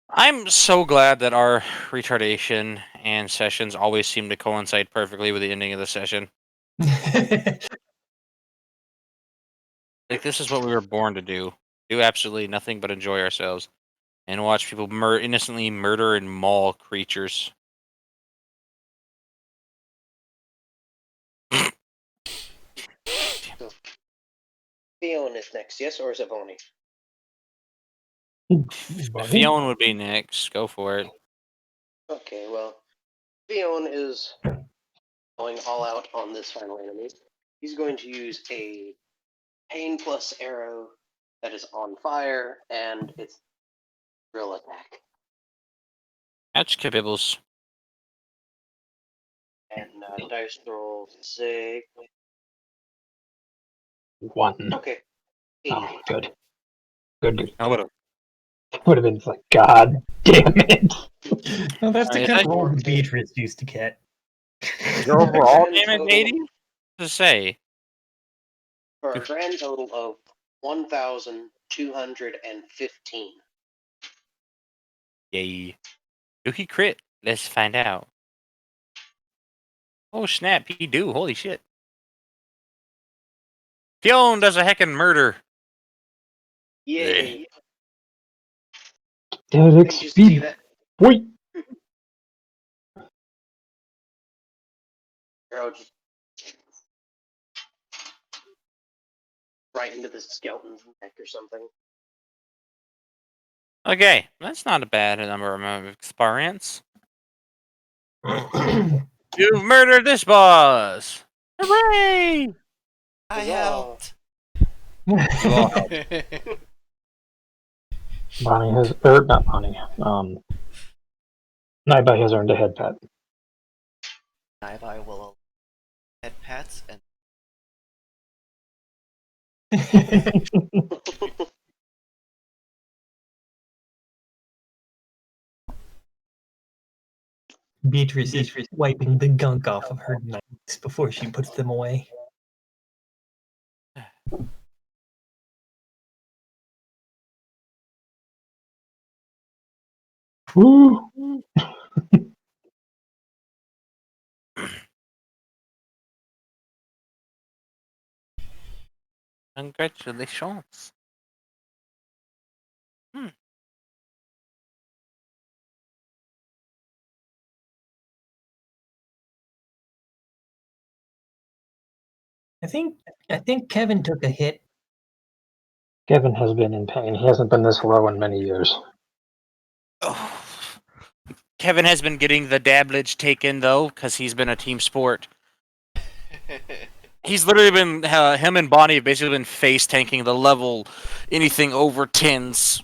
I'm so glad that our retardation and sessions always seem to coincide perfectly with the ending of the session. Like, this is what we were born to do. Do absolutely nothing but enjoy ourselves and watch people innocently murder and maul creatures. Theon is next, yes, or is it Bonnie? Bonnie? Fiona would be next. Go for it. Okay, well, Theon is going all out on this final enemy. He's going to use a Pain plus arrow that is on fire, and it's drill attack. Catch kibibbles. And dice roll 6. 1. Okay. Oh, 88. good. Good. How about Would have been like, God damn it. Well, that's the Is kind that of roll Beatrice used to get. your overall Grand damage total- 80? To say. For a grand total of 1,215. Yay. Do he crit? Let's find out. Oh snap, he do. Holy shit. Fiona does a heckin' murder. Yay! Did Did you see that? Wait. Arrow just right into the skeleton's neck or something. Okay, that's not a bad number of experience. You've murdered this boss! Hooray! I Huzzah. helped. You all helped. Bonnie has, not Bonnie. Naibai has earned a head pat. I will head pats and Beatrice is wiping the gunk off of her knives before she puts them away. Woo! Congratulations. I think Kevin took a hit. Kevin has been in pain. He hasn't been this low in many years. Oh. Kevin has been getting the dablage taken, though, because he's been a team sport. He's literally been, him and Bonnie have basically been face tanking the level anything over 10s.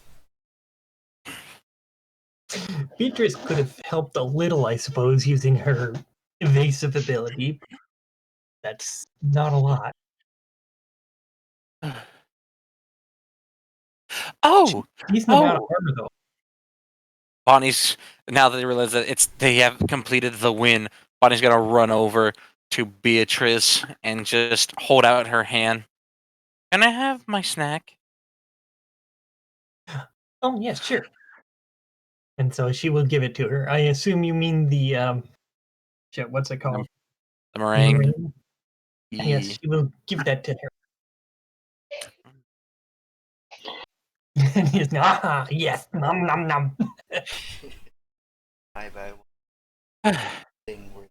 Beatrice could have helped a little, I suppose, using her evasive ability. That's not a lot. Oh! Decent amount of Oh! armor, though. Bonnie's, now that they realize that they have completed the win, Bonnie's gonna run over to Beatrice and just hold out her hand. Can I have my snack? Oh, yes, sure. And so she will give it to her. I assume you mean the shit, what's it called? The meringue. Meringue? Yes, she will give that to her. And he's yes, nom nom nom. I thing where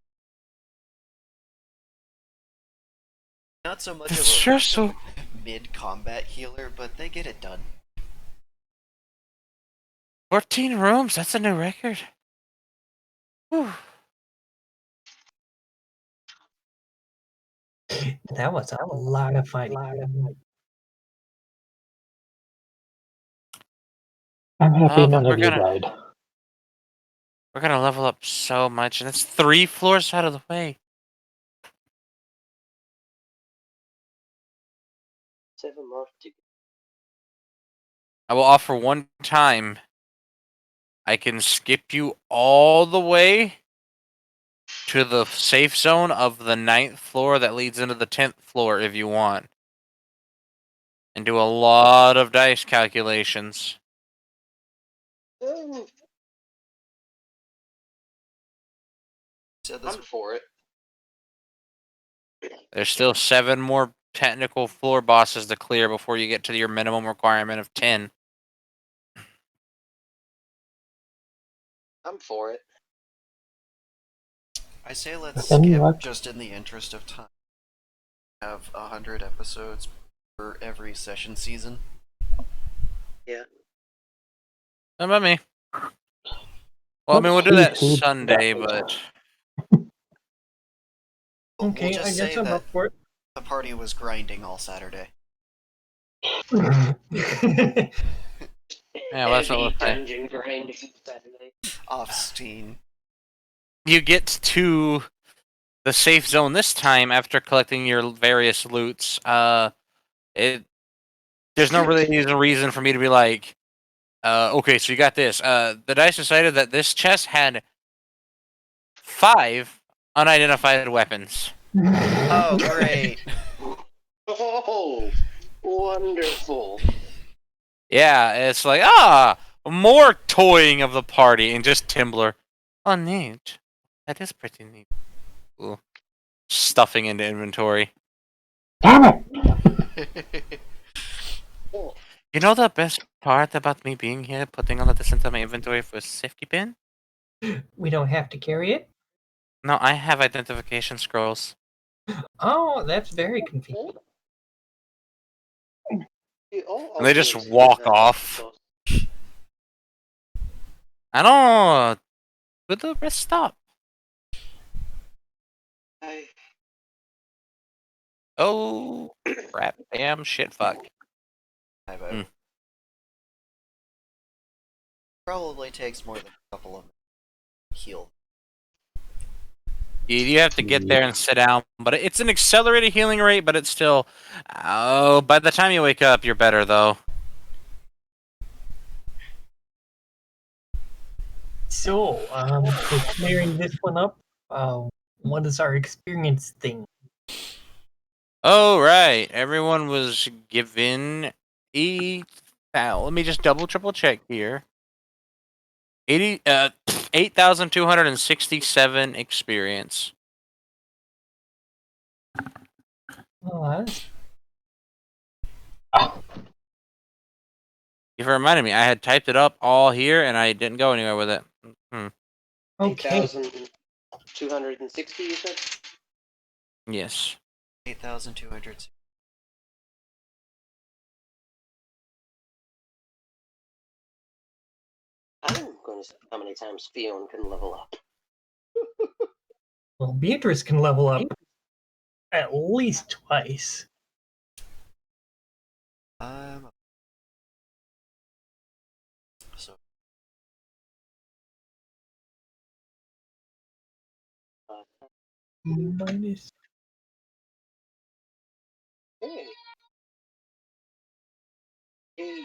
not so much It's of a stressful. mid-combat healer, but they get it done. 14 rooms, that's a new record. Whew. That was a lot of fighting. I'm happy none We're of you gonna- died. We're gonna level up so much, and that's 3 floors out of the way. 7 more to go. I will offer one time. I can skip you all the way to the safe zone of the 9th floor that leads into the 10th floor if you want. And do a lot of dice calculations. Oh, Said this I'm for it. There's still 7 more technical floor bosses to clear before you get to your minimum requirement of 10. I'm for it. I say let's Then skip what? just in the interest of time. Have 100 episodes for every session season. How about me? Well, I mean, we'll Let's do see that who Sunday, does. but We'll Okay, I just guess say I'm that up for the party was grinding all Saturday. it. yeah, well, that's what we'll Heavy say. dungeon grinding Saturday. Off Steam. You get to the safe zone this time after collecting your various loots. There's no really reason for me to be like, okay, so you got this. The dice decided that this chest had 5 unidentified weapons. Oh, great. Oh, wonderful. Yeah, it's like, more toying of the party, and just Timbler. Oh, neat. That is pretty neat. Ooh. Stuffing into inventory. Damn it! Oh, You know the best part about me being here, putting all of this into my inventory for a safety pin? We don't have to carry it? No, I have identification scrolls. Oh, that's very convenient. all And they just games walk have off. those. I don't. Would the rest stop? I Oh, crap. Damn, shit, fuck. I vote. Hmm. Probably takes more than a couple of minutes to heal. You have to get there and sit down, but it's an accelerated healing rate, but it's still. Oh, by the time you wake up, you're better, though. So, for clearing this one up, what is our experience thing? Oh, right. Everyone was given 8. Let me just triple check here. 8,267 experience. Oh, that's If it reminded me, I had typed it up all here and I didn't go anywhere with it. okay. 8,260, you said? Yes. 8,200. I'm going to see how many times Fion can level up. Well, Beatrice can level up at least twice. So Minus. Hey. 8.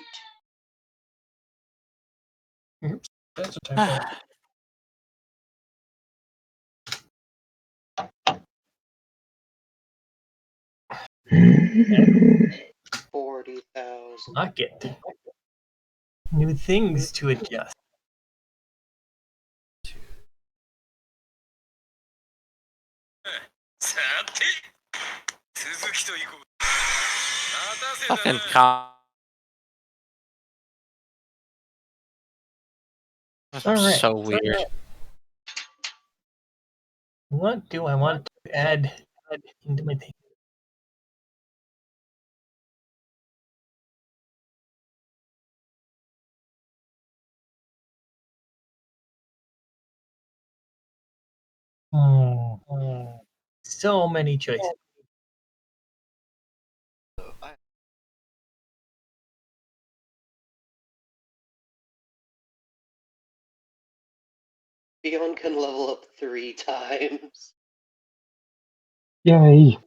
That's a typo. 40,000. I get new things to adjust. Fucking com. All right. So weird. What do I want to add into my thing? So many choices. I Fion can level up 3 times. Yay!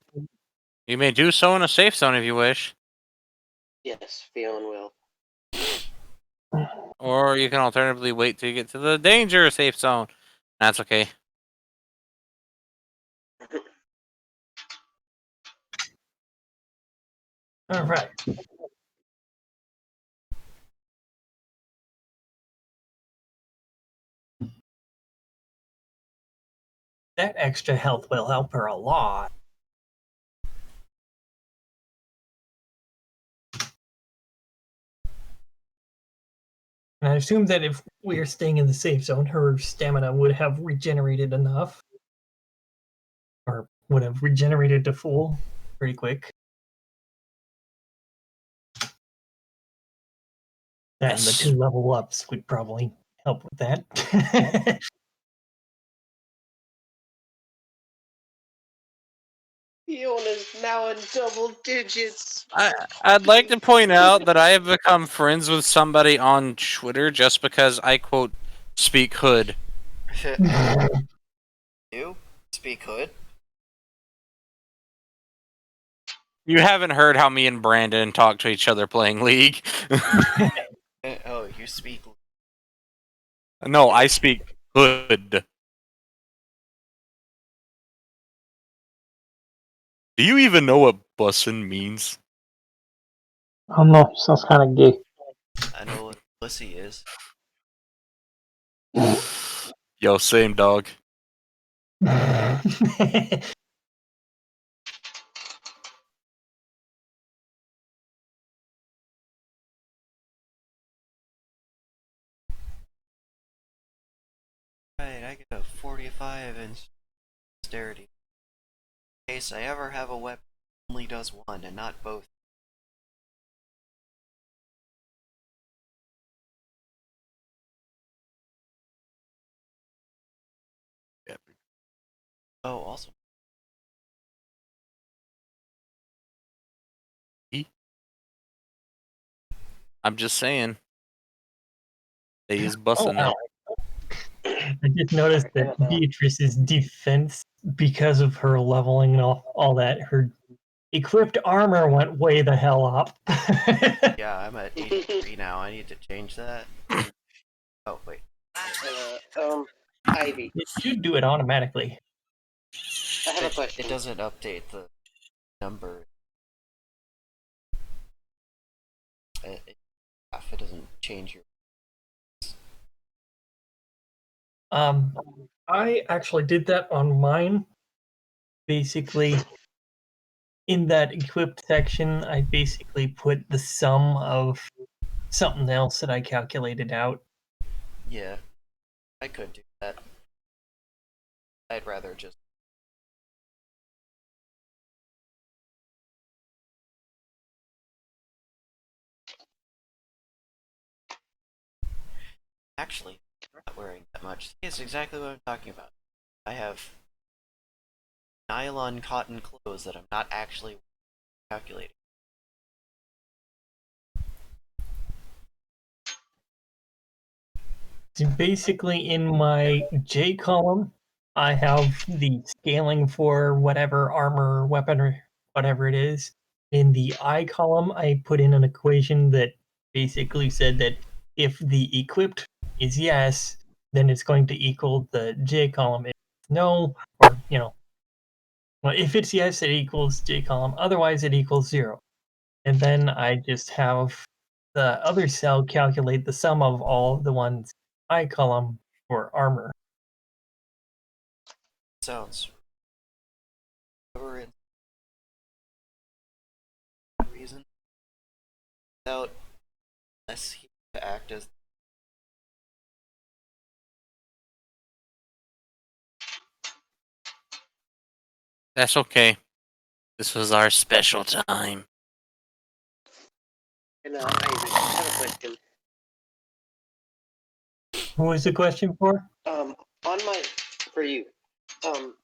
You may do so in a safe zone if you wish, Yes, Fion will. or you can alternatively wait till you get to the danger safe zone. That's okay. All right. That extra health will help her a lot. And I assume that if we are staying in the safe zone, her stamina would have regenerated enough. Or would have regenerated to full pretty quick. And the Yes. 2 level ups would probably help with that. Fion is now in double digits. I'd like to point out that I have become friends with somebody on Twitter just because I quote speak hood. You speak hood? You haven't heard how me and Brandon talk to each other playing League. Oh, you speak. No, I speak hood. Do you even know what bussin' means? I don't know. Sounds kind of gay. I know what pussy is. Yo, same dog. Right, I get a 45 in dexterity. In case I ever have a weapon that only does one and not both. Oh, also. I'm just saying. They use Oh, bussin' now. I just noticed that Beatrice's defense, because of her leveling and all that, her equipped armor went way the hell up. Yeah, I'm at 83 now. I need to change that. Oh, wait. Ivy, It should do it automatically. I have a It question. doesn't update the number. It doesn't change your. I actually did that on mine. Basically, in that equipped section, I basically put the sum of something else that I calculated out. Yeah, I could do that. I'd rather just. Actually, I'm not wearing that much. It's exactly what I'm talking about. I have nylon cotton clothes that I'm not actually calculating. So basically, in my J column, I have the scaling for whatever armor, weapon, or whatever it is. In the I column, I put in an equation that basically said that if the equipped is yes, then it's going to equal the J column. If it's no, or well, if it's yes, it equals J column. Otherwise, it equals 0. And then I just have the other cell calculate the sum of all of the ones I column for armor. Sounds. Whatever in reason. Without unless he to act as. That's okay. This was our special time. And Ivy, I have a question. Who was the question for? For you, on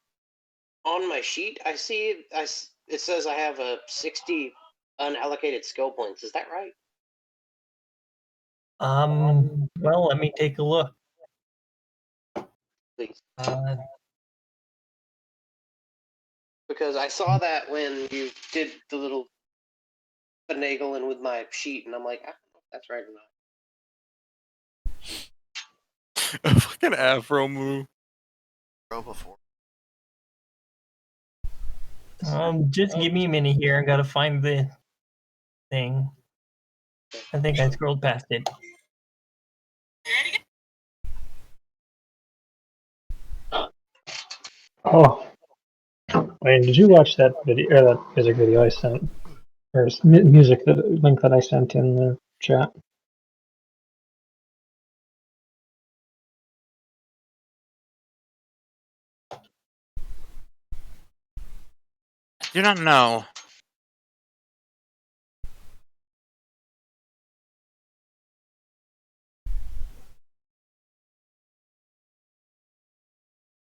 my sheet, I see it says I have a 60 unallocated skill points. Is that right? Well, let me take a look. please. Because I saw that when you did the little finagling with my sheet, and I'm like, I don't know if that's right or not. A fucking afro move. Pro before. Just give me a minute here. I gotta find the thing. I think I scrolled past it. Oh, wait, did you watch that video, or that music video I sent, or music link that I sent in the chat? Do not know.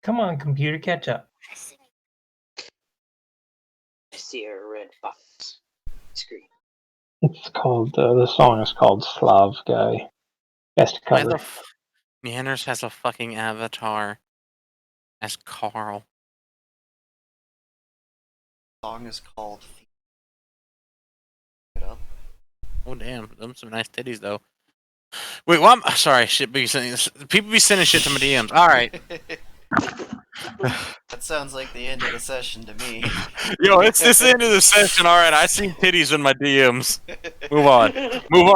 Come on, computer, catch up. I see a red box screen. It's called, the song is called Slav Guy. Best Why cover. the Meanders has a fucking avatar as Carl. The song is called. It up. Oh damn, them some nice titties though. Wait, what? Sorry, shit. People be sending shit to my DMs. All right. That sounds like the end of the session to me. Yo, it's this end of the session. All right, I seen titties in my DMs. Move on. Move on.